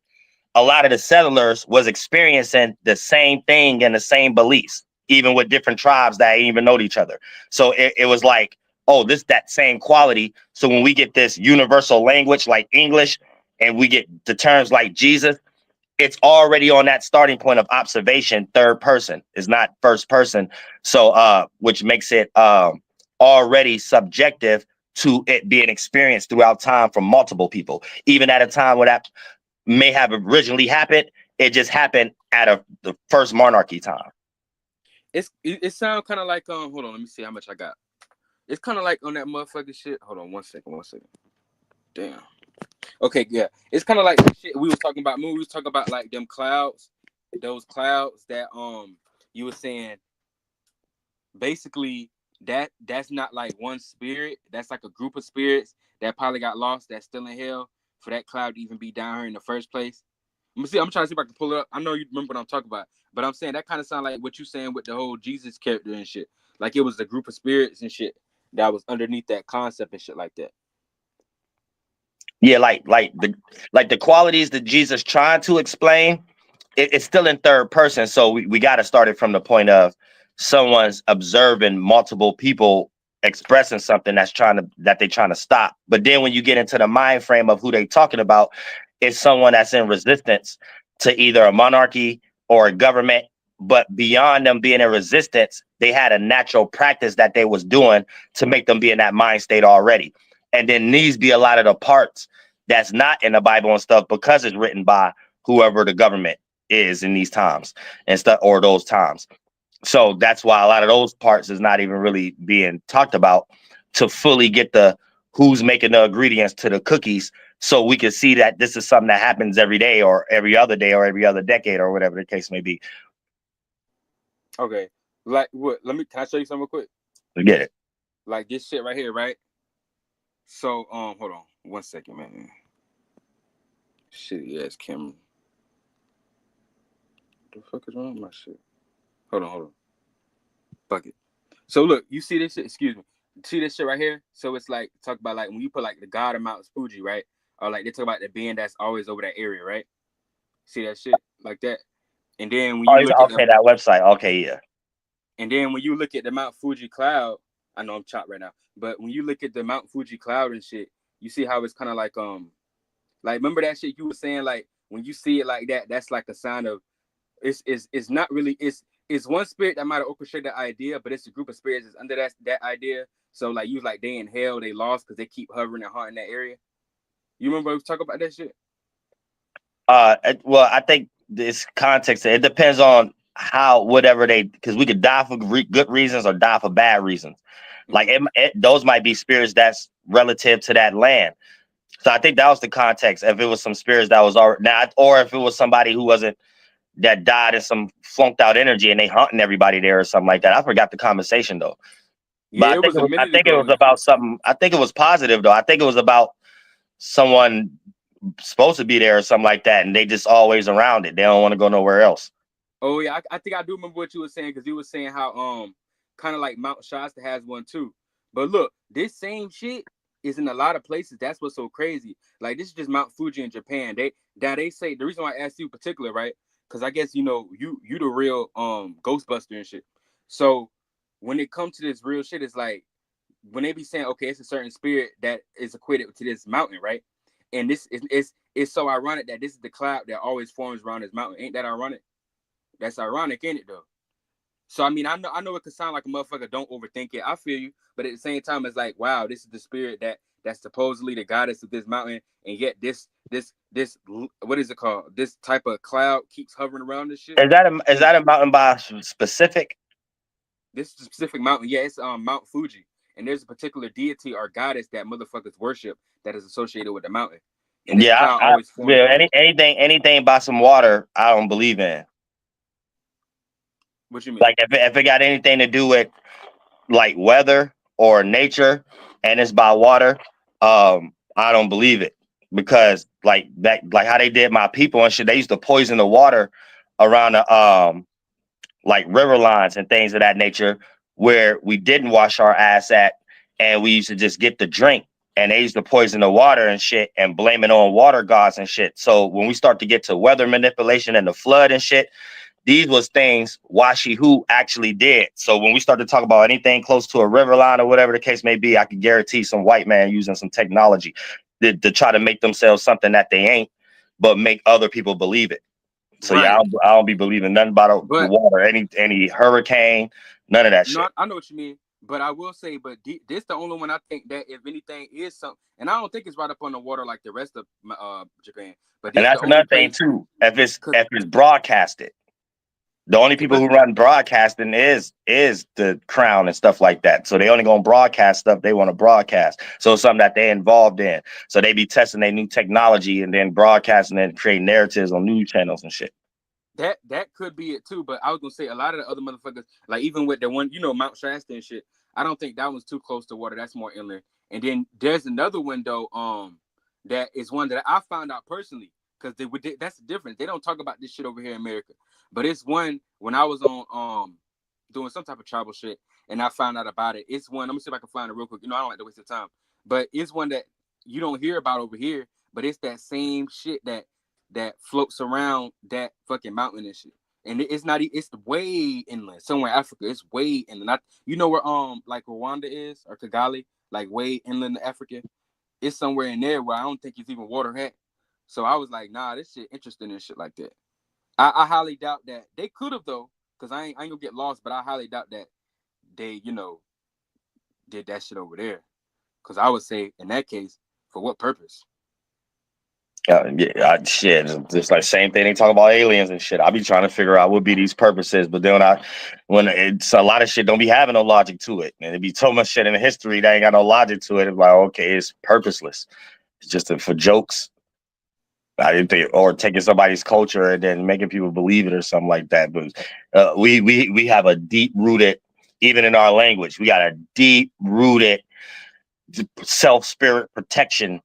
a lot of the settlers was experiencing the same thing and the same beliefs, even with different tribes that didn't even know each other. So it was like, oh, that same quality. So when we get this universal language like English, and we get the terms like Jesus, it's already on that starting point of observation, third person. It's not first person. So which makes it already subjective to it being experienced throughout time from multiple people. Even at a time where that may have originally happened, it just happened at the first monarchy time. It sounds kind of like hold on, let me see how much I got. It's kind of like on that motherfucking shit. Hold on one second. Damn. Okay, yeah. It's kind of like the shit we was talking about. We was talking about like them clouds, those clouds that you were saying. Basically, that's not like one spirit. That's like a group of spirits that probably got lost, that's still in hell, for that cloud to even be down here in the first place. I'm trying to see if I can pull it up. I know you remember what I'm talking about, but I'm saying that kind of sound like what you saying with the whole Jesus character and shit. Like it was a group of spirits and shit that was underneath that concept and shit like that. Yeah, like the qualities that Jesus trying to explain, it's still in third person. So we got to start it from the point of, someone's observing multiple people expressing something that they're trying to stop. But then when you get into the mind frame of who they talking about, it's someone that's in resistance to either a monarchy or a government. But beyond them being in resistance, they had a natural practice that they was doing to make them be in that mind state already. And then these be a lot of the parts that's not in the Bible and stuff because it's written by whoever the government is in these times and stuff, or those times. So that's why a lot of those parts is not even really being talked about to fully get the who's making the ingredients to the cookies, so we can see that this is something that happens every day or every other day or every other decade or whatever the case may be. Okay. Like what? Can I show you something real quick? Get it. Like this shit right here, right? So hold on 1 second, man. Shitty ass camera. The fuck is wrong with my shit? Hold on. Fuck it. So look, you see this shit? Excuse me. See this shit right here? So it's like talk about like when you put like the god of Mount Fuji, right? Or like they talk about the being that's always over that area, right? See that shit like that? And then when you look at that website, okay, yeah. And then when you look at the Mount Fuji cloud, I know I'm chopped right now, but when you look at the Mount Fuji cloud and shit, you see how it's kind of like remember that shit you were saying, like when you see it like that, that's like a sign of it's not really it's one spirit that might have orchestrated the idea, but it's a group of spirits that's under that idea. So like you like they in hell, they lost because they keep hovering and haunting that area. You remember we talk about that shit? Well, I think this context, it depends on how whatever because we could die for good reasons or die for bad reasons. Like those might be spirits that's relative to that land. So I think that was the context. If it was some spirits that was already not, or if it was somebody who wasn't, that died in some flunked out energy and they hunting everybody there or something like that. I forgot the conversation though. Yeah, But I think it was about something. I think it was positive though. I think it was about someone supposed to be there or something like that, and they just always around it. They don't want to go nowhere else. Oh yeah, I think I do remember what you were saying, because you were saying how kind of like Mount Shasta has one too. But look, this same shit is in a lot of places. That's what's so crazy. Like this is just Mount Fuji in Japan. They say the reason why I asked you in particular, right? Because I guess you the real Ghostbuster and shit. So when it comes to this real shit, it's like when they be saying, okay, it's a certain spirit that is equated to this mountain, right? And this is so ironic that this is the cloud that always forms around this mountain. Ain't that ironic? That's ironic, ain't it though? So I mean, I know it could sound like a motherfucker don't overthink it. I feel you, but at the same time, it's like, wow, this is the spirit that's supposedly the goddess of this mountain, and yet this what is it called? This type of cloud keeps hovering around this shit. Is that a mountain by specific? This is a specific mountain. Yeah, it's Mount Fuji, and there's a particular deity or goddess that motherfuckers worship that is associated with the mountain. And yeah, anything by some water, I don't believe in. What you mean? Like if it got anything to do with like weather or nature and it's by water, I don't believe it, because like how they did my people and shit, they used to poison the water around the like river lines and things of that nature where we didn't wash our ass at, and we used to just get the drink, and they used to poison the water and shit and blame it on water gods and shit. So when we start to get to weather manipulation and the flood and shit, these was things Haël'Ho actually did. So when we start to talk about anything close to a river line or whatever the case may be, I can guarantee some white man using some technology to try to make themselves something that they ain't, but make other people believe it. So right. Yeah, I don't be believing nothing about the water, any hurricane, none of that shit. I know what you mean, but I will say, but this the only one I think that if anything is something, and I don't think it's right up on the water like the rest of Japan. But and that's another thing too. If it's broadcasted. The only people who run broadcasting is the crown and stuff like that. So they only gonna broadcast stuff they want to broadcast. So it's something that they involved in. So they be testing their new technology and then broadcasting and creating narratives on news channels and shit. That could be it too. But I was gonna say a lot of the other motherfuckers, like even with the one, Mount Shasta and shit, I don't think that one's too close to water. That's more inland. And then there's another one though, that is one that I found out personally. Because that's the difference. They don't talk about this shit over here in America. But it's one when I was on doing some type of tribal shit and I found out about it. It's one, let me see if I can find it real quick. I don't like to waste the time. But it's one that you don't hear about over here, but it's that same shit that floats around that fucking mountain and shit. and it's not. It's way inland, somewhere in Africa. It's way inland. You know where like Rwanda is or Kigali, like way inland Africa. It's somewhere in there where I don't think it's even water at. So I was like, nah, this shit interesting and shit like that. I highly doubt that they could have though, because I ain't gonna get lost, but I highly doubt that they, did that shit over there. Because I would say in that case, for what purpose? Shit, just like same thing they talk about aliens and shit. I be trying to figure out what be these purposes, but then when it's a lot of shit don't be having no logic to it, and it be so much shit in the history that ain't got no logic to it. It's like, okay, it's purposeless. It's just for jokes. I didn't think, or taking somebody's culture and then making people believe it or something like that. But we have a deep rooted, even in our language, we got a deep rooted self spirit protection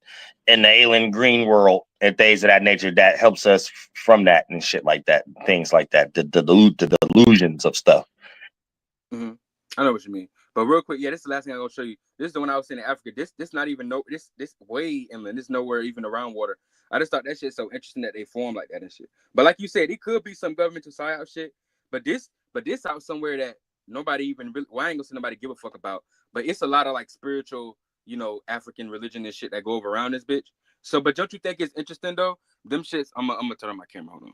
in the alien green world and things of that nature that helps us from that and shit like that, things like that, the delusions of stuff. Mm-hmm. I know what you mean, but real quick, this is the last thing I'm gonna show you. This is the one I was saying in Africa. This not even this way inland. This nowhere even around water. I just thought that shit's so interesting that they form like that and shit. But like you said, it could be some governmental psyop shit. But this out somewhere that nobody even really, well, I ain't gonna say nobody give a fuck about. But it's a lot of like spiritual, African religion and shit that go over around this bitch. So, but don't you think it's interesting though? Them shits. I'm gonna turn on my camera. Hold on.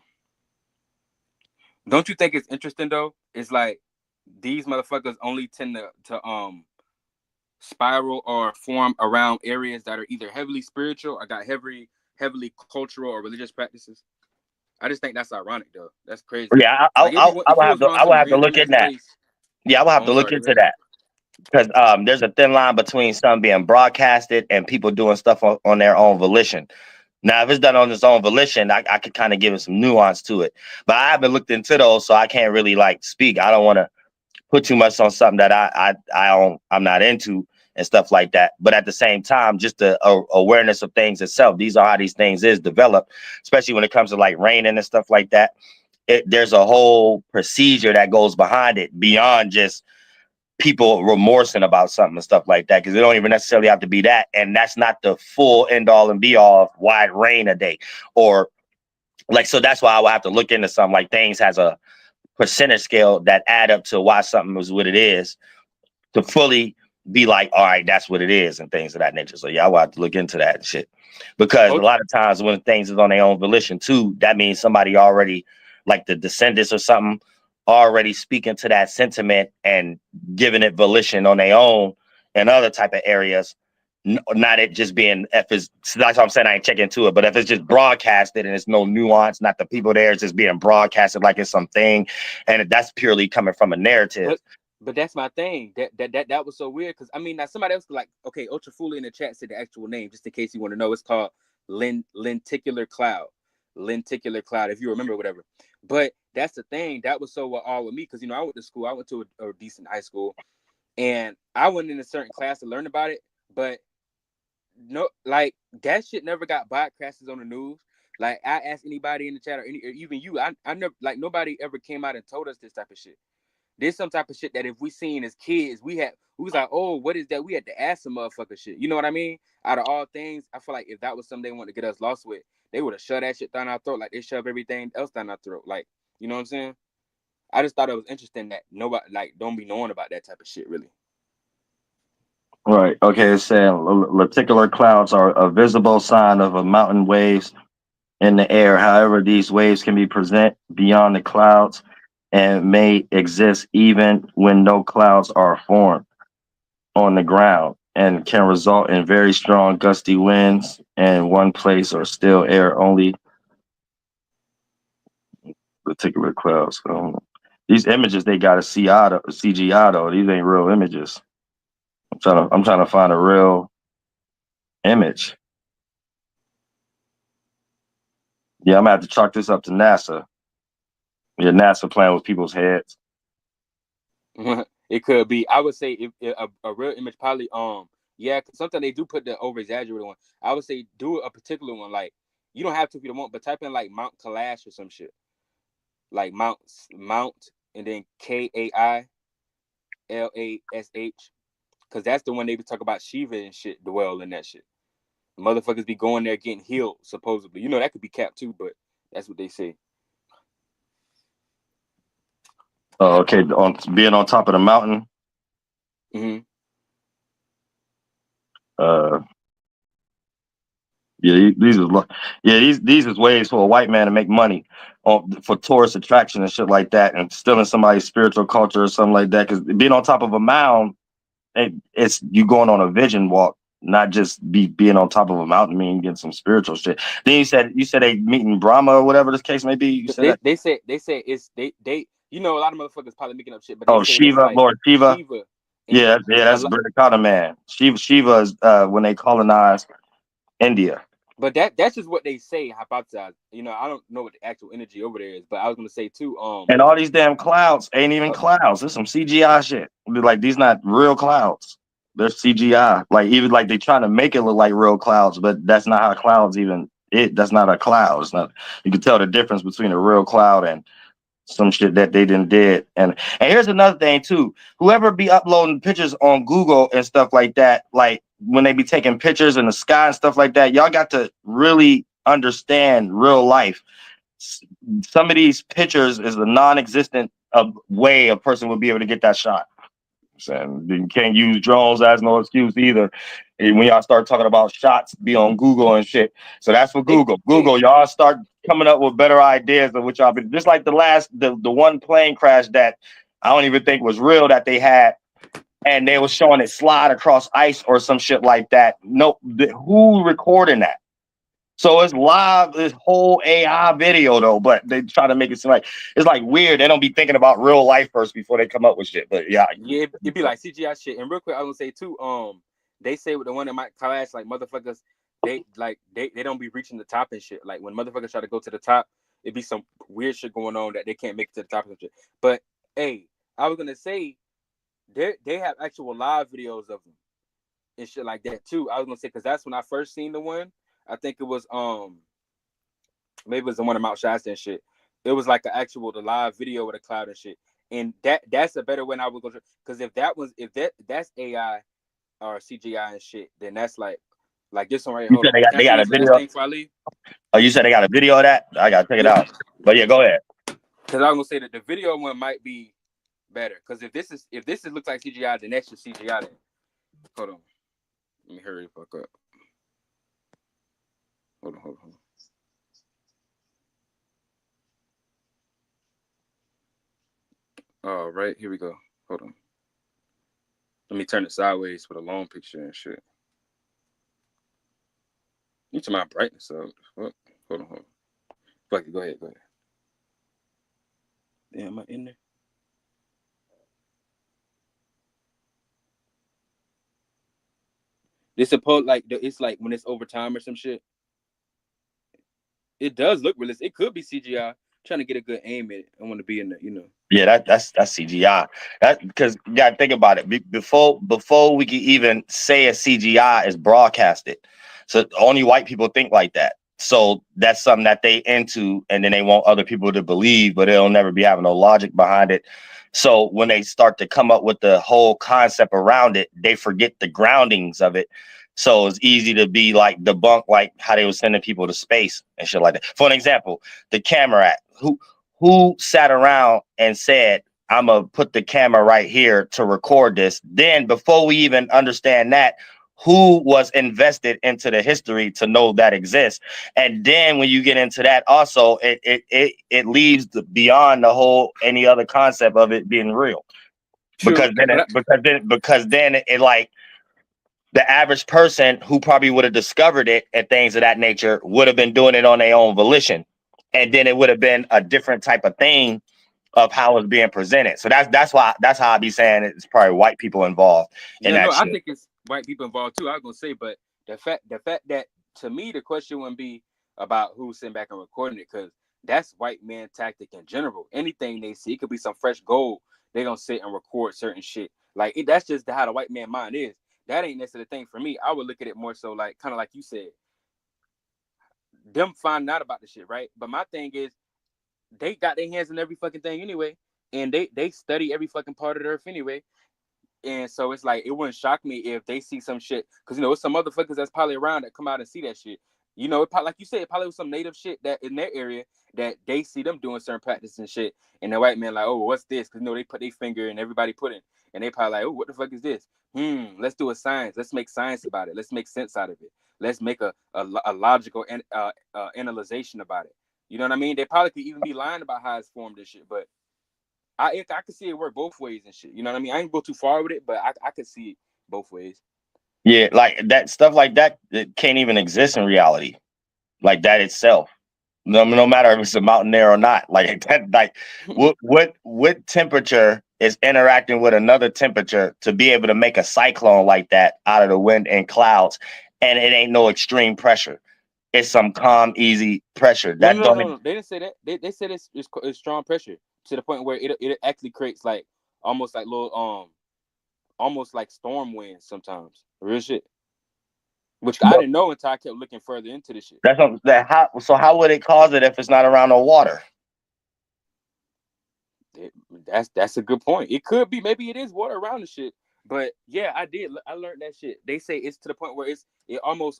Don't you think it's interesting though? It's like these motherfuckers only tend to spiral or form around areas that are either heavily spiritual or got heavily cultural or religious practices. I just think that's ironic though. That's crazy. Yeah, I will have to look into that. Yeah, I will have to look into that. Because there's a thin line between something being broadcasted and people doing stuff on their own volition. Now, if it's done on its own volition, I could kind of give it some nuance to it. But I haven't looked into those, so I can't really like speak. I don't want to put too much on something that I'm not into and stuff like that. But at the same time, just the awareness of things itself. These are how these things is developed, especially when it comes to like raining and stuff like that. There's a whole procedure that goes behind it beyond just people remorsing about something and stuff like that, because it don't even necessarily have to be that, and that's not the full end all and be all of why it rain a day or like. So that's why I will have to look into something like things has a percentage scale that add up to why something is what it is to fully be like, all right, that's what it is and things of that nature. So yeah, I will have to look into that and shit, because a lot of times when things is on their own volition too, that means somebody already, like the descendants or something, already speaking to that sentiment and giving it volition on their own and other type of areas. Not it just being that's what I'm saying. I ain't checking into it, but if it's just broadcasted and there's no nuance, not the people there, it's just being broadcasted like it's something, and that's purely coming from a narrative. But that's my thing. That was so weird because I mean, now somebody else like, okay, Ultrafuli in the chat said the actual name just in case you want to know. It's called lenticular cloud. Lenticular cloud, if you remember, whatever. But that's the thing that was so all with me because I went to school. I went to a decent high school, and I went in a certain class to learn about it. But no, like that shit never got broadcasted on the news. Like I asked anybody in the chat or even you, I never, like nobody ever came out and told us this type of shit. There's some type of shit that if we seen as kids, we was like, oh, what is that? We had to ask some motherfucker shit. You know what I mean? Out of all things, I feel like if that was something they wanted to get us lost with, they would have shoved that shit down our throat like they shove everything else down our throat. Like, you know what I'm saying? I just thought it was interesting that nobody like don't be knowing about that type of shit really. Right. Okay. It's saying lenticular clouds are a visible sign of a mountain waves in the air. However, these waves can be present beyond the clouds and may exist even when no clouds are formed on the ground, and can result in very strong gusty winds in one place or still air only. Particular clouds. These images they got a CGI though. These ain't real images. I'm trying to find a real image. Yeah, I'm gonna have to chalk this up to NASA. Yeah, NASA playing with people's heads. It could be. I would say if a real image probably yeah, because sometimes they do put the over exaggerated one. I would say do a particular one. Like you don't have to if you don't want, but type in like Mount Kailash or some shit. Like Mount and then Kailash, because that's the one they be talking about Shiva and shit dwell in that shit. Motherfuckers be going there getting healed supposedly. That could be capped too, but that's what they say. Oh, okay. On being on top of the mountain. Mm-hmm. Yeah, these is ways for a white man to make money for tourist attraction and shit like that, and stealing somebody's spiritual culture or something like that. Because being on top of a mound, it's you going on a vision walk, not just being on top of a mountain. Mean getting some spiritual shit. Then you said they meeting Brahma or whatever this case may be. You said They say it's they you know, a lot of motherfuckers probably making up shit, but they oh say it's Shiva, like Lord Shiva. Shiva. Yeah, And that's British man. Shiva is when they colonized India. but that's just what they say, hypothesize. You know, I don't know what the actual energy over there is, but I was gonna say too. And all these damn clouds ain't even clouds. There's some CGI shit. Like these not real clouds. They're CGI. Like even like they trying to make it look like real clouds, but that's not how clouds even. That's not a cloud. It's not. You can tell the difference between a real cloud and some shit that they didn't did. And here's another thing too. Whoever be uploading pictures on Google and stuff like that, like when they be taking pictures in the sky and stuff like that, y'all got to really understand real life. Some of these pictures is a non-existent way a person would be able to get that shot. And you can't use drones as no excuse either. And when y'all start talking about shots, be on Google and shit. So that's for Google. Y'all start coming up with better ideas of what y'all be. Just like the one plane crash that I don't even think was real that they had, and they was showing it slide across ice or some shit like that. No, who recording that? So it's live, this whole AI video though, but they try to make it seem like it's like weird. They don't be thinking about real life first before they come up with shit. But yeah, it'd be like CGI shit. And real quick, I was gonna say too, they say with the one that might clash, like motherfuckers, they don't be reaching the top and shit. Like when motherfuckers try to go to the top, it'd be some weird shit going on that they can't make it to the top and shit. But hey, I was gonna say they have actual live videos of them and shit like that too. I was gonna say because that's when I first seen the one. I think it was maybe it was the one in Mount Shasta and shit. It was like the live video with a cloud and shit. And that's a better way I would go to, because if that's AI or CGI and shit, then that's like this one right here. You said they got a video. Before I leave? Oh, you said they got a video of that? I gotta check it out. But yeah, go ahead. Because I was gonna say that the video one might be better. Because if this looks like CGI, then that's just CGI. Then. Hold on. Let me hurry the fuck up. Hold on. All right, here we go. Hold on. Let me turn it sideways for the long picture and shit. You turn my brightness up. Hold on. Fuck it, go ahead. Damn, am I in there? It's supposed it's like when it's overtime or some shit. It does look realistic. It could be CGI. I'm trying to get a good aim at it. I want to be in the, Yeah, that's CGI. That because you gotta think about it. Before we can even say a CGI is broadcasted. So only white people think like that. So that's something that they into, and then they want other people to believe, but they'll never be having no logic behind it. So when they start to come up with the whole concept around it, they forget the groundings of it. So it's easy to be like debunk, like how they were sending people to space and shit like that. For an example, the camera act. Who sat around and said, I'm gonna put the camera right here to record this? Then before we even understand that, who was invested into the history to know that exists? And then when you get into that, also it leaves beyond the whole any other concept of it being real. True. Because then it like the average person who probably would have discovered it and things of that nature would have been doing it on their own volition. And then it would have been a different type of thing of how it's being presented. So that's how I be saying it's probably white people involved in that shit. I think it's white people involved too. I was gonna say, but the fact that to me the question wouldn't be about who's sitting back and recording it, because that's white man tactic in general. Anything they see, it could be some fresh gold. They're gonna sit and record certain shit. Like that's just how the white man mind is. That ain't necessarily the thing for me. I would look at it more so like kind of like you said, them finding out about the shit, right? But my thing is, they got their hands in every fucking thing anyway, and they study every fucking part of the earth anyway. And so it's like it wouldn't shock me if they see some shit, because it's some motherfuckers that's probably around that come out and see that shit. You know, it probably, like you said, it probably was some native shit that in their area that they see them doing certain practice and shit, and the white man like, oh, what's this? Because you know they put their finger and everybody put it, and they probably like, oh, what the fuck is this? Let's do a science. Let's make science about it. Let's make sense out of it. Let's make a logical analyzation about it. You know what I mean? They probably could even be lying about how it's formed and shit, but I could see it work both ways and shit. You know what I mean? I ain't go too far with it, but I could see it both ways. Yeah, like that stuff like that, it can't even exist in reality. Like that itself. No matter if it's a mountain there or not. Like that, like what temperature is interacting with another temperature to be able to make a cyclone like that out of the wind and clouds, and it ain't no extreme pressure. It's some calm, easy pressure. That No. They didn't say that. They said it's strong pressure to the point where it actually creates like almost like little almost like storm winds sometimes. Real shit. Which I didn't know until I kept looking further into this shit. How would it cause it if it's not around no water? That's a good point. It could be, maybe it is water around the shit. But yeah, I learned that shit. They say it's to the point where it almost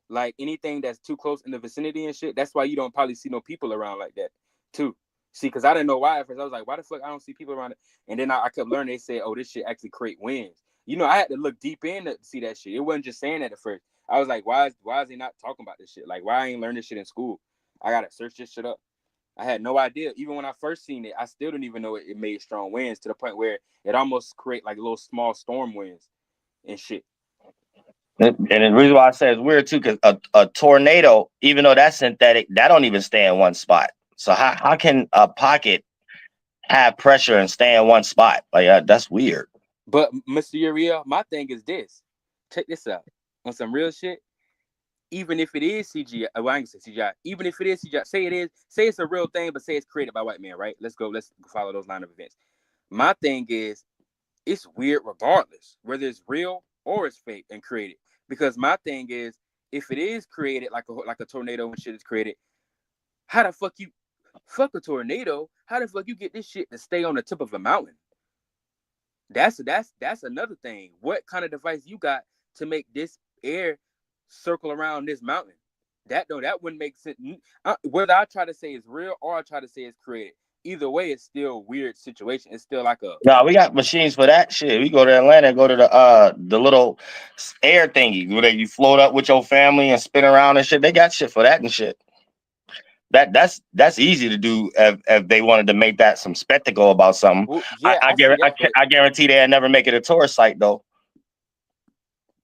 like anything that's too close in the vicinity and shit. That's why you don't probably see no people around like that too. See, because I didn't know why at first. I was like, why the fuck I don't see people around it? And then I kept learning. They said, oh, this shit actually create winds. You know, I had to look deep in to see that shit. It wasn't just saying that at first. I was like, why is he not talking about this shit? Like, why I ain't learned this shit in school? I gotta search this shit up. I had no idea. Even when I first seen it, I still didn't even know it made strong winds to the point where it almost create like little small storm winds and shit. And the reason why I say it's weird too, because a tornado, even though that's synthetic, that don't even stay in one spot. So how can a pocket have pressure and stay in one spot? Like that's weird. But Mr. Uriah, my thing is this. Check this out. On some real shit, even if it is CGI, well, I ain't gonna say CGI, even if it is CGI, say it's a real thing, but say it's created by white men, right? Let's follow those line of events. My thing is, it's weird regardless, whether it's real or it's fake and created. Because my thing is, if it is created like a tornado and shit is created, how the fuck you fuck a tornado? How the fuck you get this shit to stay on the tip of a mountain? That's another thing. What kind of device you got to make this air circle around this mountain? That wouldn't make sense. Whether I try to say it's real or I try to say it's created, either way, it's still a weird situation. It's still like a No, we got machines for that shit. We go to Atlanta, go to the little air thingy where you float up with your family and spin around and shit. They got shit for that and shit. That's easy to do if they wanted to make that some spectacle about something. Well, yeah, I guarantee they'd never make it a tourist site though.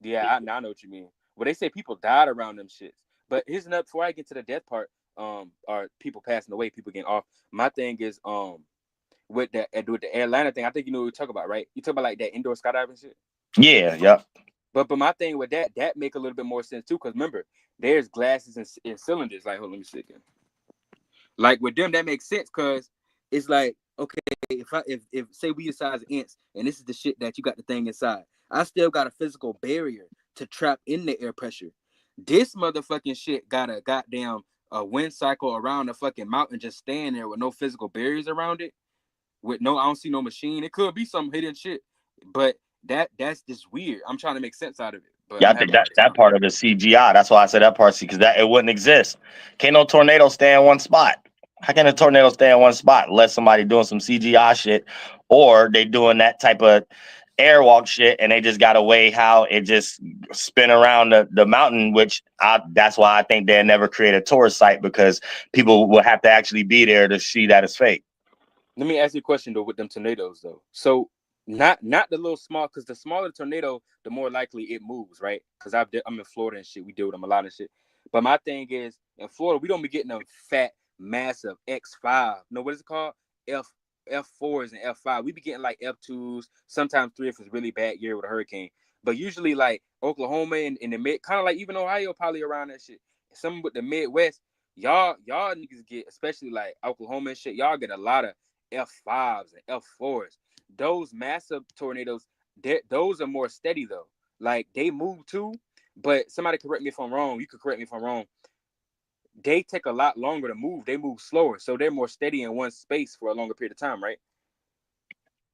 Yeah, I know what you mean. Well, they say people died around them shits. But here's another, before I get to the death part, or people passing away, people getting off. My thing is with the Atlanta thing, I think you know what we talk about, right? You talk about like that indoor skydiving shit. Yeah. But my thing with that make a little bit more sense too, because remember, there's glasses and cylinders. Like, hold on, let me see again. Like with them, that makes sense because it's like, okay, if say we the size of ants and this is the shit that you got the thing inside, I still got a physical barrier to trap in the air pressure. This motherfucking shit got a goddamn wind cycle around the fucking mountain, just staying there with no physical barriers around it. I don't see no machine. It could be some hidden shit, but that's just weird. I'm trying to make sense out of it. But Yeah, I think that part of it is CGI. That's why I said that part, because that it wouldn't exist. Can't no tornado stay in one spot. How can a tornado stay in one spot unless somebody doing some CGI shit, or they doing that type of airwalk shit and they just got a way how it just spin around the mountain, that's why I think they'll never create a tourist site, because people will have to actually be there to see that it's fake. Let me ask you a question though with them tornadoes though. So not the little small, because the smaller the tornado, the more likely it moves, right? Because I'm in Florida and shit. We deal with them a lot of shit. But my thing is, in Florida, we don't be getting them fat, massive X5. No, what is it called? F4s and F5. We be getting like F2s, sometimes 3 if it's really bad year with a hurricane. But usually like Oklahoma and the mid, kind of like even Ohio, probably around that shit. Some with the Midwest, y'all niggas get, especially like Oklahoma and shit, y'all get a lot of F5s and F4s. Those massive tornadoes, those are more steady though. Like they move too, but somebody correct me if I'm wrong. You could correct me if I'm wrong. They take a lot longer to move. They move slower, so they're more steady in one space for a longer period of time, right?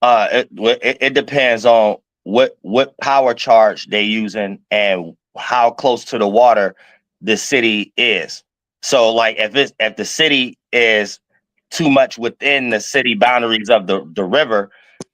It depends on what power charge they using and how close to the water the city is. So like if the city is too much within the city boundaries of the river,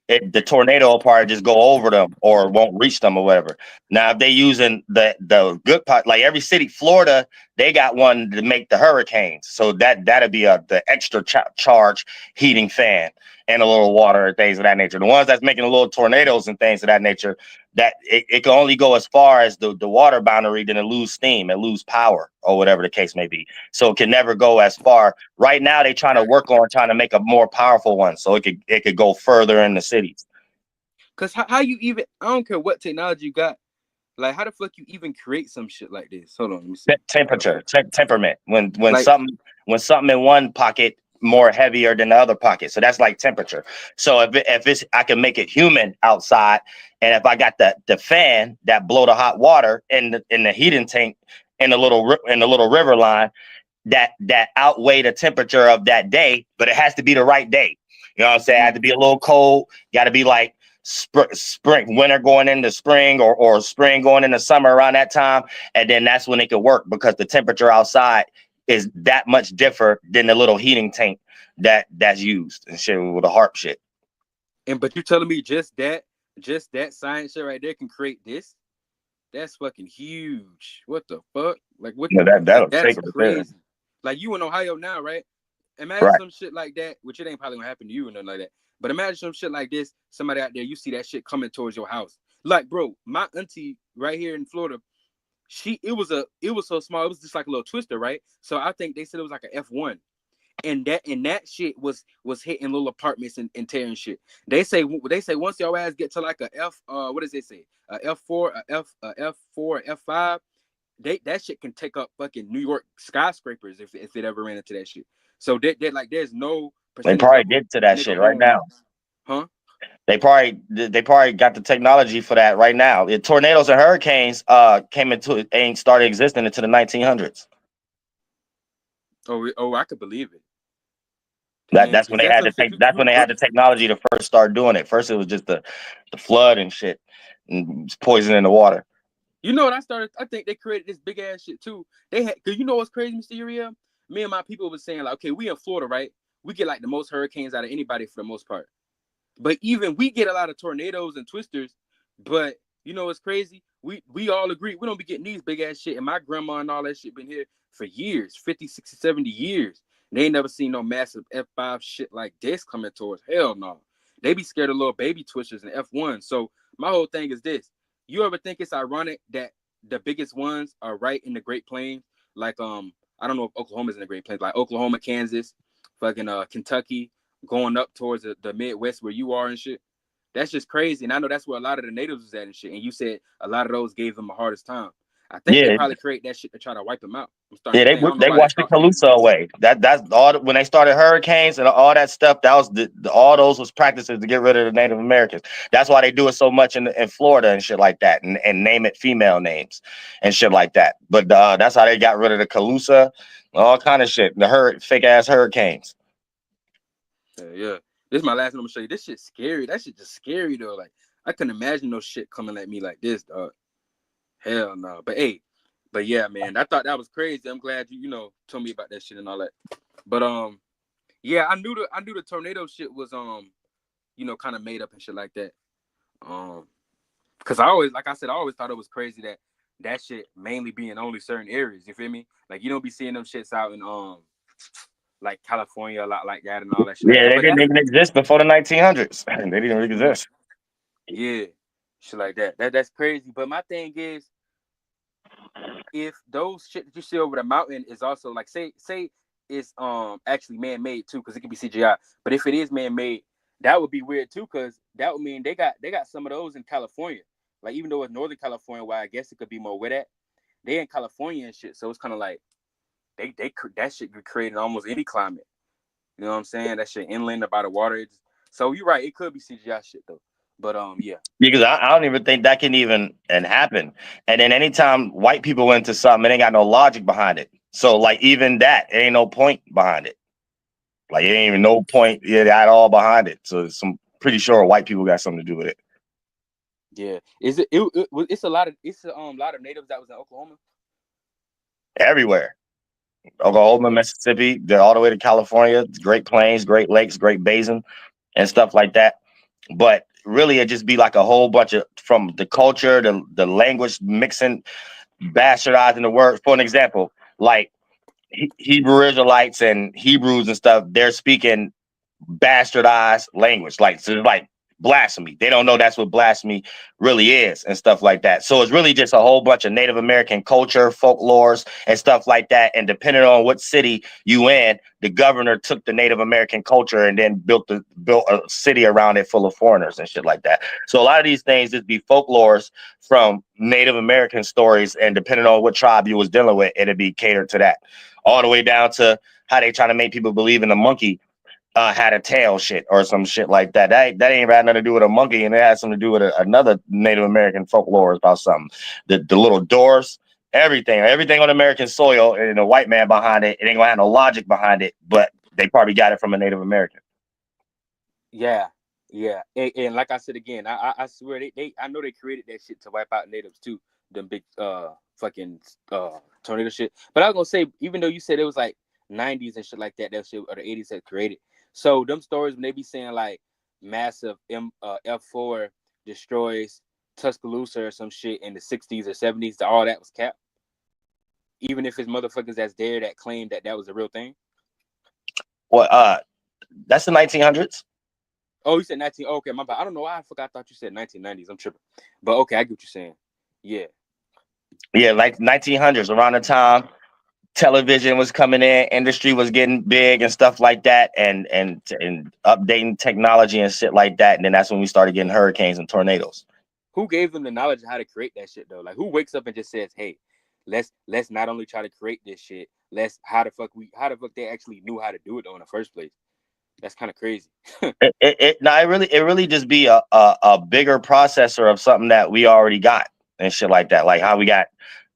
the tornado will probably just go over them or won't reach them or whatever. Now, if they using the good part, like every city, Florida, they got one to make the hurricanes. So that'd be the extra charge heating fan and a little water and things of that nature. The ones that's making the little tornadoes and things of that nature, that it can only go as far as the water boundary, then it lose steam and lose power or whatever the case may be. So it can never go as far. Right now, they're trying to work on trying to make a more powerful one, so it could go further in the cities. Cause how you even, I don't care what technology you got, like how the fuck you even create some shit like this? Hold on, let me see. Temperature, temperament. When Like- something in one pocket more heavier than the other pocket, so that's like temperature. So if it's I can make it humid outside, and if I got the fan that blow the hot water in the heating tank in the little river line, that outweigh the temperature of that day, but it has to be the right day. You know what I'm saying? It had to be a little cold. Got to be like spring, winter going into spring, or spring going into summer around that time, and then that's when it could work, because the temperature outside is that much different than the little heating tank that's used and shit with the harp shit. And but you telling me just that science shit right there can create this? That's fucking huge. What the fuck? Like what? You know, that's crazy. there. Like you in Ohio now, right? Imagine some shit like that, which it ain't probably gonna happen to you or nothing like that. But imagine some shit like this, somebody out there, you see that shit coming towards your house. Like, bro, my auntie right here in Florida, it was so small, it was just like a little twister, right? So I think they said it was like an F1. And that shit was hitting little apartments and tearing shit. They say once your ass get to like a F, what does they say? A F4, a F4, F5, that shit can take up fucking New York skyscrapers if it ever ran into that shit. So they like there's no. They probably get to that shit right now. Huh? They probably got the technology for that right now. Tornadoes and hurricanes ain't started existing until the 1900s. Oh, I could believe it. That's when they had the technology to first start doing it. First, it was just the flood and shit, and poison in the water. You know what I think they created this big ass shit too. Cause you know what's crazy, Mr. Uriah? Me and my people was saying like, okay, we in Florida, right? We get like the most hurricanes out of anybody for the most part. But even we get a lot of tornadoes and twisters. But you know what's crazy? We all agree we don't be getting these big ass shit. And my grandma and all that shit been here for years, 50, 60, 70 years. And they ain't never seen no massive F5 shit like this coming towards. Hell no. They be scared of little baby twisters and F1. So my whole thing is this. You ever think it's ironic that the biggest ones are right in the Great Plains? Like, I don't know if Oklahoma's in the Great Plains, like Oklahoma, Kansas, fucking Kentucky, going up towards the Midwest where you are and shit. That's just crazy. And I know that's where a lot of the natives was at and shit. And you said a lot of those gave them the hardest time. I think they probably create that shit to try to wipe them out. They washed the Calusa away. That's all. When they started hurricanes and all that stuff, that was all those was practices to get rid of the Native Americans. That's why they do it so much in Florida and shit like that, and name it female names and shit like that. But that's how they got rid of the Calusa, all kind of shit. The fake ass hurricanes. Yeah. This is my last one. I'm gonna show you. This shit's scary. That shit just scary though. Like I couldn't imagine no shit coming at me like this, dog. Hell no. But yeah, man, I thought that was crazy. I'm glad you told me about that shit and all that. But yeah, I knew the tornado shit was kind of made up and shit like that. Cause I always thought it was crazy that shit mainly be in only certain areas. You feel me? Like you don't be seeing them shits out in like California a lot like that and all that shit. Yeah, they didn't even exist before the 1900s. They didn't even exist. Yeah, shit like that. That's crazy. But my thing is, if those shit that you see over the mountain is also like say it's actually man-made too, because it could be CGI. But if it is man-made, that would be weird too, because that would mean they got some of those in California. Like even though it's Northern California, where I guess it could be more wet at, they in California and shit. So it's kind of like that shit could create in almost any climate. You know what I'm saying? That shit inland about the water. So you're right. It could be CGI shit though. But yeah. Because I don't even think that can even happen. And then anytime white people went into something, it ain't got no logic behind it. So like even that, it ain't no point behind it. Like it ain't even no point at all behind it. So I'm pretty sure white people got something to do with it. Yeah. Is it's a lot of natives that was in Oklahoma? everywhere. Oklahoma, Mississippi, all the way to California, Great Plains, Great Lakes, Great Basin, and stuff like that. But really, it just be like a whole bunch of, from the culture, the language mixing, bastardizing the words. For an example, like Hebrew Israelites and Hebrews and stuff, they're speaking bastardized language, like, so like blasphemy. They don't know that's what blasphemy really is and stuff like that. So it's really just a whole bunch of Native American culture, folklores, and stuff like that. And depending on what city you in, the governor took the Native American culture and then built a city around it full of foreigners and shit like that. So a lot of these things just be folklores from Native American stories, and depending on what tribe you was dealing with, it'd be catered to that. All the way down to how they trying to make people believe in the monkey had a tail shit or some shit like that. That ain't had nothing to do with a monkey, and it has something to do with another Native American folklore about something. The little doors, everything on American soil, and a white man behind it. It ain't gonna have no logic behind it, but they probably got it from a Native American. Yeah, and like I said again, I swear I know they created that shit to wipe out natives too. Them big fucking tornado shit. But I was gonna say, even though you said it was like 90s and shit like that shit, or the 80s that created. So them stories, when they be saying like massive F4 destroys Tuscaloosa or some shit in the 60s or 70s, all that was capped. Even if it's motherfuckers that's there that claim that was a real thing. Well, that's the 1900s. Oh, you said 19. Okay, my bad. I don't know why I thought you said 1990s. I'm tripping. But okay, I get what you're saying. Yeah, like 1900s, around the time television was coming in, industry was getting big and stuff like that, and updating technology and shit like that. And then that's when we started getting hurricanes and tornadoes. Who gave them the knowledge of how to create that shit though? Like, who wakes up and just says, "Hey, let's not only try to create this shit, how the fuck they actually knew how to do it though in the first place?" That's kind of crazy. It really just be a bigger processor of something that we already got and shit like that. Like how we got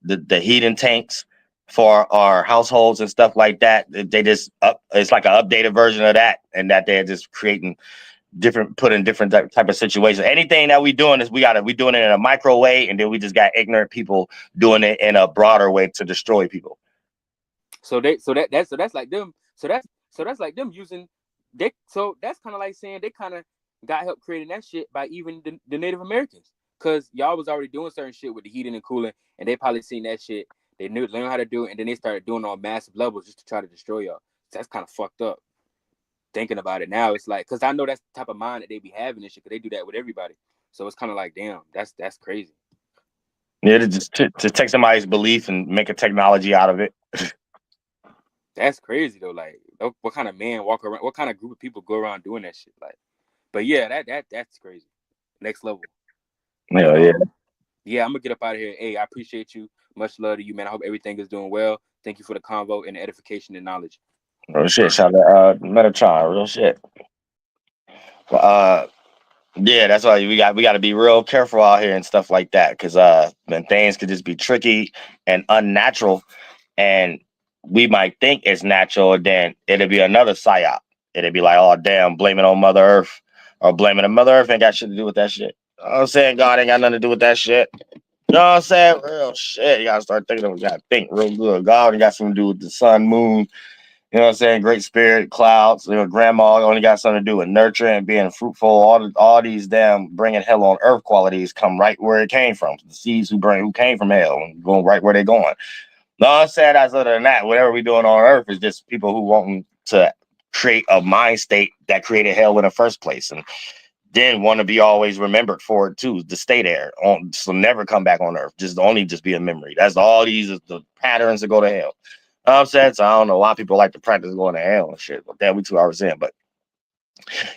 the heating tanks for our households and stuff like that. They just it's like an updated version of that, and that they're just creating put in different type of situations. Anything that we doing is we doing it in a micro way, and then we just got ignorant people doing it in a broader way to destroy people. So that's like them. So that's like them using so that's kind of like saying they kind of got help creating that shit by even the Native Americans, because y'all was already doing certain shit with the heating and cooling, and they probably seen that shit. They learned how to do it, and then they started doing it on massive levels just to try to destroy y'all. So that's kind of fucked up. Thinking about it now, it's like, because I know that's the type of mind that they be having and shit, because they do that with everybody. So it's kind of like, damn, that's crazy. Yeah, to take somebody's belief and make a technology out of it. That's crazy though. Like, what kind of man walk around? What kind of group of people go around doing that shit? Like, but yeah, that's crazy. Next level. Yeah. Yeah, I'm gonna get up out of here. Hey, I appreciate you. Much love to you, man. I hope everything is doing well. Thank you for the convo and the edification and knowledge. Real shit. Shout out Metatron. Real shit. Yeah, that's why we got to be real careful out here and stuff like that, because then things could just be tricky and unnatural, and we might think it's natural, and then it'll be another psyop. It'll be like, oh damn, blame it on Mother Earth, or blaming on Mother Earth ain't got shit to do with that shit. You know what I'm saying? God ain't got nothing to do with that shit. You know what I'm saying? Real shit. You gotta start thinking. You gotta think real good. God ain't got something to do with the sun, moon. You know what I'm saying? Great spirit, clouds. You know, grandma only got something to do with nurturing and being fruitful. All these damn bringing hell on earth qualities come right where it came from. The seeds who came from hell and going right where they're going. No, I'm saying that's other than that. Whatever we doing on earth is just people who want to create a mind state that created hell in the first place, and then want to be always remembered for it too, to stay there. So never come back on earth. Just be a memory. That's all these are the patterns that go to hell. I'm saying, so I don't know why people like to practice going to hell and shit. But damn, we 2 hours in. But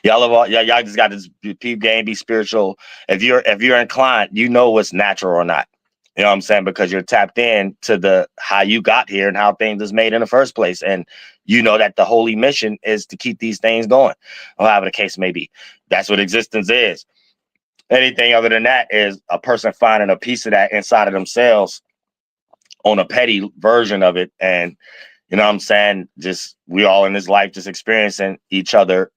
y'all just got this peep game, be spiritual. If you're inclined, you know what's natural or not. You know what I'm saying? Because you're tapped in to how you got here and how things is made in the first place. And you know that the holy mission is to keep these things going, or however the case may be. That's what existence is. Anything other than that is a person finding a piece of that inside of themselves on a petty version of it. And you know what I'm saying? Just we all in this life just experiencing each other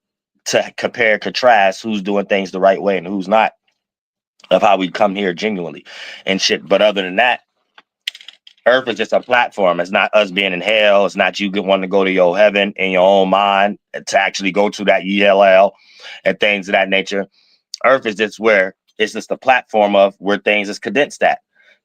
to compare, contrast who's doing things the right way and who's not, of how we come here genuinely and shit. But other than that, Earth is just a platform. It's not us being in hell. It's not you wanting to go to your heaven in your own mind to actually go to that Yahlahue and things of that nature. Earth is just where it's just the platform of where things is condensed at.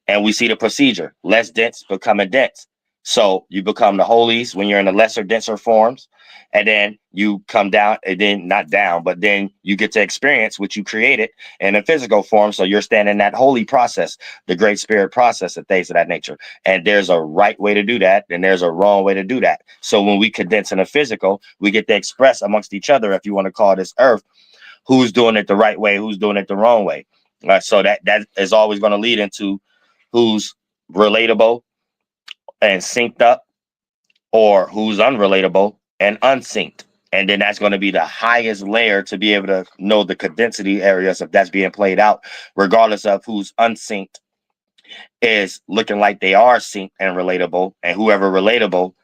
And we see the procedure, less dense becoming dense. So you become the holies when you're in the lesser, denser forms. And then you come down, and then not down, but then you get to experience what you created in a physical form. So you're standing in that holy process, the great spirit process, and things of that nature. And there's a right way to do that, and there's a wrong way to do that. So when we condense in a physical, we get to express amongst each other, if you want to call this earth, who's doing it the right way, who's doing it the wrong way. So that is always going to lead into who's relatable and synced up, or who's unrelatable and unsynced. And then that's going to be the highest layer to be able to know the condensity areas if that's being played out, regardless of who's unsynced is looking like they are synced and relatable, and whoever relatable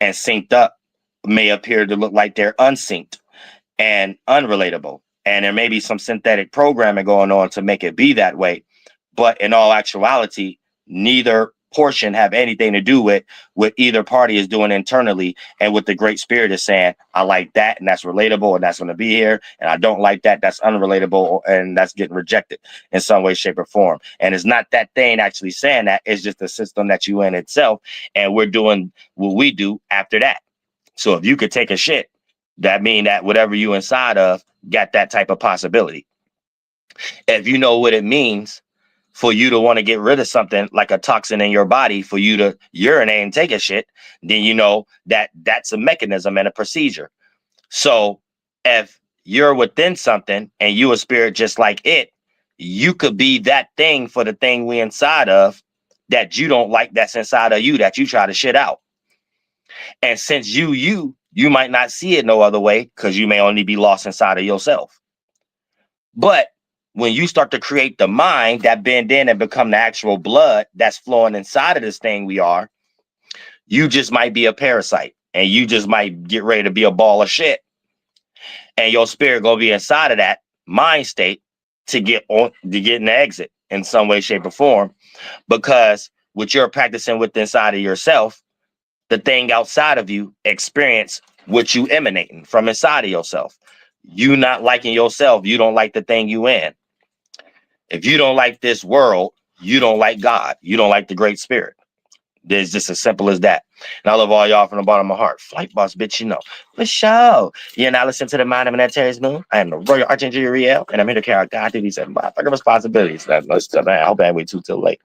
and synced up may appear to look like they're unsynced and unrelatable. And there may be some synthetic programming going on to make it be that way. But in all actuality, neither portion have anything to do with what either party is doing internally, and what the great spirit is saying. I like that, and that's relatable, and that's going to be here. And I don't like that, that's unrelatable, and that's getting rejected in some way, shape, or form. And it's not that thing actually saying that. It's just the system that you in itself, and we're doing what we do after that. So if you could take a shit, that mean that whatever you inside of got that type of possibility. If you know what it means for you to want to get rid of something like a toxin in your body, for you to urinate and take a shit, then you know that that's a mechanism and a procedure. So if you're within something and you a spirit just like it, you could be that thing for the thing we inside of that you don't like, that's inside of you, that you try to shit out. And since you might not see it no other way, because you may only be lost inside of yourself. But when you start to create the mind that bend in and become the actual blood that's flowing inside of this thing we are, you just might be a parasite, and you just might get ready to be a ball of shit. And your spirit gonna be inside of that mind state to get on, to get an exit in some way, shape, or form. Because what you're practicing with inside of yourself, the thing outside of you experience what you emanating from inside of yourself. You not liking yourself, you don't like the thing you in. If you don't like this world, you don't like God. You don't like the great spirit. It's just as simple as that. And I love all y'all from the bottom of my heart. Flight boss, bitch, you know. For sure. You're now listening to the Mind of an Antares Moon. I am the Royal Archangel Uriel, and I'm here to carry out God through these motherfucking responsibilities. Man, I hope I ain't wait too till late.